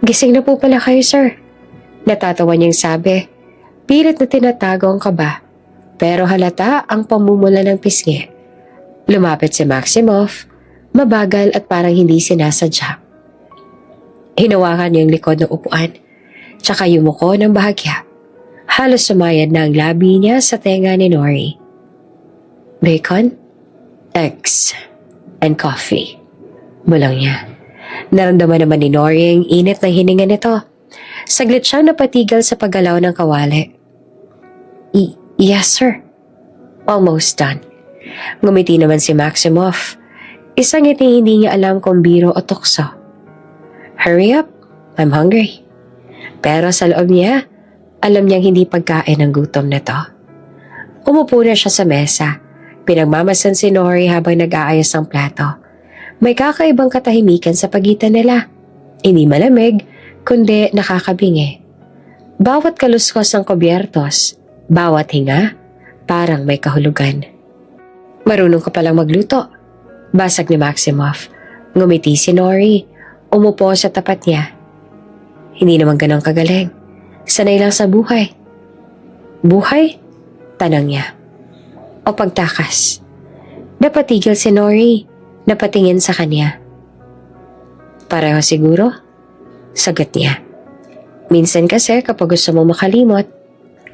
Gising na po pala kayo, sir. Natatawa niyang sabi. Pilit na tinatago ang kaba. Pero halata ang pamumula ng pisngi. Lumapit si Maximoff, mabagal at parang hindi sinasadya. Hinawakan niyang likod ng upuan, tsaka yumuko ng bahagya. Halos sumayad na ang labi niya sa tenga ni Nori. Bacon, eggs, and coffee. Bulong niya. Naramdaman naman ni Nori ang init ng hininga nito. Saglit siyang napatigal sa paggalaw ng kawali. Yes, sir. Almost done. Ngumiti naman si Maximoff. Isang ngiti hindi niya alam kung biro o tukso. Hurry up, I'm hungry. Pero sa loob niya, alam niyang hindi pagkain ang gutom nito. Umupo na siya sa mesa. Pinagmamasan si Nori habang nag-aayos ng plato. May kakaibang katahimikan sa pagitan nila. Hindi malamig, kundi nakakabingi. Bawat kaluskos ng kubyertos, bawat hinga, parang may kahulugan. Marunong ka palang magluto. Basag ni Maximoff. Ngumiti si Nori. Umupo sa tapat niya. Hindi naman ganang kagaling. Sanay lang sa buhay. Buhay? Tanong niya. O pagtakas? Napatigil si Nori. Napatingin sa kanya. Pareho siguro? Sagot niya. Minsan kasi kapag gusto mo makalimot,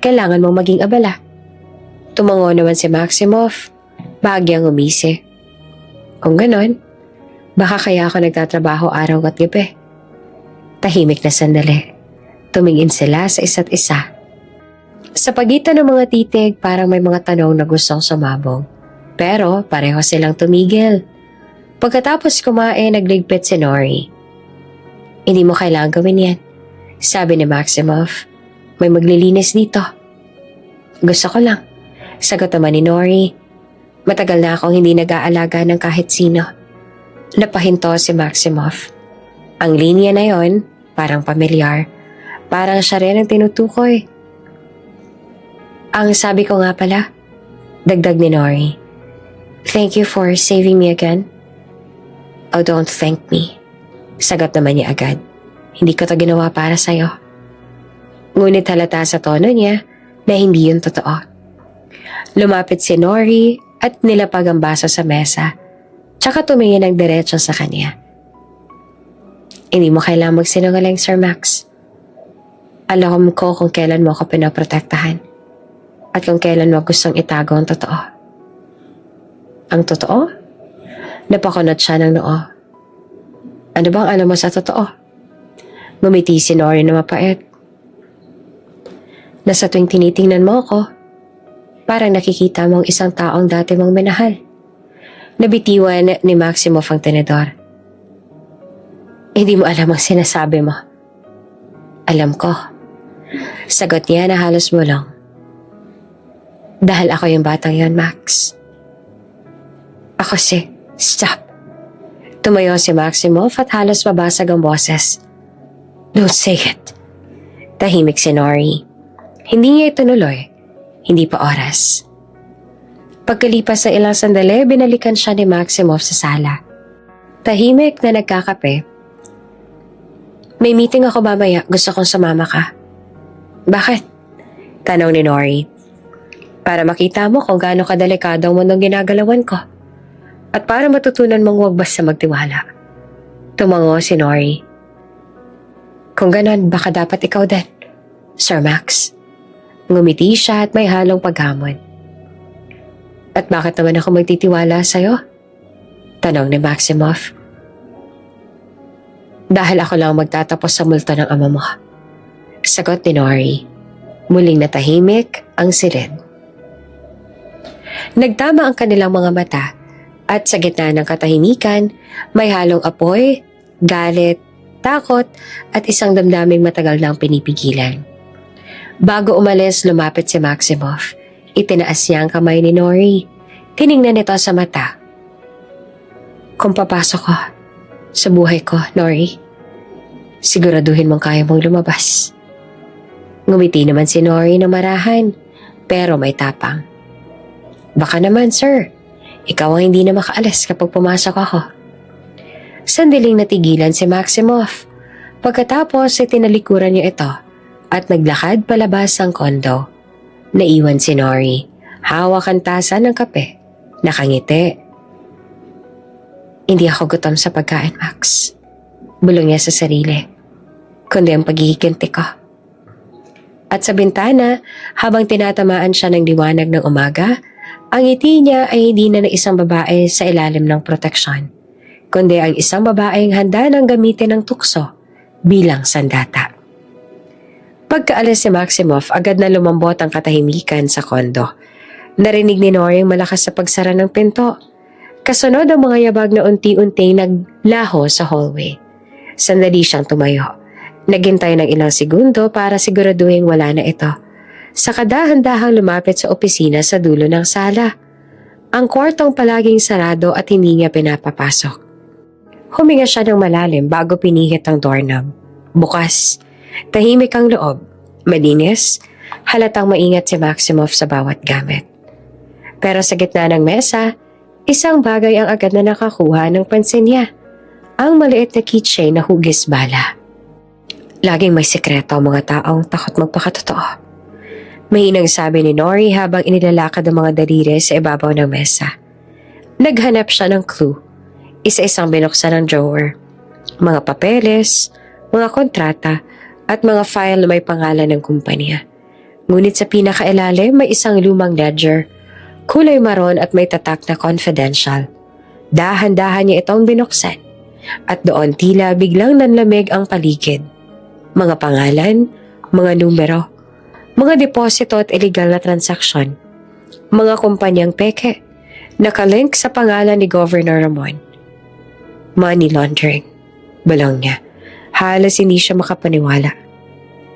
kailangan mong maging abala. Tumango naman si Maximoff. Bahagyang umisi. Kung ganon, baka kaya ako nagtatrabaho araw at gabi. Tahimik na sandali. Tumingin sila sa isa't isa. Sa pagitan ng mga titig, parang may mga tanong na gustong sumabog. Pero pareho silang tumigil. Pagkatapos kumain, nagligpit si Nori. Hindi mo kailangan gawin yan, sabi ni Maximoff. May maglilinis dito. Gusto ko lang, sagot naman ni Nori. Matagal na akong hindi nag-aalaga ng kahit sino. Napahinto si Maximoff. Ang linya na yon, parang pamilyar. Parang siya rin ang tinutukoy. Ang sabi ko nga pala, dagdag ni Nori. Thank you for saving me again. Oh, don't thank me. Sagot naman niya agad. Hindi ko to ginawa para sa'yo. Ngunit halata sa tono niya na hindi yun totoo. Lumapit si Nori at nilapag ang baso sa mesa. Tsaka tumingin ng diretso sa kanya. Hindi mo kailangang magsinungaling, Sir Max. Alam ko kung kailan mo ako pinaprotektahan at kung kailan mo gustong itago ang totoo. Ang totoo? Napakunot siya ng noo. Ano bang alam mo sa totoo? Ngumiti si Nori na mapait. Nasa tuwing tinitingnan mo ako, parang nakikita mong isang taong dati mong minahal. Nabitiwan ni Maximoff ang tenedor. Hindi mo alam ang sinasabi mo. Alam ko. Sagot niya na halos bulong. Dahil ako yung batang yon, Max. Ako si... Stop. Tumayo si Maximoff at halos mabasag ang boses. Don't say it. Tahimik si Nori. Hindi niya itunuloy. Hindi pa oras. Pagkalipas ng ilang sandali, binalikan siya ni Maximoff sa sala. Tahimik na nagkakape. May meeting ako mamaya. Gusto kong sumama ka. Bakit? Tanong ni Nori. Para makita mo kung gaano kadelikado ang mundong ginagalawan ko. At para matutunan mong huwag basta magtiwala. Tumango si Nori. Kung ganon, baka dapat ikaw din, Sir Max. Ngumiti siya at may halong paghamon. At bakit naman ako magtitiwala sa'yo? Tanong ni Maximoff. Dahil ako lang magtatapos sa multo ng ama mo. Sagot ni Nori. Muling natahimik ang silid. Nagtama ang kanilang mga mata at sa gitna ng katahimikan, may halong apoy, galit, takot at isang damdaming matagal nang pinipigilan. Bago umalis, lumapit si Maximoff. Itinaas niya ang kamay ni Nori. Tiningnan nito sa mata. Kung papasok ko sa buhay ko, Nori, siguraduhin mong kaya mong lumabas. Ngumiti naman si Nori na marahan, pero may tapang. Baka naman, sir. Ikaw ang hindi na makaalis kapag pumasok ako. Sandaling natigilan si Maximoff. Pagkatapos ay tinalikuran niya ito at naglakad palabas ang kondo. Naiwan si Nori. Hawak ang tasa ng kape. Nakangiti. Hindi ako gutom sa pagkain, Max. Bulong niya sa sarili. Kundi ang paghihiganti ko. At sa bintana, habang tinatamaan siya ng liwanag ng umaga, ang ngiti niya ay hindi na ng isang babae sa ilalim ng proteksyon. kundi ang isang babaeng handa ng gamitin ng tukso bilang sandata. Pagkaalis si Maximoff, agad na lumambot ang katahimikan sa kondo. Narinig ni Nori ang malakas sa pagsara ng pinto. Kasunod ang mga yabag na unti-unting naglaho sa hallway. Sandali siyang tumayo. Naghintay ng ilang segundo para siguraduhin wala na ito. Saka dahan-dahang lumapit sa opisina sa dulo ng sala. Ang kwartong palaging sarado at hindi niya pinapapasok. Huminga siya ng malalim bago pinihit ang doorknob. Bukas. Tahimik ang loob. Malinis. Halatang maingat si Maximoff sa bawat gamit. Pero sa gitna ng mesa, isang bagay ang agad na nakakuha ng pansin niya. Ang maliit na keychain na hugis bala. Laging may sikreto ang mga taong takot magpakatotoo. Mahinang sabi ni Nori habang inilalakad ang mga daliri sa ibabaw ng mesa. Naghanap siya ng clue. Isa-isang binuksan ng drawer. Mga papeles, mga kontrata, at mga file na may pangalan ng kumpanya. Ngunit sa pinakailalim may isang lumang ledger. Kulay maroon at may tatak na confidential. Dahan-dahan niya itong binuksan. At doon tila biglang nanlamig ang paligid. Mga pangalan, mga numero, mga deposito at illegal na transaksyon, mga kumpanyang peke, nakalink sa pangalan ni Governor Ramon. Money laundering. Balong niya. Halos hindi siya makapaniwala.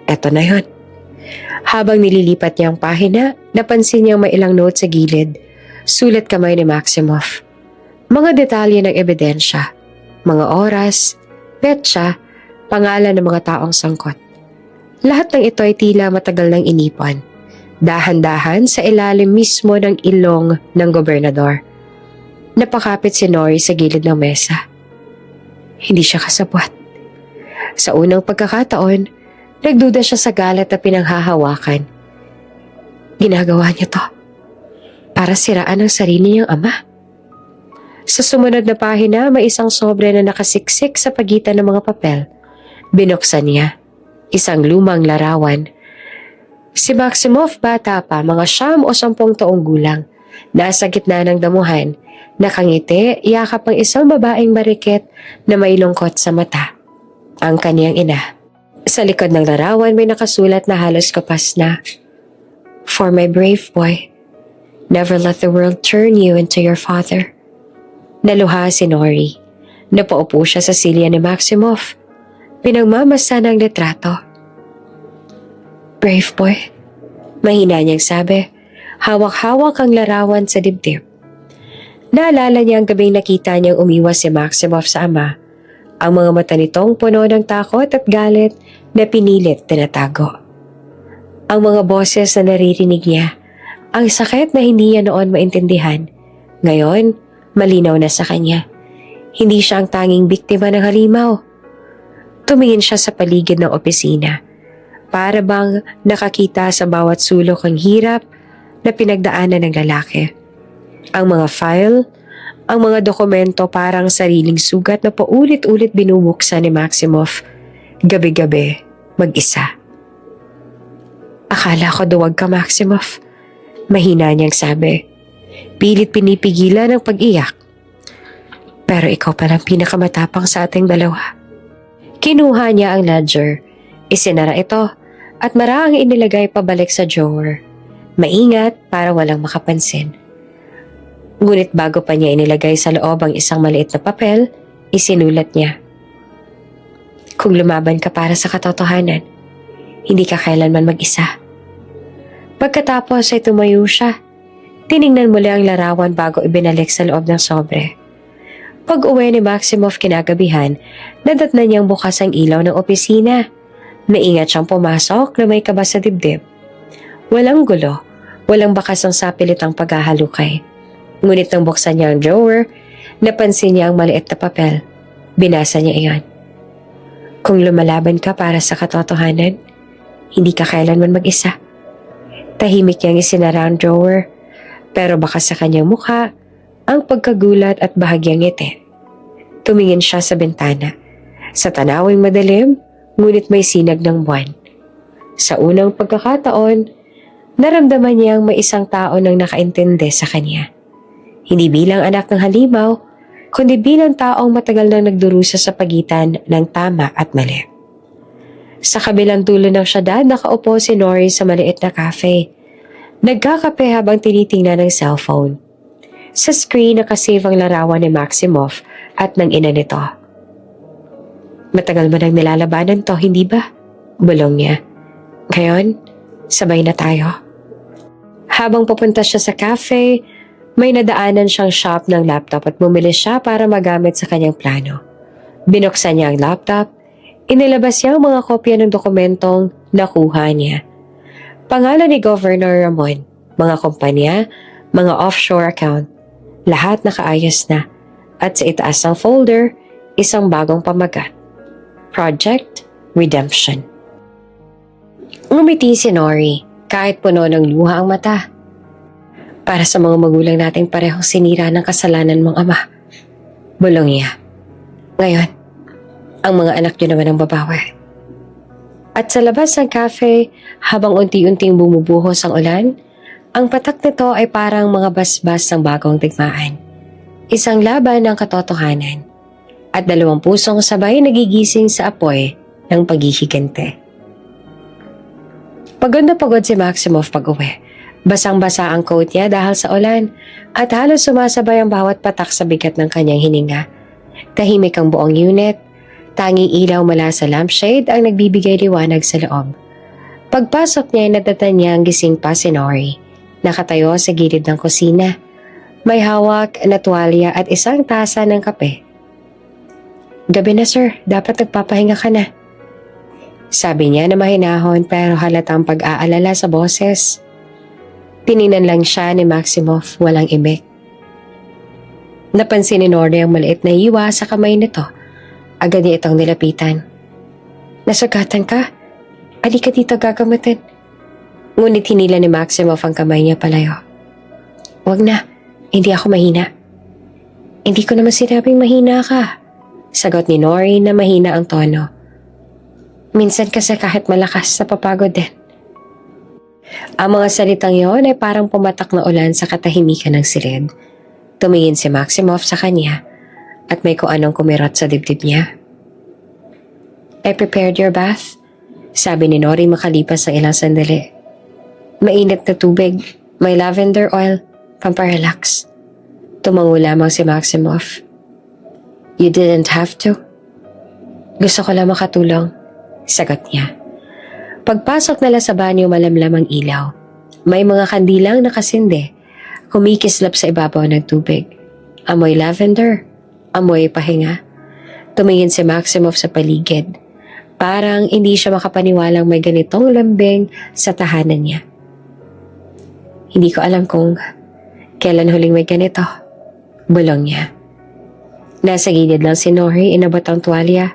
Eto na yun. Habang nililipat niya ang pahina, napansin niyang may ilang note sa gilid. Sulat kamay ni Maximoff. Mga detalye ng ebidensya, mga oras, petsa, pangalan ng mga taong sangkot. Lahat ng ito ay tila matagal nang inipan. Dahan-dahan sa ilalim mismo ng ilong ng gobernador. Napakapit si Nori sa gilid ng mesa. Hindi siya kasabwat. Sa unang pagkakataon, nagduda siya sa galit na pinanghahawakan. Ginagawa niya to para siraan ang sarili niyang ama. Sa sumunod na pahina, may isang sobre na nakasiksik sa pagitan ng mga papel. Binuksan niya. Isang lumang larawan. Si Maximoff, bata pa, mga 9 o 10 taong gulang. Nasa gitna ng damuhan. Nakangiti, yakap ang isang babaeng marikit na may lungkot sa mata. Ang kaniyang ina. Sa likod ng larawan may nakasulat na halos kapas na, "For my brave boy, never let the world turn you into your father." Naluha si Nori. Napaupo siya sa silya ni Maximoff. Pinagmamasa ng litrato. "Brave boy," mahina niyang sabi. Hawak-hawak ang larawan sa dibdib. Naalala niya ang gabing nakita niyang umiwas si Maximoff sa ama. Ang mga mata nitong puno ng takot at galit na pinilit tinatago. Ang mga boses na naririnig niya, ang sakit na hindi niya noon maintindihan. Ngayon, malinaw na sa kanya. Hindi siya ang tanging biktima ng halimaw. Tumingin siya sa paligid ng opisina. Para bang nakakita sa bawat sulok ang hirap na pinagdaanan ng lalaki. Ang mga file, ang mga dokumento parang sariling sugat na paulit-ulit binubuksan ni Maximoff. Gabi-gabi, mag-isa. "Akala ko duwag ka, Maximoff," mahina niyang sabi. Pilit pinipigilan ang pag-iyak. "Pero ikaw palang pinakamatapang sa ating dalawa." Kinuha niya ang ledger. Isinara ito at maraang inilagay pabalik sa drawer. Maingat para walang makapansin. Ngunit bago pa niya inilagay sa loob ang isang maliit na papel, isinulat niya, "Kung lumaban ka para sa katotohanan, hindi ka kailanman mag-isa." Pagkatapos ay tumayo siya. Tiningnan muli ang larawan bago ibinalik sa loob ng sobre. Pag-uwi ni Maximoff kinagabihan, nadatnan niyang bukas ang ilaw ng opisina. Naingat siyang pumasok na may kaba sa dibdib. Walang gulo, walang bakas ang sapilitang paghahalukay. Ngunit nang buksan niya ang drawer, napansin niya ang maliit na papel. Binasa niya iyon. "Kung lumalaban ka para sa katotohanan, hindi ka kailanman mag-isa." Tahimik niyang isinara ang drawer, pero baka sa kanyang mukha, ang pagkagulat at bahagyang ngiti. Tumingin siya sa bintana. Sa tanawing madilim, ngunit may sinag ng buwan. Sa unang pagkakataon, naramdaman niyang may isang tao nang nakaintindi sa kanya. Hindi bilang anak ng halimaw, kundi bilang taong matagal nang nagdurusa sa pagitan ng tama at mali. Sa kabilang dulo ng syudad, nakaupo si Nori sa maliit na cafe. Nagkakape habang tinitingnan ng cellphone. Sa screen nakasave ang larawan ni Maximoff at ng ina nito. Matagal mo nang nilalabanan to, hindi ba? Bulong niya. Ngayon, sabay na tayo. Habang pupunta siya sa cafe, may nadaanan siyang shop ng laptop at bumili siya para magamit sa kanyang plano. Binuksan niya ang laptop, inilabas niya ang mga kopya ng dokumentong nakuha niya. Pangalan ni Governor Ramon, mga kumpanya, mga offshore account, lahat nakaayos na. At sa itaas ng folder, isang bagong pamagat. Project Redemption. Ngumiti si Nori kahit puno ng luha ang mata. Para sa mga magulang nating parehong sinira ng kasalanan mong ama. Bulong niya. Ngayon, ang mga anak niyo naman ang babawi. At sa labas ng cafe, habang unti-unting bumubuhos ang ulan, ang patak nito ay parang mga basbas ng bagong digmaan. Isang laban ng katotohanan. At dalawang pusong sabay nagigising sa apoy ng paghihigante. Pagod na pagod si Maximoff pag-uwi. Basang-basa ang coat niya dahil sa ulan at halos sumasabay ang bawat patak sa bigat ng kanyang hininga. Tahimik ang buong unit, tanging ilaw mula sa lampshade ang nagbibigay liwanag sa loob. Pagpasok niya, natatan niya ang gising pa si Nori. Nakatayo sa gilid ng kusina. May hawak na tuwalya at isang tasa ng kape. Gabi na sir, dapat nagpapahinga ka na. Sabi niya na mahinahon pero halatang pag-aalala sa boses. Tininan lang siya ni Maximoff, walang imik. Napansin ni Nori ang maliit na hiwa sa kamay nito. Agad niya itong nilapitan. Nasugatan ka? Alika dito gagamitin. Ngunit hinila ni Maximoff ang kamay niya palayo. Wag na, hindi ako mahina. Hindi ko naman sinabing mahina ka. Sagot ni Nori na mahina ang tono. Minsan kasi kahit malakas napapagod din. Ang mga salitang yon ay parang pumatak na ulan sa katahimikan ng silid. Tumingin si Maximoff sa kanya at may kung anong kumirot sa dibdib niya. I prepared your bath, sabi ni Nori makalipas ang ilang sandali. Mainit na tubig, may lavender oil, pamparelax. Tumango lamang si Maximoff. You didn't have to. Gusto ko lang makatulong, sagot niya. Pagpasok nila sa banyo, malamlam ang ilaw. May mga kandilang nakasindi, kumikislap sa ibabaw ng tubig. Amoy lavender, amoy pahinga. Tumingin si Maximoff sa paligid. Parang hindi siya makapaniwalang may ganitong lambing sa tahanan niya. Hindi ko alam kung kailan huling may ganito. Bulong niya. Nasa gilid lang si Nori, inabot ang tuwalya.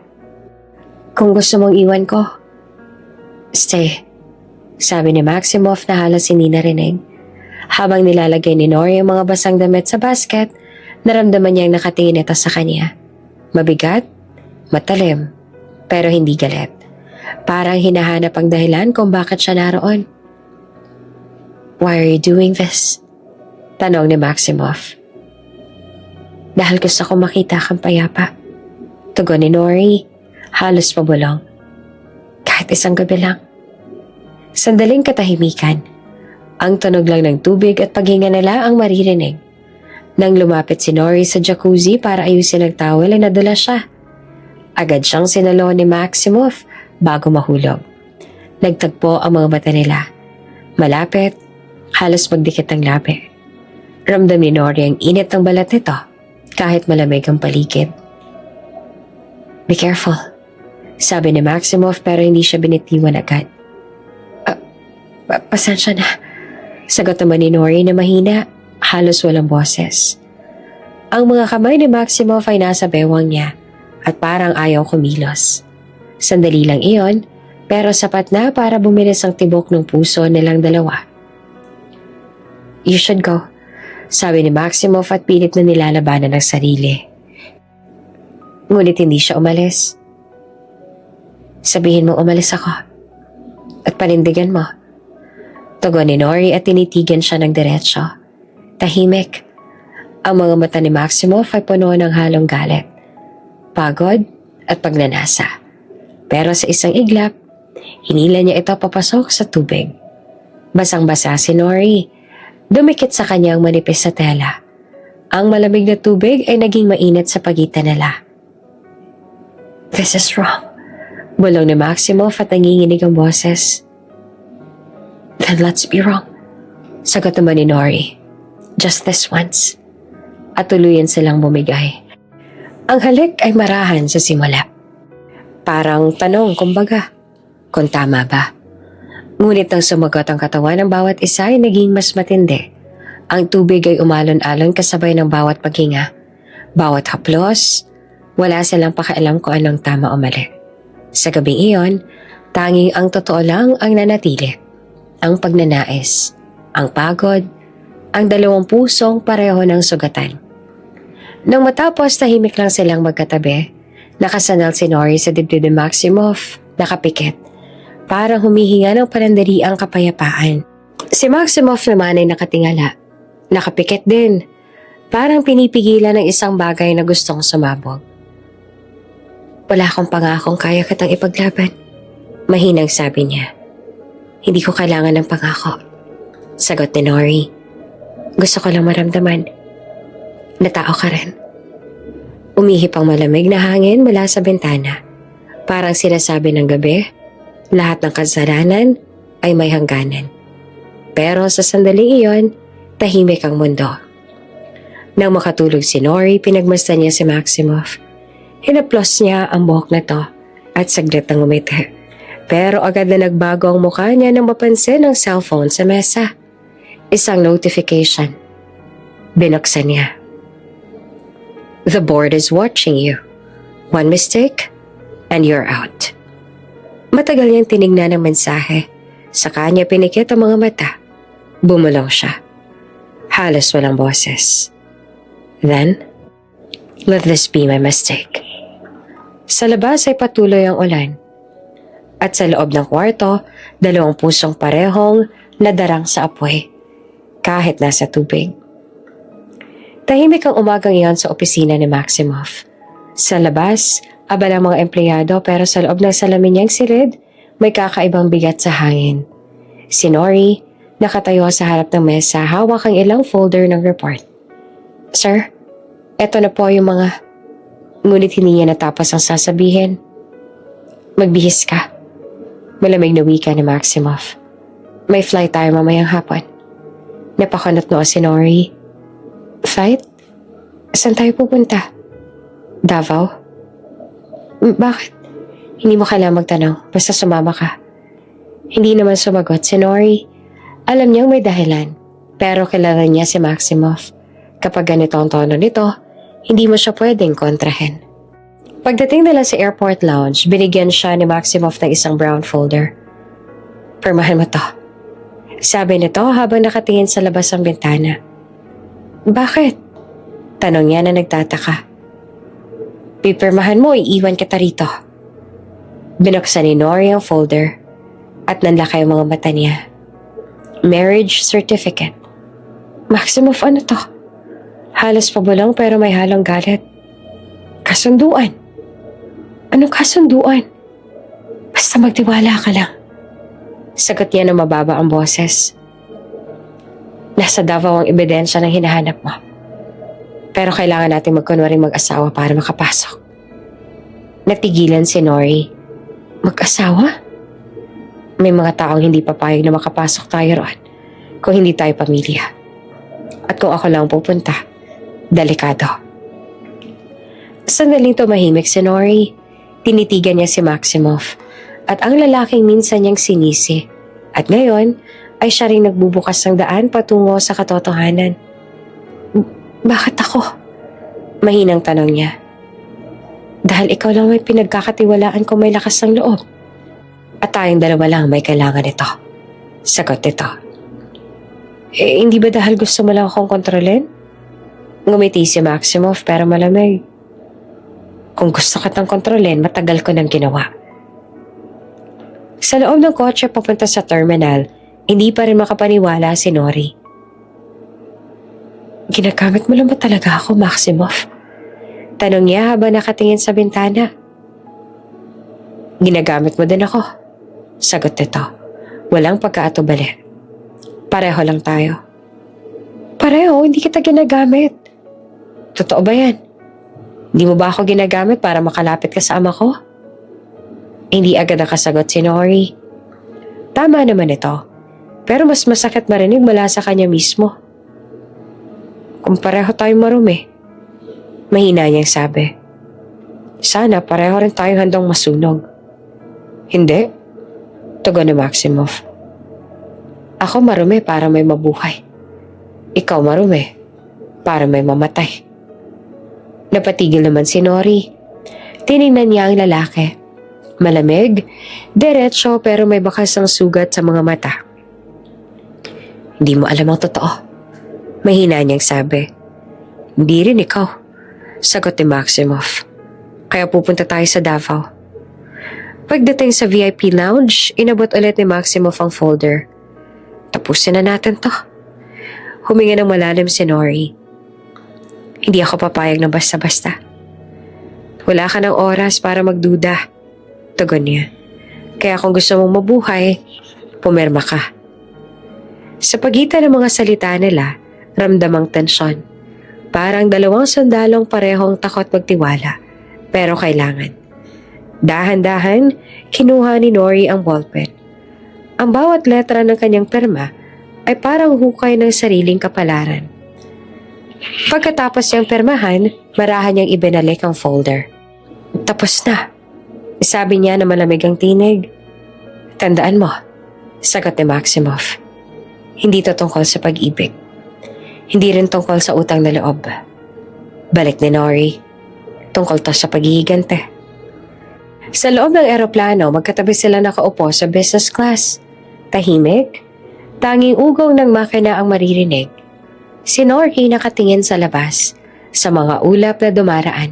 Kung gusto mong iwan ko, stay, sabi ni Maximoff na halos hindi narinig. Habang nilalagay ni Nori ang mga basang damit sa basket, naramdaman niyang nakatingin ito sa kanya. Mabigat, matalim, pero hindi galit. Parang hinahanap ang dahilan kung bakit siya naroon. Why are you doing this? Tanong ni Maximoff. Dahil gusto ko makita kang payapa. Tugon ni Nori, halos pabulong. Kahit isang gabi lang. Sandaling katahimikan. Ang tunog lang ng tubig at paghinga nila ang maririnig. Nang lumapit si Nori sa jacuzzi para ayusin ang towel ay nadala siya. Agad siyang sinalo ni Maximoff bago mahulog. Nagtagpo ang mga mata nila. Malapit, halos magdikit ang labi. Ramdam ni Nori ang init ng balat nito kahit malamig ang paligid. Be careful, sabi ni Maximoff pero hindi siya binitiwan agad. Pasensya na, sagot naman ni Nori na mahina, halos walang boses. Ang mga kamay ni Maximoff ay nasa bewang niya at parang ayaw kumilos. Sandali lang iyon, pero sapat na para bumilis ang tibok ng puso nilang dalawa. You should go, sabi ni Maximoff at pilit na nilalabanan ang sarili. Ngunit hindi siya umalis. Sabihin mo umalis ako at panindigan mo. Tugon ni Nori at tinitigan siya ng diretsyo. Tahimik. Ang mga mata ni Maximoff ay puno ng halong galit, pagod at pagnanasa. Pero sa isang iglap, hinila niya ito papasok sa tubig. Basang-basa si Nori. Dumikit sa kanyang manipis sa tela. Ang malamig na tubig ay naging mainit sa pagitan nila. "This is wrong," bulong ni Maximoff at nanginginig ang boses. "Then let's be wrong," sagot naman ni Nori. "Just this once." At tuluyan silang bumigay. Ang halik ay marahan sa simula. Parang tanong kumbaga, kung tama ba. Ngunit nang sumagot ang katawan ng bawat isa ay naging mas matindi. Ang tubig ay umalon-alon kasabay ng bawat paghinga. Bawat haplos, wala silang pakialam kung anong tama o mali. Sa gabing iyon, tanging ang totoo lang ang nanatili. Ang pagnanais, ang pagod, ang dalawang pusong pareho ng sugatan. Nang matapos tahimik lang silang magkatabi, nakasanal si Nori sa dibdib ni Maximoff, nakapikit. Parang humihinga ng panandaliang kapayapaan. Si Maximoff naman ay nakatingala. Nakapikit din. Parang pinipigilan ng isang bagay na gustong sumabog. "Wala akong pangakong kaya kitang ipaglaban," mahinang sabi niya. "Hindi ko kailangan ng pangako," sagot ni Nori. "Gusto ko lang maramdaman na tao ka rin." Umihip ang malamig na hangin mula sa bintana. Parang sinasabi ng gabi, lahat ng kasalanan ay may hangganan. Pero sa sandaling iyon, tahimik ang mundo. Nang makatulog si Nori, pinagmasdan niya si Maximoff. Hinaplos niya ang buhok na to at saglit nang umiti. Pero agad na nagbago ang mukha niya nang mapansin ang cellphone sa mesa. Isang notification. Binuksan niya. "The board is watching you. One mistake, and you're out." Matagal niyang tinignan ang mensahe. Saka niya pinikit ang mga mata. Bumulong siya. Halos walang boses. Then, "Let this be my mistake." Sa labas ay patuloy ang ulan. At sa loob ng kwarto, dalawang pusong parehong nadarang sa apoy. Kahit nasa tubig. Tahimik ang umagang iyon sa opisina ni Maximoff. Sa labas, abala ang mga empleyado pero sa loob ng salamin niyang silid, may kakaibang bigat sa hangin. Si Nori, nakatayo sa harap ng mesa, hawak ang ilang folder ng report. "Sir, eto na po yung mga..." Ngunit hindi niya natapos ang sasabihin. "Magbihis ka." Malamig na wika ni Maximoff. "May flight tayo mamayang hapon." Napakunot noo si Nori. "Flight? Saan tayo pupunta?" "Davao." "Bakit?" "Hindi mo kailangang magtanong, basta sumama ka." Hindi naman sumagot si Nori. Alam niyang may dahilan, pero kilala niya si Maximoff. Kapag ganito ang tono nito, hindi mo siya pwedeng kontrahin. Pagdating nila sa airport lounge, binigyan siya ni Maximoff ng isang brown folder. "Pirmahan mo to," sabi nito habang nakatingin sa labas ng bintana. "Bakit?" tanong niya na nagtataka. "Pipirmahan mo, iiwan kita rito." Binuksan ni Nori ang folder at nanlaki ang mga mata niya. Marriage certificate. Maximoff, ano to? Halos pabulong pero may halong galit. "Kasunduan." "Anong kasunduan?" "Basta magtiwala ka lang." Sagot niya na mababa ang boses. "Nasa Davao ang ebidensya ng hinahanap mo. Pero kailangan natin magkunwaring mag-asawa para makapasok." Natigilan si Nori. "Mag-asawa?" "May mga taong hindi papayag na makapasok tayo roon kung hindi tayo pamilya. At kung ako lang pupunta, delikado." Sandaling tumahimik si Nori. Tinitigan niya si Maximoff at ang lalaking minsan niyang sinisi. At ngayon ay siya rin nagbubukas ng daan patungo sa katotohanan. "Bakit ako?" mahinang tanong niya. "Dahil ikaw lang may pinagkakatiwalaan kung may lakas ng loob. At tayong dalawa lang may kailangan ito." Sagot nito. Hindi ba dahil gusto mo lang akong kontrolin?" Ngumiti si Maximoff pero malamig. "Kung gusto kitang kontrolin, matagal ko nang ginawa." Sa loob ng kotse papunta sa terminal, hindi pa rin makapaniwala si Nori. Ginagamit mo lang ba talaga ako, Maximoff? Tanong niya habang nakatingin sa bintana. Ginagamit mo din ako. Sagot nito. Walang pagkaatubali. Pareho lang tayo. Pareho? Hindi kita ginagamit. Totoo ba yan? Hindi mo ba ako ginagamit para makalapit ka sa ama ko? Hindi agad nakasagot si Nori. Tama naman ito. Pero mas masakit marinig mula sa kanya mismo. Kung pareho tayong marumi. Mahina niyang sabi. Sana pareho rin tayong handang masunog. Hindi. Tugon ni Maximoff. Ako marumi para may mabuhay. Ikaw marumi para may mamatay. Napatigil naman si Nori. Tiningnan niya ang lalaki. Malamig, diretso pero may bakas ng sugat sa mga mata. Hindi mo alam ang totoo. Mahina niyang sabi. Hindi rin ikaw. Sagot ni Maximoff. Kaya pupunta tayo sa Davao. Pagdating sa VIP lounge, inabot ulit ni Maximoff ang folder. Tapusin na natin to. Huminga ng malalim si Nori. Hindi ako papayag na basta-basta. Wala ka ng oras para magduda. Tugon niya. Kaya kung gusto mong mabuhay, pumirma ka. Sa pagitan ng mga salita nila, ramdam ang tensyon. Parang dalawang sundalong parehong takot magtiwala, pero kailangan. Dahan-dahan, kinuha ni Nori ang ballpen. Ang bawat letra ng kanyang pirma ay parang hukay ng sariling kapalaran. Pagkatapos niyang pirmahan, marahan niyang ibinalik ang folder. Tapos na. Sabi niya na malamig ang tinig. Tandaan mo, sagot ni Maximoff. Hindi to tungkol sa pag-ibig. Hindi rin tungkol sa utang na loob. Balik ni Nori. Tungkol to sa paghihigante. Sa loob ng eroplano, magkatabi sila nakaupo sa business class. Tahimik. Tanging ugong ng makina ang maririnig. Si Nori nakatingin sa labas, sa mga ulap na dumaraan.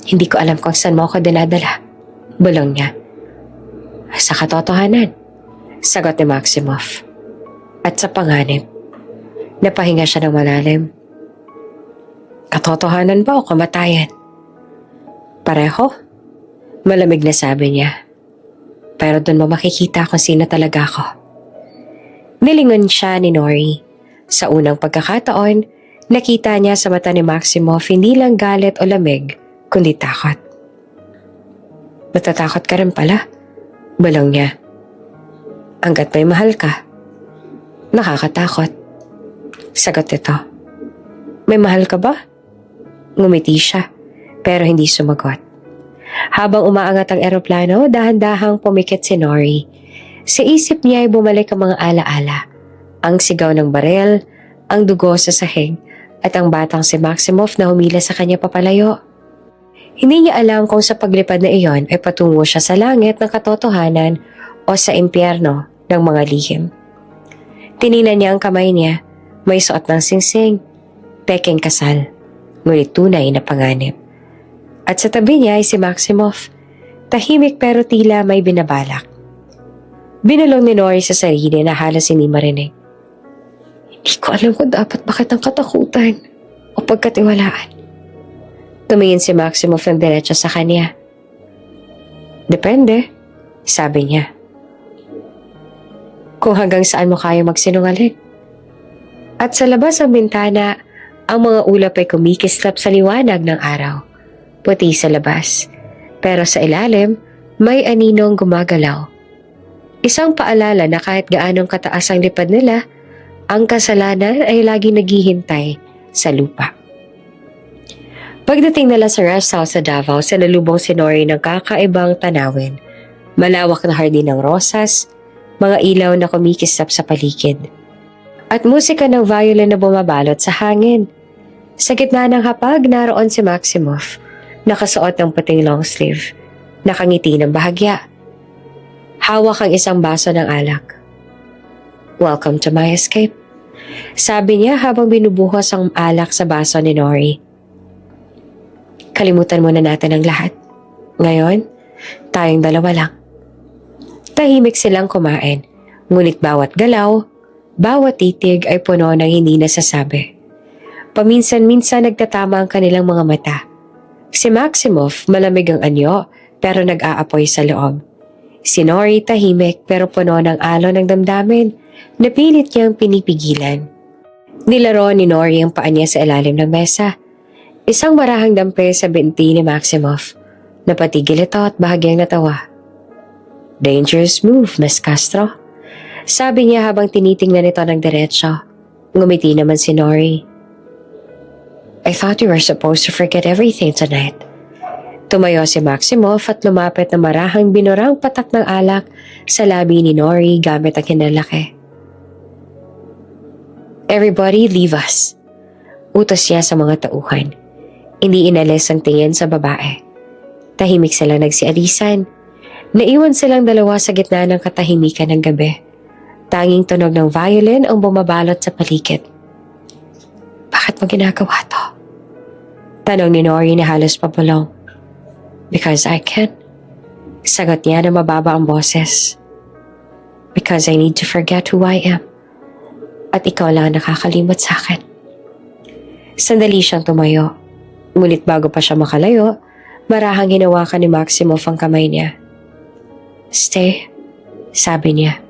Hindi ko alam kung saan mo ako dinadala. Bulong niya. Sa katotohanan, sagot ni Maximoff. At sa panganib, napahinga siya ng malalim. Katotohanan ba o kamatayan? Pareho? Malamig na sabi niya. Pero doon mo makikita kung sino talaga ako. Nilingon siya ni Nori. Sa unang pagkakataon, nakita niya sa mata ni Maximoff hindi lang galit o lamig, kundi takot. Matatakot ka rin pala, bulong niya. Hanggat may mahal ka, nakakatakot. Sagot ito. May mahal ka ba? Ngumiti siya, pero hindi sumagot. Habang umaangat ang eroplano, dahan-dahang pumikit si Nori. Sa isip niya ay bumalik ang mga alaala. Ang sigaw ng barel, ang dugo sa sahig, at ang batang si Maximoff na humila sa kanya papalayo. Hindi niya alam kung sa paglipad na iyon ay patungo siya sa langit ng katotohanan o sa impyerno ng mga lihim. Tiningnan niya ang kamay niya, may suot ng singsing, peking kasal, ngunit tunay na panganib. At sa tabi niya ay si Maximoff, tahimik pero tila may binabalak. Binulong ni Nori sa sarili na halos hindi marinig. Hindi ko alam kung dapat bakit ang katakutan o pagkatiwalaan. Tumingin si Maximoff ng diretso sa kanya. Depende, sabi niya. Kung hanggang saan mo kaya magsinungaling. At sa labas ng bintana, ang mga ulap ay kumikislap sa liwanag ng araw. Puti sa labas, pero sa ilalim, may aninong gumagalaw. Isang paalala na kahit gaanong kataas ang lipad nila, ang kasalanan ay laging naghihintay sa lupa. Pagdating nila sa rest house sa Davao, sinalubong si Nori ng kakaibang tanawin. Malawak na hardin ng rosas, mga ilaw na kumikislap sa paligid. At musika ng violin na bumabalot sa hangin. Sa gitna ng hapag, naroon si Maximoff, nakasuot ng puting long sleeve, nakangiti ng bahagya. Hawak ang isang baso ng alak. Welcome to my escape, sabi niya habang binubuhos ang alak sa baso ni Nori. Kalimutan muna natin ang lahat. Ngayon, tayong dalawa lang. Tahimik silang kumain, ngunit bawat galaw, Bawat titig ay puno ng hindi nasasabi. Paminsan-minsan nagtatama ang kanilang mga mata. Si Maximoff malamig ang anyo pero nag-aapoy sa loob. Si Nori tahimik pero puno ng alon ng damdamin na pilit niyang pinipigilan. Nilaro ni Nori ang paa niya sa ilalim ng mesa. Isang marahang dampe sa binti ni Maximoff. Napatigil ito at bahagyang natawa. "Dangerous move, Miss Castro," sabi niya habang tinitingnan ito ng diretsyo. Ngumiti naman si Nori. "I thought you were supposed to forget everything tonight." Tumayo si Maximoff at lumapit na marahang binurang patak ng alak sa labi ni Nori gamit ang hinalaki. "Everybody leave us," utos niya sa mga tauhan. Hindi inalis ang tingin sa babae. Tahimik sila nagsialisan. Naiwan silang dalawa sa gitna ng katahimikan ng gabi. Tanging tunog ng violin ang bumabalot sa paligid. "Bakit mo ginagawa to?" tanong ni Nori na halos papulong. "Because I can," sagot niya na mababa ang boses. "Because I need to forget who I am. At ikaw lang nakakalimot sa akin." Sandali siyang tumayo. Ngunit bago pa siya makalayo, marahang hinawakan ni Maximoff ang kamay niya. "Stay," sabi niya.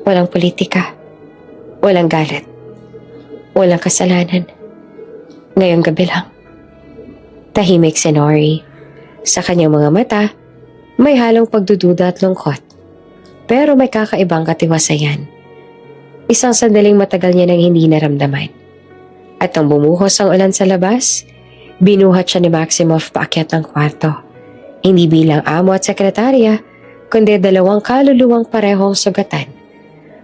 "Walang politika. Walang galit. Walang kasalanan. Ngayong gabi lang." Tahimik si Nori. Sa kanyang mga mata, may halong pagdududa at lungkot. Pero may kakaibang katiwasayan. Isang sandaling matagal niya nang hindi naramdaman. At nang bumuhos ang ulan sa labas, binuhat siya ni Maximoff paakyat ng kwarto. Hindi bilang amo at sekretarya, kundi dalawang kaluluwang parehong sugatan.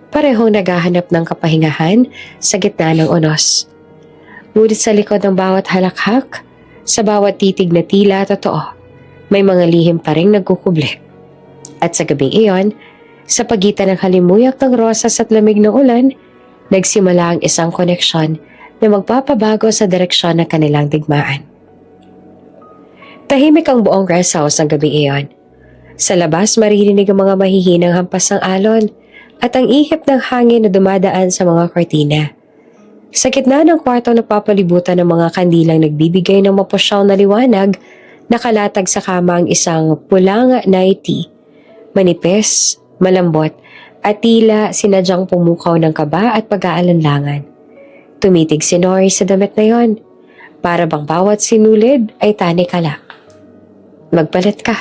Parehong naghahanap ng kapahingahan sa gitna ng unos. Ngunit sa likod ng bawat halakhak, sa bawat titig na tila totoo, may mga lihim pa ring nagkukubli. At sa gabing iyon, sa pagitan ng halimuyak ng rosas at lamig ng ulan, nagsimula ang isang koneksyon na magpapabago sa direksyon ng kanilang digmaan. Tahimik ang buong rest house ng gabing iyon. Sa labas maririnig ang mga mahihinang hampas ng alon at ang ihip ng hangin na dumadaan sa mga kortina. Sa gitna ng kwarto napapalibutan ng mga kandilang nagbibigay ng mapusyaw na liwanag, nakalatag sa kama ang isang pulang nightie, manipis, malambot at tila sinadyang pumukaw ng kaba at pag-aalanlangan. Tumitig si Nori sa damit na yon, para bang bawat sinulid ay tanikalak. "Magpalit ka,"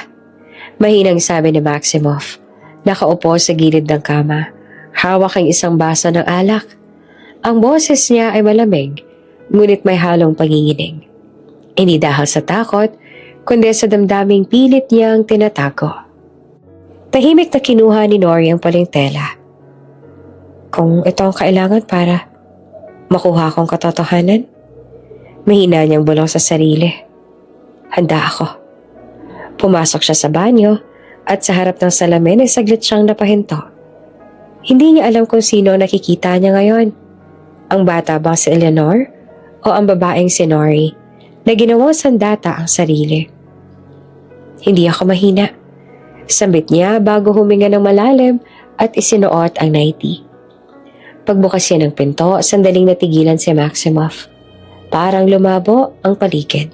mahinang sabi ni Maximoff. Nakaupo sa gilid ng kama, hawak ang isang baso ng alak. Ang boses niya ay malamig, ngunit may halong panginginig. Hindi dahil sa takot, kundi sa damdaming pilit niyang tinatago. Tahimik na kinuha ni Nori ang paling tela. "Kung ito ang kailangan para makuha akong katotohanan," mahina niyang bulong sa sarili. "Handa ako." Pumasok siya sa banyo at sa harap ng salamin ay saglit siyang napahinto. Hindi niya alam kung sino nakikita niya ngayon. Ang bata bang si Eleanor o ang babaeng si Nori na ginawang sandata ang sarili? "Hindi ako mahina," sambit niya bago huminga ng malalim at isinuot ang nightie. Pagbukas niya ng pinto, sandaling natigilan si Maximoff. Parang lumabo ang paligid.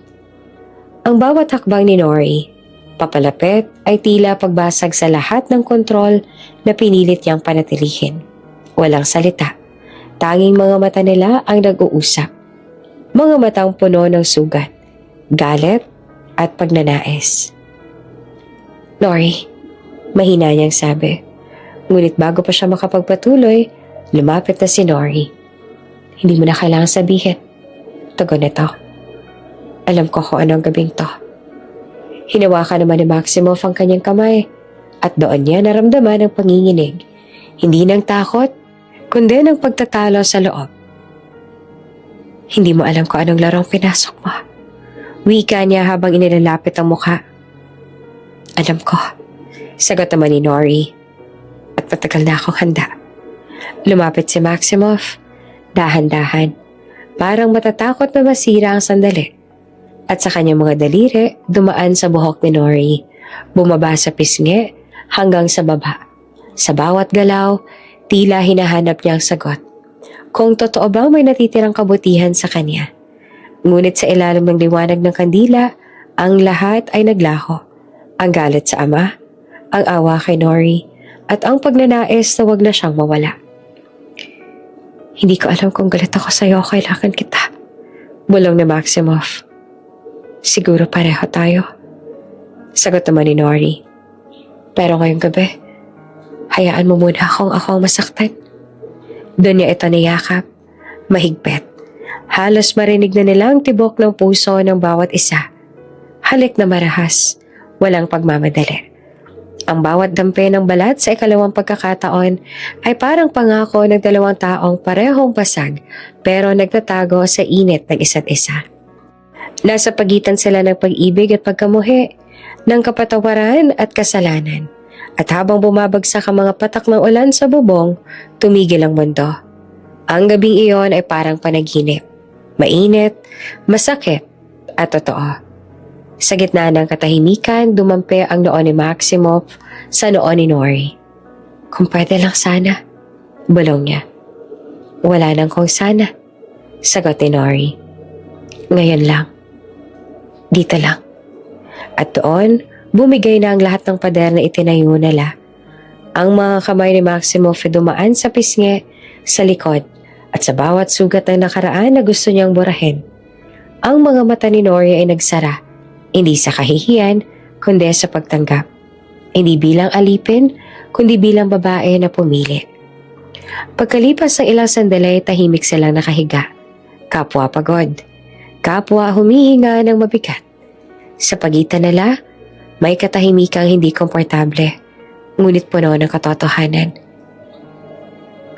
Ang bawat hakbang ni Nori, papalapit, ay tila pagbasag sa lahat ng kontrol na pinilit niyang panatilihin. Walang salita. Tanging mga mata nila ang nag-uusap. Mga matang puno ng sugat, galit at pagnanais. "Nori," mahina niyang sabi. Ngunit bago pa siya makapagpatuloy, lumapit na si Nori. "Hindi mo na kailangan sabihin," tugon nito. "Alam ko kung anong gabing to." Hinawakan naman ni Maximoff ang kanyang kamay at doon niya naramdaman ang panginginig. Hindi ng takot, kundi ng pagtatalo sa loob. "Hindi mo alam kung anong larong pinasok mo," wika niya habang inilalapit ang mukha. "Alam ko," sagot naman ni Nori. "At matagal na akong handa." Lumapit si Maximoff, dahan-dahan, parang matatakot na masira ang sandali. At sa kanyang mga daliri, dumaan sa buhok ni Nori, bumaba sa pisngi hanggang sa baba. Sa bawat galaw, Tila hinahanap niya ang sagot. Kung totoo bang may natitirang kabutihan sa kanya. Ngunit sa ilalim ng liwanag ng kandila, ang lahat ay naglaho. Ang galit sa ama, ang awa kay Nori, at ang pagnanais na wag na siyang mawala. Hindi ko alam kung galit ako sa'yo o kailangan kita. Bulong ni Maximoff. Siguro pareho tayo. Sagot naman ni Nori. Pero ngayong gabi, hayaan mo muna ako ang masaktan. Doon niya ito niyakap, mahigpit. Halos marinig na nila ang tibok ng puso ng bawat isa. Halik na marahas, walang pagmamadali. Ang bawat dampe ng balat sa ikalawang pagkakataon ay parang pangako ng dalawang taong parehong pasag pero nagtatago sa init ng isa't isa. Nasa pagitan sila ng pag-ibig at pagkamuhi, ng kapatawaran at kasalanan. At habang bumabagsak ang mga patak ng ulan sa bubong, tumigil ang mundo. Ang gabing iyon ay parang panaginip. Mainit, masakit, at totoo. Sa gitna ng katahimikan, dumampi ang noo ni Maximoff sa noo ni Nori. Kung pwede lang sana, bulong niya. Wala nang kung sana, sagot ni Nori. Ngayon lang. Dito lang. At doon, bumigay na ang lahat ng pader na itinayo nila. Ang mga kamay ni Maximoff ay dumaan sa pisngi, sa likod, at sa bawat sugat ng nakaraan na gusto niyang burahin. Ang mga mata ni Nori ay nagsara, hindi sa kahihiyan, kundi sa pagtanggap. Hindi bilang alipin, kundi bilang babae na pumili. Pagkalipas ng ilang sandali, tahimik silang nakahiga. Kapwa pagod. Kapwa humihinga ng mabigat. Sa pagitan nila, may katahimikang hindi komportable, ngunit puno ng katotohanan.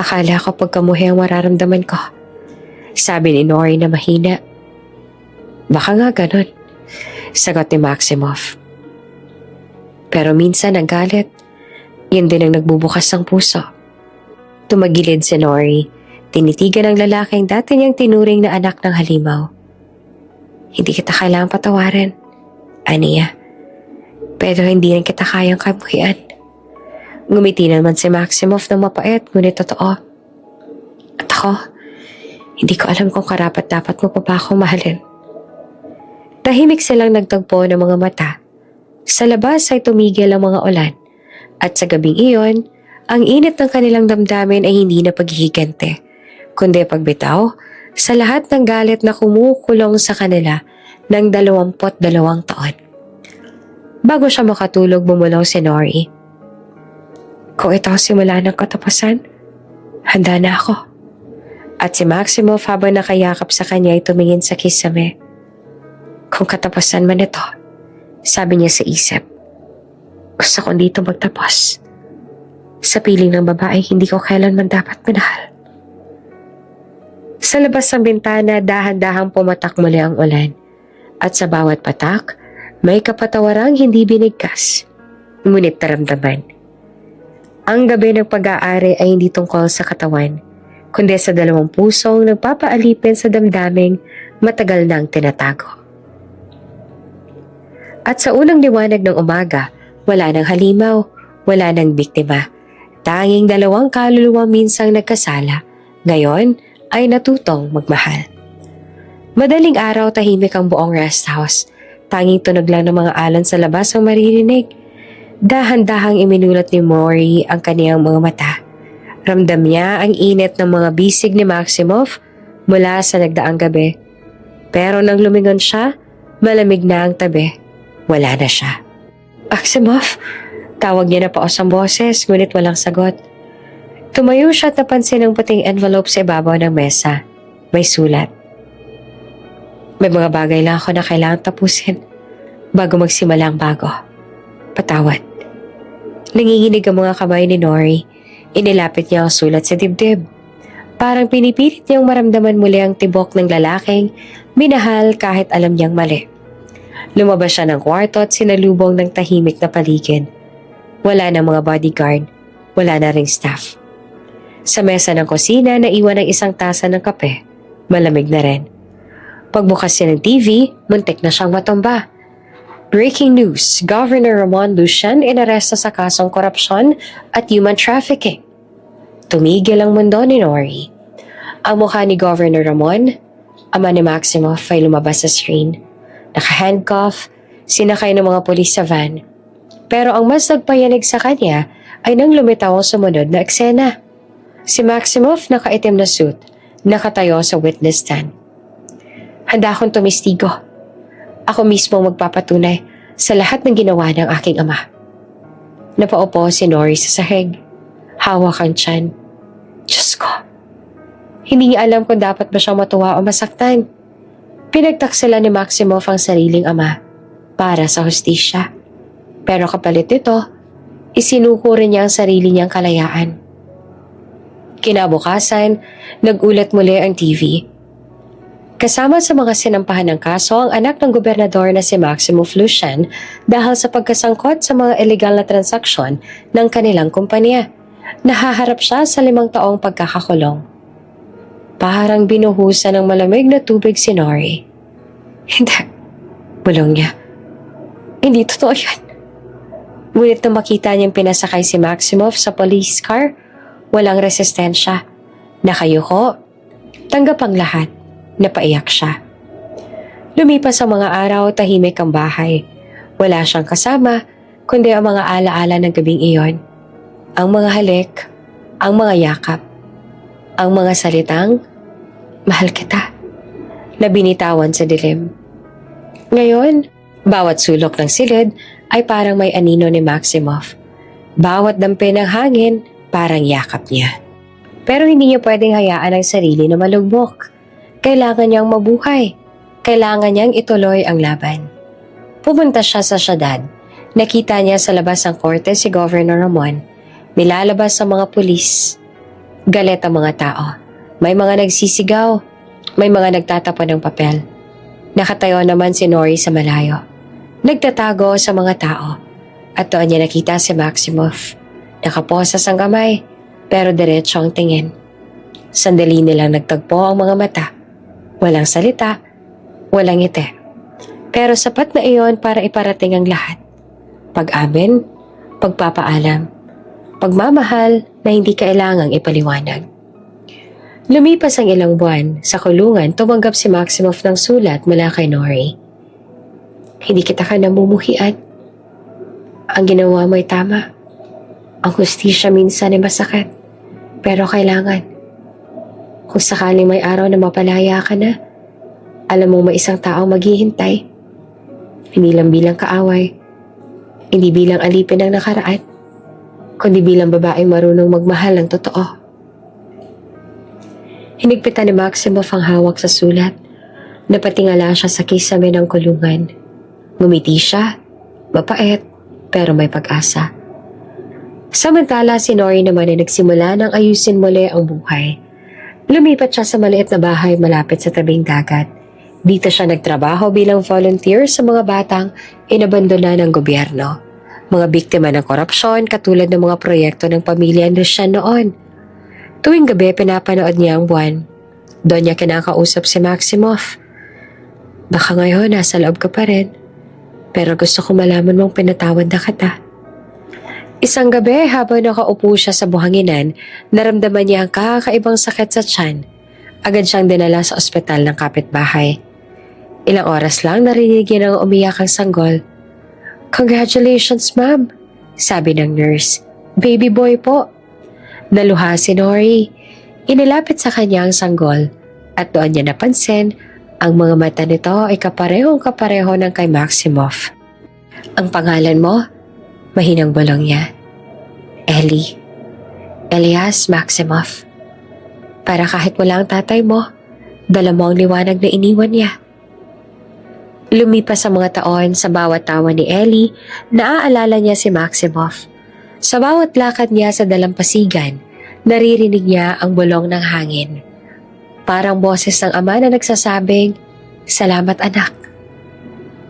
Akala ko pagkamuhi ang mararamdaman ko, sabi ni Nori na mahina. Baka nga ganun, sagot ni Maximoff. Pero minsan ang galit, yun din ang nagbubukas ng puso. Tumagilid si Nori, tinitigan ng lalaking dati niyang tinuring na anak ng halimaw. Hindi kita kailangang patawarin, aniya. Pero hindi rin kita kayang kamuhian. Ngumiti naman si Maximoff ng mapait, ngunit totoo. At ako, hindi ko alam kung karapat-dapat mo pa ba akong mahalin. Tahimik silang nagtagpo ng mga mata. Sa labas ay tumigil ang mga ulan. At sa gabing iyon, ang init ng kanilang damdamin ay hindi na paghihigante, kundi pagbitaw sa lahat ng galit na kumukulong sa kanila ng 22 taon. Bago siya makatulog, bumulong si Nori. Kung ito ang simula ng katapusan, handa na ako. At si Maximoff habang nakayakap sa kanya ay tumingin sa kisame. Kung katapusan man ito, sabi niya sa isip, gusto kong dito magtapos. Sa piling ng babae, hindi ko kailanman dapat manahal. Sa labas ng bintana, dahan-dahang pumatak muli ang ulan. At sa bawat patak, may kapatawarang hindi binigkas, ngunit taramdaman. Ang gabi ng pag-aari ay hindi tungkol sa katawan, kundi sa dalawang pusong nagpapaalipin sa damdaming matagal nang tinatago. At sa unang liwanag ng umaga, wala nang halimaw, wala nang biktima. Tanging dalawang kaluluwa minsang nagkasala, ngayon ay natutong magmahal. Madaling araw, tahimik ang buong rest house. Tanging tunog lang ng mga alon sa labas ang maririnig. Dahan-dahang iminulat ni Nori ang kaniyang mga mata. Ramdam niya ang init ng mga bisig ni Maximoff mula sa nagdaang gabi. Pero nang lumingon siya, malamig na ang tabi. Wala na siya. Maximoff, tawag niya na paos ang boses, ngunit walang sagot. Tumayo siya at napansin ang puting envelope sa ibabaw ng mesa. May sulat. May mga bagay lang ako na kailangang tapusin bago magsimula ang bago. Patawad. Nanginginig ang mga kamay ni Nori. Inilapit niya ang sulat sa dibdib. Parang pinipilit niyang maramdaman muli ang tibok ng lalaking minahal kahit alam niyang mali. Lumabas siya ng kwarto at sinalubong ng tahimik na paligid. Wala na mga bodyguard. Wala na ring staff. Sa mesa ng kusina, naiwan ang isang tasa ng kape. Malamig na rin. Pagbukas niya ng TV, muntik na siyang matumba. Breaking news, Governor Ramon Lucian inaresto sa kasong korupsyon at human trafficking. Tumigil ang mundo ni Nori. Ang mukha ni Governor Ramon, ama ni Maximoff, ay lumabas sa screen. Naka-handcuff, sinakay ng mga pulis sa van. Pero ang mas nagpayanig sa kanya ay nang lumitaw ang sumunod na eksena. Si Maximoff nakaitim na suit, nakatayo sa witness stand. Handa akong tumistigo. Ako mismo magpapatunay sa lahat ng ginawa ng aking ama. Napaupo si Nori sa sahig. Hawak ang tiyan. Diyos ko. Hindi niya alam kung dapat ba siyang matuwa o masaktan. Pinagtaksila ni Maximoff ang sariling ama para sa hustisya. Pero kapalit nito, isinuko rin niya ang sarili niyang kalayaan. Kinabukasan, nagulat muli ang TV. Kasama sa mga sinampahan ng kaso ang anak ng gobernador na si Maximoff Lucian dahil sa pagkasangkot sa mga illegal na transaksyon ng kanilang kumpanya. Nahaharap siya sa 5 taong pagkakakulong. Parang binuhusan ng malamig na tubig si Nori. Hindi. Bulong niya. Hindi totoo yan. Ngunit nang makita niyang pinasakay si Maximoff sa police car, walang resistensya. Nakayuko, tanggap ang lahat. Napaiyak siya. Lumipas ang mga araw, tahimik ang bahay. Wala siyang kasama, kundi ang mga alaala ng gabing iyon. Ang mga halik, ang mga yakap, ang mga salitang, mahal kita, na binitawan sa dilim. Ngayon, bawat sulok ng silid ay parang may anino ni Maximoff. Bawat dampi ng hangin, parang yakap niya. Pero hindi niya pwedeng hayaan ang sarili na malugbok. Kailangan niyang mabuhay. Kailangan niyang ituloy ang laban. Pumunta siya sa syudad. Nakita niya sa labas ng korte si Governor Ramon. Nilalabas ang mga pulis. Galit ang mga tao. May mga nagsisigaw. May mga nagtatapon ng papel. Nakatayo naman si Nori sa malayo. Nagtatago sa mga tao. At doon niya nakita si Maximoff. Nakaposas ang kamay, pero diretso ang tingin. Sandali nilang nagtagpo ang mga mata. Walang salita, walang ngiti. Pero sapat na iyon para iparating ang lahat. Pag-amin, pagpapaalam. Pagmamahal na hindi kailangang ipaliwanag. Lumipas ang ilang buwan, sa kulungan tumanggap si Maximoff ng sulat mula kay Nori. Hindi kita ka namumuhian. Ang ginawa mo ay tama. Ang hustisya minsan ay masakit, pero kailangan. Kung sakaling may araw na mapalaya ka na, alam mo may isang tao maghihintay. Hindi lang bilang kaaway, hindi bilang alipin ng nakaraan, kundi bilang babaeng marunong magmahal ng totoo. Hinigpitan ni Maximoff ang hawak sa sulat. Napatingala siya sa kisame ng kulungan. Ngumiti siya, mapait, pero may pag-asa. Samantala si Nori naman ay nagsimula ng ayusin muli ang buhay. Lumipat siya sa maliit na bahay malapit sa tabing dagat. Dito siya nagtrabaho bilang volunteer sa mga batang inabandona ng gobyerno. Mga biktima ng korupsyon katulad ng mga proyekto ng pamilya Lucian noon. Tuwing gabi pinapanood niya ang buwan. Doon niya kinakausap si Maximoff. Baka ngayon nasa loob ka pa rin, pero gusto ko malaman mong pinatawad na kita. Isang gabi habang nakaupo siya sa buhanginan, naramdaman niya ang kakaibang sakit sa tiyan. Agad siyang dinala sa ospital ng kapitbahay. Ilang oras lang narinig niya ng umiyak ang sanggol. Congratulations, ma'am, sabi ng nurse. Baby boy po. Naluha si Nori. Inilapit sa kanya ang sanggol at doon niya napansin ang mga mata nito ay kaparehong-kapareho ng kay Maximoff. Ang pangalan mo? Mahinang bulong niya. Ellie. Elias Maximoff. Para kahit wala ang tatay mo, dala mo ang liwanag na iniwan niya. Lumipas ang mga taon, sa bawat tawa ni Ellie, naaalala niya si Maximoff. Sa bawat lakad niya sa dalampasigan, naririnig niya ang bulong ng hangin. Parang boses ng ama na nagsasabing, "Salamat anak.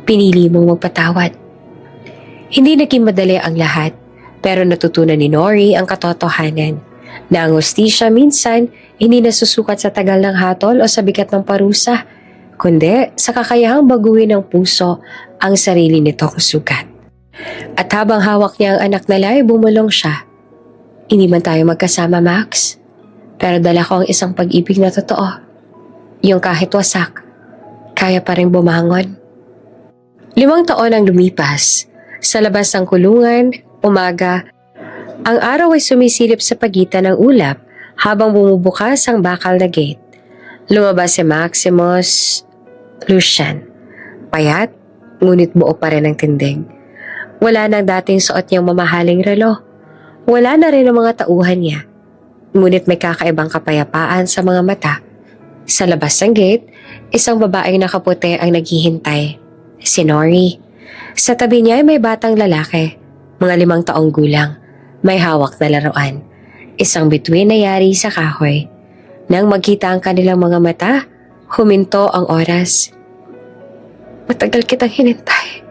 Pinili mong magpatawad." Hindi naging madali ang lahat, pero natutunan ni Nori ang katotohanan na ang hustisya minsan hindi nasusukat sa tagal ng hatol o sa bigat ng parusa, kundi sa kakayahang baguhin ng puso ang sarili nitong sugat. At habang hawak niya ang anak na lay, bumulong siya. Hindi man tayo magkasama, Max. Pero dala ko ang isang pag-ibig na totoo. Yung kahit wasak, kaya pa rin bumangon. 5 taon ang lumipas. Sa labas ng kulungan, umaga, ang araw ay sumisilip sa pagitan ng ulap habang bumubukas ang bakal na gate. Lumabas si Maximus Lucian. Payat, ngunit buo pa rin ang tindig. Wala nang dating suot niyang mamahaling relo. Wala na rin ang mga tauhan niya. Ngunit may kakaibang kapayapaan sa mga mata. Sa labas ng gate, isang babaeng nakaputi ang naghihintay. Si Nori. Sa tabi niya ay may batang lalaki, mga 5 taong gulang. May hawak na laruan. Isang bituin na yari sa kahoy. Nang magkita ang kanilang mga mata, huminto ang oras. Matagal kitang hinintay.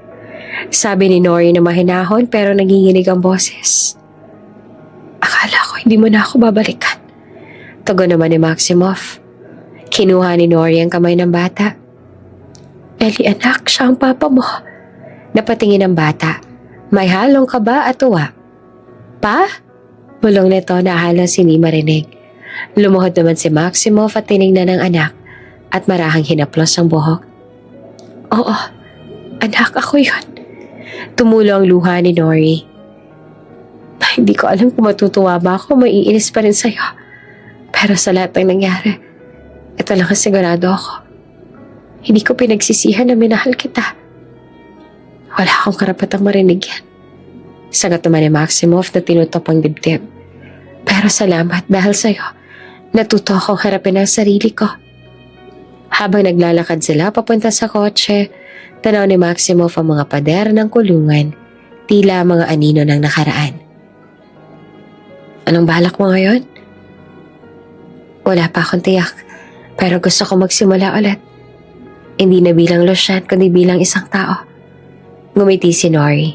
Sabi ni Nori na mahinahon pero nanginginig ang boses. Akala ko hindi mo na ako babalikan. Tugon naman ni Maximoff. Kinuha ni Nori ang kamay ng bata. Ellie anak, siya ang papa mo. Napatingin ang bata. May halong kaba at tuwa. Pa? Bulong nito na halos hindi marinig. Lumuhod naman si Maximoff at tinignan ng anak at marahang hinaplos ang buhok. Oo, anak, ako yun. Tumulo ang luha ni Nori. Hindi ko alam kung matutuwa ba ako o maiinis pa rin sa'yo. Pero sa lahat ng nangyari, ito lang ang sigurado ako. Hindi ko pinagsisihan na minahal kita. Wala akong karapatang marinig yan. Sagot naman ni Maximoff na tinutop ang dibdib. Pero salamat dahil sa'yo, natuto akong harapin ang sarili ko. Habang naglalakad sila papunta sa kotse, tanaw ni Maximoff ang mga pader ng kulungan, tila mga anino ng nakaraan. Anong balak mo ngayon? Wala pa akong tiyak, pero gusto ko magsimula ulit. Hindi na bilang Lucian, kundi bilang isang tao. Ngumiti si Nori.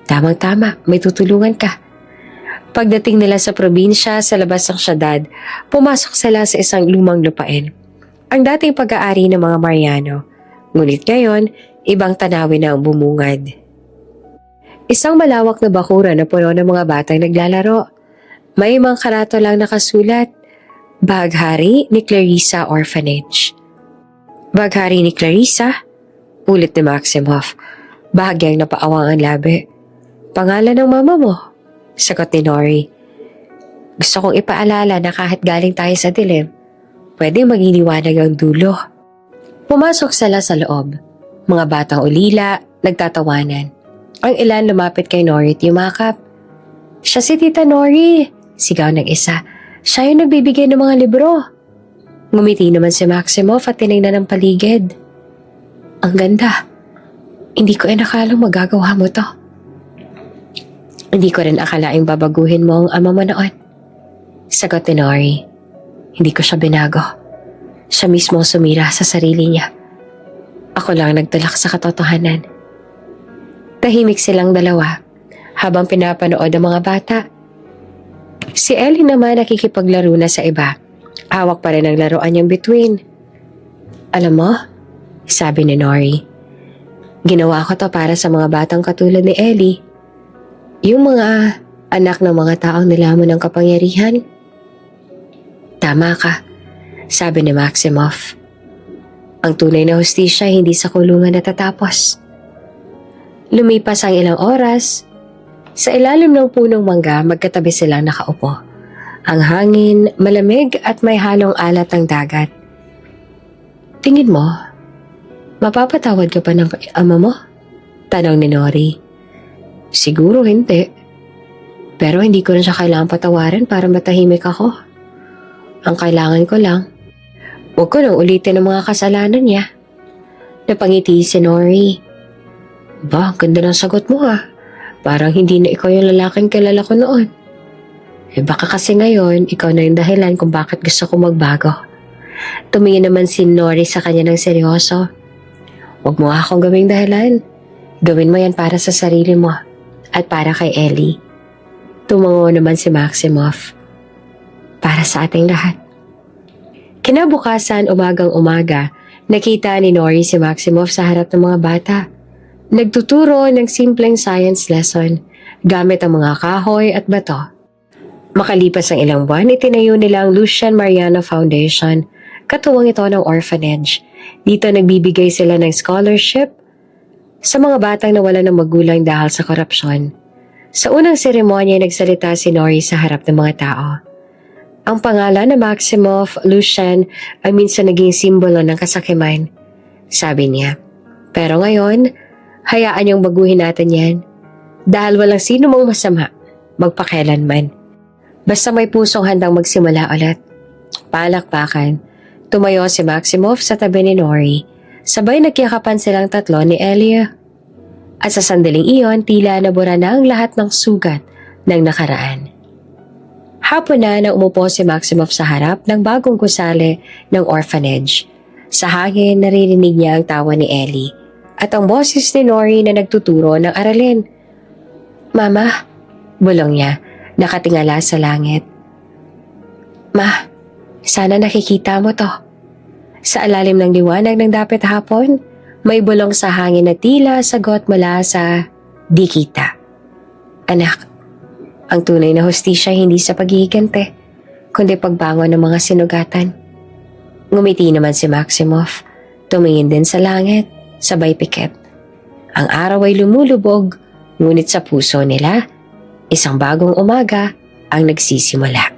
Tamang-tama, may tutulungan ka. Pagdating nila sa probinsya sa labas ng syudad, pumasok sila sa isang lumang lupain. Ang dating pag-aari ng mga Mariano. Ngunit ngayon, ibang tanawin na ang bumungad. Isang malawak na bakuran na puno ng mga batang naglalaro. May mga karato lang nakasulat, Baghari ni Clarissa Orphanage. Baghari ni Clarissa? Ulit ni Maximoff. Bahagyang napaawang ang labi. Pangalan ng mama mo? Sagot ni Nori. Gusto kong ipaalala na kahit galing tayo sa dilim, pwedeng magiliwanag ang dulo. Pumasok sila sa loob. Mga batang ulila, nagtatawanan. Ang ilan lumapit kay Nori at yumakap. Siya si Tita Nori, sigaw ng isa. Siya yung nagbibigay ng mga libro. Ngumiti naman si Maximoff at tinignan ng paligid. Ang ganda. Hindi ko inakalang magagawa mo to. Hindi ko rin akalaing babaguhin mo ang ama mo noon. Sagot ni Nori. Hindi ko siya binago. Siya mismo sumira sa sarili niya. Ako lang nagtulak sa katotohanan. Tahimik silang dalawa habang pinapanood ang mga bata. Si Ellie naman nakikipaglaro na sa iba. Hawak pa rin ang laruan niyang bituin. Alam mo, sabi ni Nori, ginawa ko to para sa mga batang katulad ni Ellie. Yung mga anak ng mga taong nilamon ng kapangyarihan. Tama ka, sabi ni Maximoff. Ang tunay na hustisya hindi sa kulungan natatapos. Lumipas ang ilang oras. Sa ilalim ng punong mangga, magkatabi silang nakaupo. Ang hangin, malamig at may halong alat ng dagat. Tingin mo, mapapatawad ka pa ng ama mo? Tanong ni Nori. Siguro hindi. Pero hindi ko rin siya kailangan patawarin para matahimik ako. Ang kailangan ko lang, huwag ko nang ulitin ang mga kasalanan niya. Napangiti si Nori. Ba, ang ganda ng sagot mo ha. Parang hindi na ikaw yung lalaking kilala ko noon. Baka kasi ngayon, ikaw na yung dahilan kung bakit gusto ko magbago. Tumingin naman si Nori sa kanya ng seryoso. Huwag mo akong gawing dahilan. Gawin mo yan para sa sarili mo at para kay Ellie. Tumango naman si Maximoff. Para sa ating lahat. Kinabukasan, umagang-umaga, nakita ni Nori si Maximoff sa harap ng mga bata. Nagtuturo ng simpleng science lesson gamit ang mga kahoy at bato. Makalipas ang ilang buwan, itinayo nila ang Lucian Mariano Foundation. Katuwang ito ng orphanage. Dito nagbibigay sila ng scholarship sa mga batang nawalan ng magulang dahil sa korupsyon. Sa unang seremonya, nagsalita si Nori sa harap ng mga tao. Ang pangalan na Maximoff Lucian ay minsan naging simbolo ng kasakiman. Sabi niya, pero ngayon, hayaan niyong baguhin natin yan. Dahil walang sino mang masama, magpakailanman. Basta may pusong handang magsimula ulit. Palakpakan. Tumayo si Maximoff sa tabi ni Nori. Sabay nagkiyakapan silang tatlo ni Elia. At sa sandaling iyon, tila nabura na ang lahat ng sugat ng nakaraan. Hapon na nang umupo si Maximoff sa harap ng bagong gusali ng orphanage. Sa hangin, naririnig niya ang tawa ni Ellie at ang boses ni Nori na nagtuturo ng aralin. Mama, bulong niya, nakatingala sa langit. Ma, sana nakikita mo to. Sa alalim ng liwanag ng dapit hapon, may bulong sa hangin na tila sagot mula sa di kita. Anak, ang tunay na hustisya hindi sa paghihigante, kundi pagbangon ng mga sinugatan. Ngumiti naman si Maximoff, tumingin din sa langit, sabay pikit. Ang araw ay lumulubog, ngunit sa puso nila, isang bagong umaga ang nagsisimula.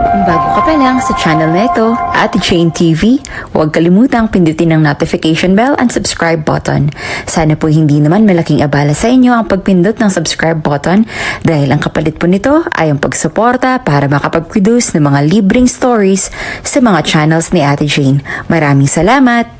Kung bago ka pa lang sa channel na ito, Ate Jane TV, huwag kalimutang pindutin ang notification bell and subscribe button. Sana po hindi naman malaking abala sa inyo ang pagpindot ng subscribe button dahil ang kapalit po nito ay ang pagsuporta para makapag-produce ng mga libreng stories sa mga channels ni Ate Jane. Maraming salamat!